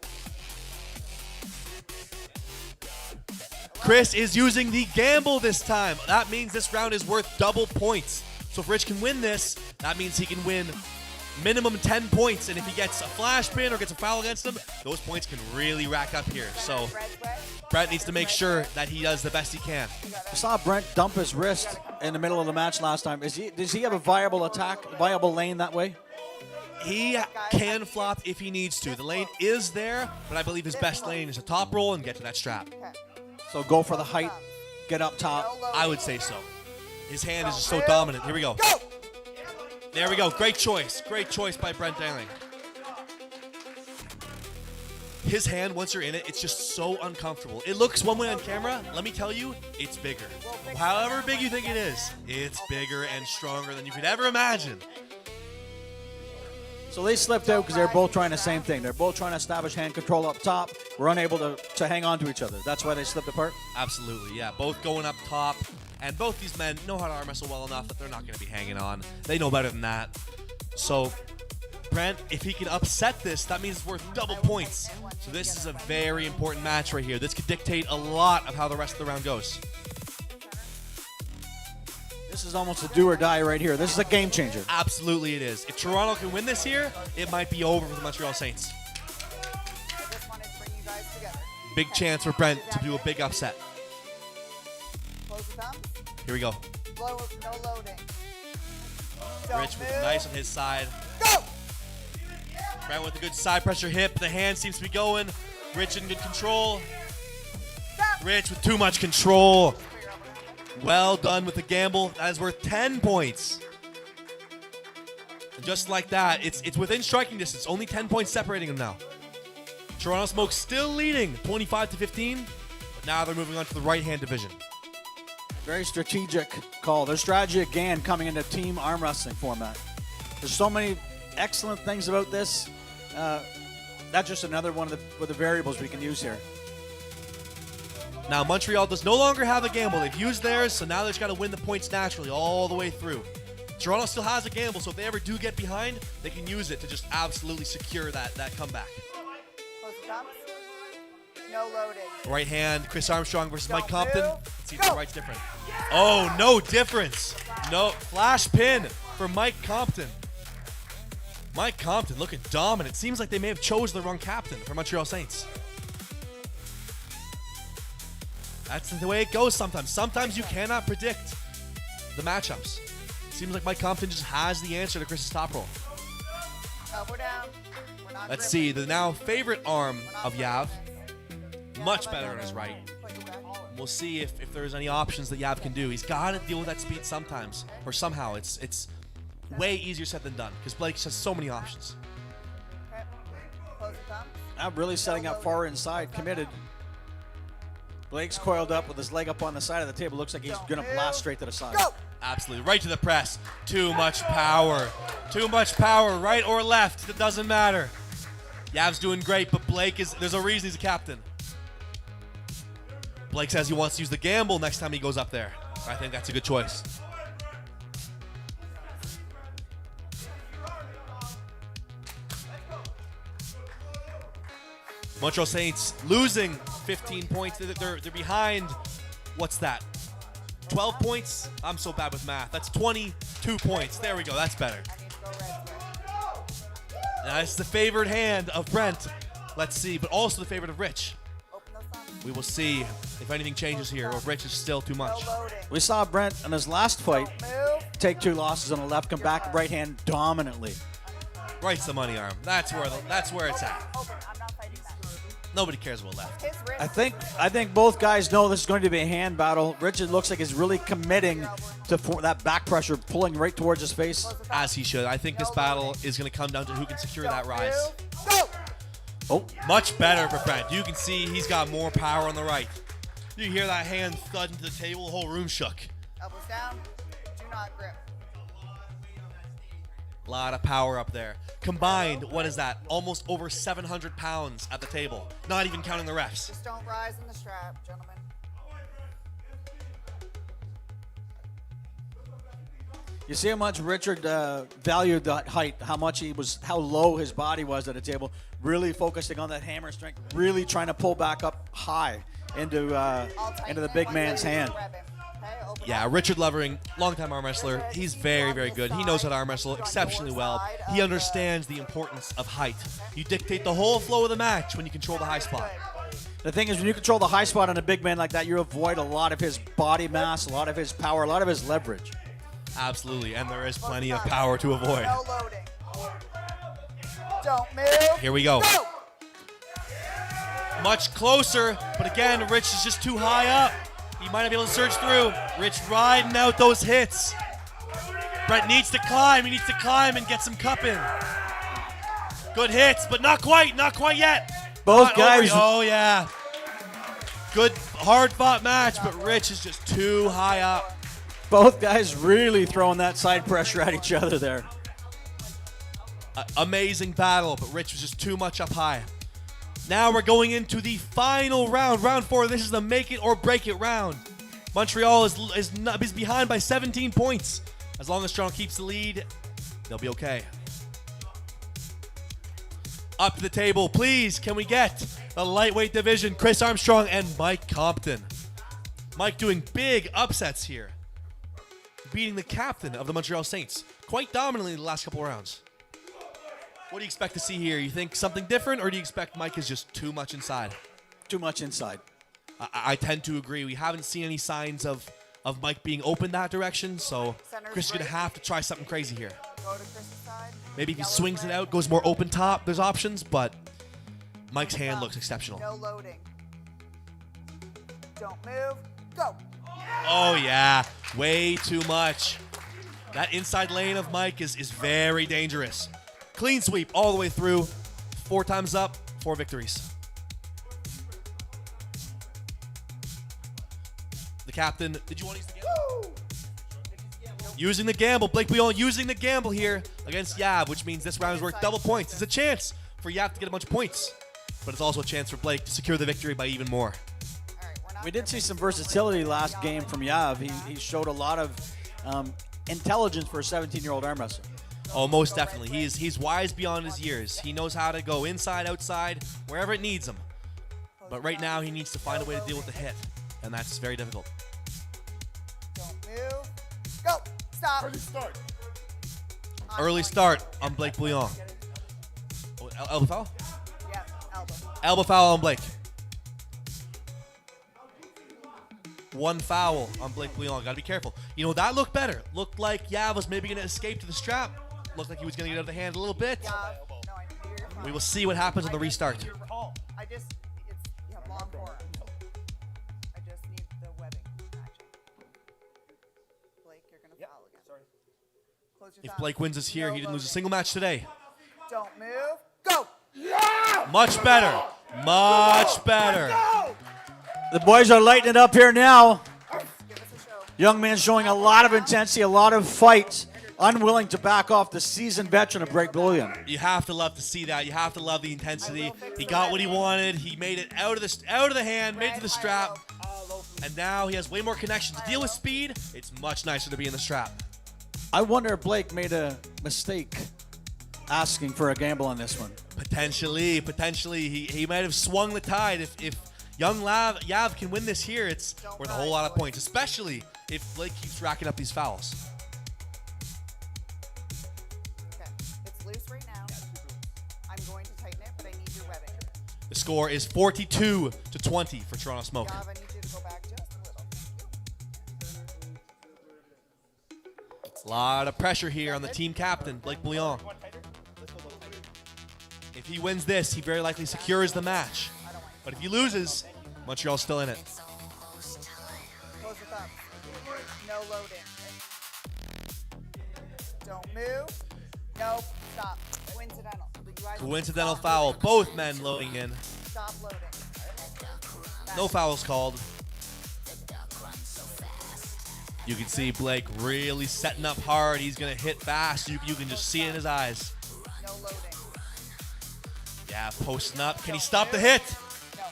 Chris is using the gamble this time. That means this round is worth double points. So if Rich can win this, that means he can win minimum 10 points. And if he gets a flash pin or gets a foul against him, those points can really rack up here. So Brent needs to make sure that he does the best he can. I saw Brent dump his wrist in the middle of the match last time. Does he have a viable attack, viable lane that way? He can flop if he needs to. The lane is there, but I believe his best lane is a top roll and get to that strap. So go for the height, get up top. I would say so. His hand is just so dominant. Here we go. There we go. Great choice. Great choice by Brent Darling. His hand, once you're in it, it's just so uncomfortable. It looks one way on camera. Let me tell you, it's bigger. However big you think it is, it's bigger and stronger than you could ever imagine. So they slipped out because they're both trying the same thing. They're both trying to establish hand control up top. We're unable to hang on to each other. That's why they slipped apart? Absolutely, yeah. Both going up top. And both these men know how to arm wrestle well enough that they're not going to be hanging on. They know better than that. So, Brent, if he can upset this, that means it's worth double points. So this is a very important match right here. This could dictate a lot of how the rest of the round goes. This is almost a do or die right here. This is a game changer. Absolutely it is. If Toronto can win this here, it might be over for the Montreal Saints. I just wanted to bring you guys together. Big chance for Brent to do a big upset. Close the thumbs. Here we go. No loading. Don't Rich with move. nice on his side. Go! Brent with a good side pressure hip. The hand seems to be going. Rich in good control. Stop. Rich with too much control. Well done with the gamble. That is worth 10 points. And just like that, it's within striking distance. Only 10 points separating them now. Toronto Smoke still leading 25-15, but now they're moving on to the right-hand division. Very strategic call. Their strategy again coming into team arm wrestling format. There's so many excellent things about this. That's just another one of the variables we can use here. Now Montreal does no longer have a gamble. They've used theirs, so now they've got to win the points naturally all the way through. Toronto still has a gamble, so if they ever do get behind, they can use it to just absolutely secure that comeback. Close the thumbs. No loading. Right hand, Chris Armstrong versus Mike Don't Compton. move. Let's see if the right's different. Oh, no difference. No, flash pin for Mike Compton. Mike Compton looking dominant. Seems like they may have chose the wrong captain for Montreal Saints. That's the way it goes sometimes. Sometimes you cannot predict the matchups. Seems like Mike Compton just has the answer to Chris's top roll. Elbow down. We're not Let's gripping. see, the now favorite arm of Yav. Much better on his right. We'll see if there's any options that Yav can do. He's got to deal with that speed sometimes, or somehow. It's way easier said than done, because Blake has so many options. Okay. Close the thumb. Now really setting up far inside, committed. Blake's coiled up with his leg up on the side of the table. Looks like he's going to blast straight to the side. Go! Absolutely, right to the press. Too much power. Too much power, right or left. It doesn't matter. Yav's doing great, but Blake there's a reason he's a captain. Blake says he wants to use the gamble next time he goes up there. I think that's a good choice. Montreal Saints losing 15 points. They're behind, what's that? 12 points? I'm so bad with math. That's 22 points. There we go. That's better. Now, it's the favored hand of Brent. Let's see. But also the favorite of Rich. We will see if anything changes here or if Rich is still too much. We saw Brent in his last fight take 2 losses on the left, come back right hand dominantly. Right's the money arm. That's where it's at. Nobody cares about left. I think both guys know this is going to be a hand battle. Richard looks like he's really committing to that back pressure, pulling right towards his face. As he should. I think this battle is going to come down to who can secure that rise. Oh, much better for Brent. You can see he's got more power on the right. You hear that hand thud into the table, the whole room shook. Elbows down. Do not grip. A lot of power up there. Combined, what is that? Almost over 700 pounds at the table. Not even counting the refs. Just don't rise in the strap, gentlemen. You see how much Richard valued that height, how low his body was at the table, really focusing on that hammer strength, really trying to pull back up high into the big man's hand. Yeah, Richard Levering, longtime arm wrestler. He's very, very good. He knows how to arm wrestle exceptionally well. He understands the importance of height. You dictate the whole flow of the match when you control the high spot. The thing is, when you control the high spot on a big man like that, you avoid a lot of his body mass, a lot of his power, a lot of his leverage. Absolutely, and there is plenty of power to avoid. No loading. Don't move. Here we go. Go! Much closer, but again, Rich is just too high up. He might not be able to surge through. Rich riding out those hits. Brent needs to climb. He needs to climb and get some cup in. Good hits, but not quite yet. Both guys. Oh, yeah. Good, hard-fought match, but Rich is just too high up. Both guys really throwing that side pressure at each other there. Amazing battle, but Rich was just too much up high. Now we're going into the final round, round 4. This is the make it or break it round. Montreal is behind by 17 points. As long as Toronto keeps the lead, they'll be okay. Up to the table, please. Can we get the lightweight division? Chris Armstrong and Mike Compton. Mike doing big upsets here, beating the captain of the Montreal Saints quite dominantly in the last couple of rounds. What do you expect to see here? You think something different, or do you expect Mike is just too much inside? Too much inside. I tend to agree. We haven't seen any signs of Mike being open that direction, so Chris is going to have to try something crazy here. Go to Chris's side. Maybe if he swings it out, goes more open top, there's options, but Mike's hand looks exceptional. No loading. Don't move. Go. Oh, yeah. Way too much. That inside lane of Mike is very dangerous. Clean sweep all the way through. 4 times up, 4 victories. The captain, did you want to use the gamble? Using the gamble. Blake Bouillon using the gamble here against Yav, which means this round is worth double points. It's a chance for Yav to get a bunch of points, but it's also a chance for Blake to secure the victory by even more. We did see some versatility last game from Yav. He showed a lot of intelligence for a 17-year-old arm wrestler. Oh, most definitely. He's wise beyond his years. He knows how to go inside, outside, wherever it needs him. But right now, he needs to find a way to deal with the hit, and that's very difficult. Don't move. Go. Stop. Early start on Blake Bouillon. Oh, elbow foul? Yep, elbow. Elbow foul on Blake. One foul on Blake Bouillon. Gotta be careful. You know, that looked better. Looked like Yav was maybe gonna escape to the strap. Looked like he was gonna get out of the hand a little bit. Yeah. No, I know you're fine. We will see what happens on the restart. I just, you have long forearms. I just need the webbing matching. Blake, you're gonna foul again. Sorry. Close your If thumbs. Blake wins this here, No he didn't lose a loading. single match today. Don't move. Go. Much better. Much better. The boys are lighting it up here now. Give us a show. Young man showing a lot of intensity, a lot of fight, unwilling to back off the seasoned veteran of Blake Bouillon. You have to love to see that. You have to love the intensity. He got what he wanted. He made it out of the hand, made it to the strap, and now he has way more connection to deal with speed. It's much nicer to be in the strap. I wonder if Blake made a mistake asking for a gamble on this one. Potentially, he might have swung the tide. If young Yav can win this here, it's worth a whole lot of points, especially if Blake keeps racking up these fouls. Okay. It's loose right now. I'm going to tighten it, but I need your webbing. The score is 42-20 for Toronto Smoke. Gav, I need you to go back just a little. A lot of pressure here on the team captain, Blake Bouillon. If he wins this, he very likely secures the match. But if he loses, Montreal's still in it. Close your thumbs. No loading. Don't move. Nope. Stop. Coincidental. You guys Coincidental stop foul. loading. Both men loading in. Stop loading. No fouls called. You can see Blake really setting up hard. He's going to hit fast. You can just see it in his eyes. No loading. Yeah, posting up. Can he stop the hit? No.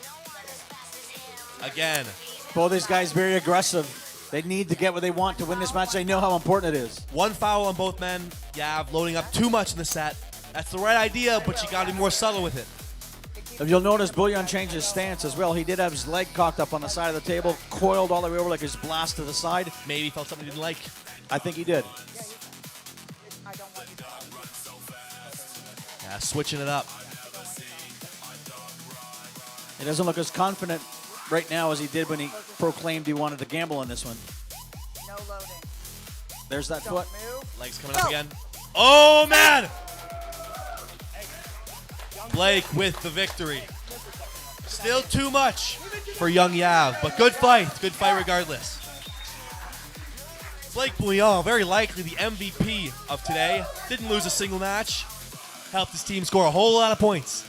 Again. Both these guys very aggressive. They need to get what they want to win this match. They know how important it is. One foul on both men. Yav loading up too much in the set. That's the right idea, but you got to be more subtle with it. If you'll notice, Bouillon changed his stance as well. He did have his leg cocked up on the side of the table, coiled all the way over like his blast to the side. Maybe he felt something he didn't like. I think he did. I don't want you to. Yeah, switching it up. He doesn't look as confident right now as he did when he proclaimed he wanted to gamble on this one. No loading. There's that Don't foot. move. Legs coming up again. Oh, man! Blake with the victory. Still too much for young Yav, but good fight. Good fight regardless. Blake Bouillon, very likely the MVP of today. Didn't lose a single match. Helped his team score a whole lot of points.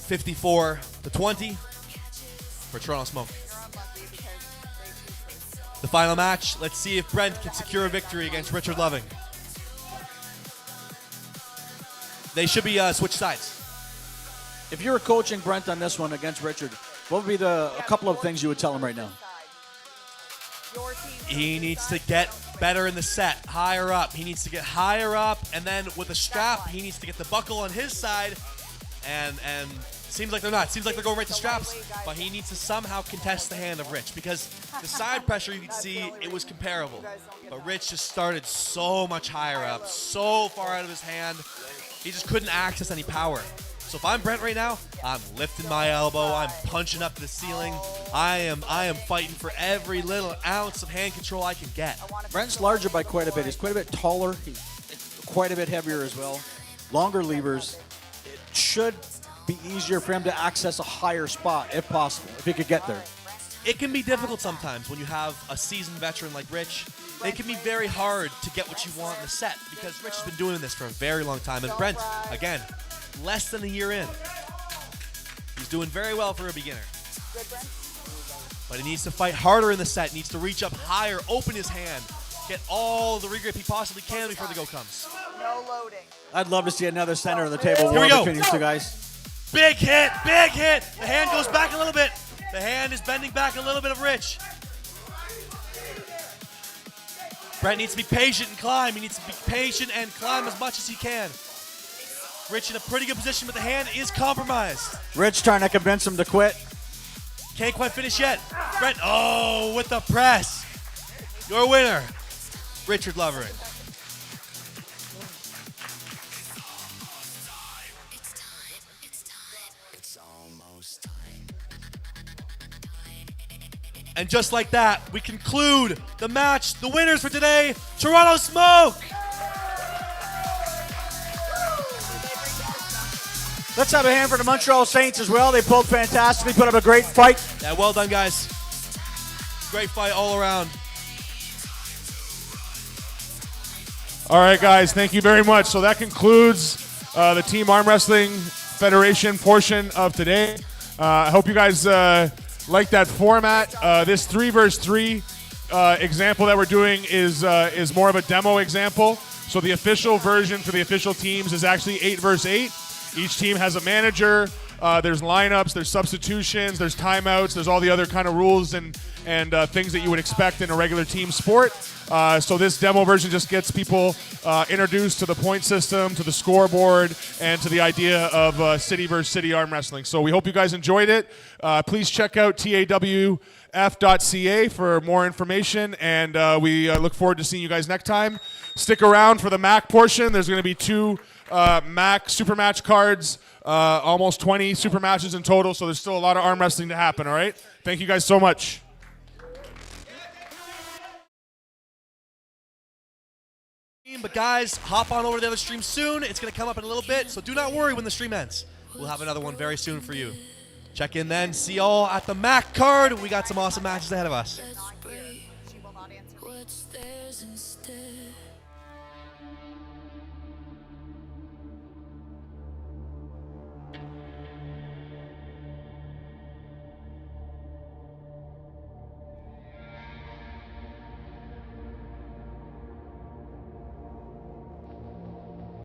(54-20) for Toronto Smoke. You're unlucky because they keep The final match, let's see if Brent can secure a victory against Richard Loving. They should be switch sides. If you were coaching Brent on this one against Richard, what would be a couple of things you would tell him right now? Your team. He needs to get better in the set, higher up. He needs to get higher up, and then with a strap, he needs to get the buckle on his side, and seems like they're not. Seems like they're going right to straps, but he needs to somehow contest the hand of Rich, because the side pressure, you can see it was comparable. But Rich just started so much higher up, so far out of his hand, he just couldn't access any power. So if I'm Brent right now, I'm lifting my elbow, I'm punching up to the ceiling, I am fighting for every little ounce of hand control I can get. Brent's larger by quite a bit. He's quite a bit taller. He's quite a bit heavier as well. Longer levers. It should be easier for him to access a higher spot if possible, if he could get there. It can be difficult sometimes when you have a seasoned veteran like Rich. It can be very hard to get what you want in the set because Rich has been doing this for a very long time. And Brent, again, less than a year in. He's doing very well for a beginner. But he needs to fight harder in the set, needs to reach up higher, open his hand, get all the regrip he possibly can before the go comes. No loading. I'd love to see another center of the table Here we war go. between these two guys. Big hit, big hit. The hand goes back a little bit. The hand is bending back a little bit of Rich. Brent needs to be patient and climb. He needs to be patient and climb as much as he can. Rich in a pretty good position, but the hand is compromised. Rich trying to convince him to quit. Can't quite finish yet. Brent, oh, with the press. Your winner, Richard Lovering. And just like that, we conclude the match. The winners for today, Toronto Smoke. Let's have a hand for the Montreal Saints as well. They pulled fantastically, put up a great fight. Yeah, well done, guys. Great fight all around. All right, guys, thank you very much. So that concludes the Team Arm Wrestling Federation portion of today. I hope you guys like that format. This 3 versus 3 example that we're doing is more of a demo example. So the official version for the official teams is actually 8 versus 8. Each team has a manager. There's lineups, there's substitutions, there's timeouts, there's all the other kind of rules and things that you would expect in a regular team sport. So this demo version just gets people introduced to the point system, to the scoreboard, and to the idea of city versus city arm wrestling. So we hope you guys enjoyed it. Please check out TAWF.ca for more information, and we look forward to seeing you guys next time. Stick around for the MAC portion. There's going to be 2 MAC super match cards, almost 20 super matches in total, so there's still a lot of arm wrestling to happen, all right? Thank you guys so much. But guys, hop on over to the other stream soon. It's going to come up in a little bit, so do not worry when the stream ends. We'll have another one very soon for you. Check in then. See y'all at the MAC card. We got some awesome matches ahead of us.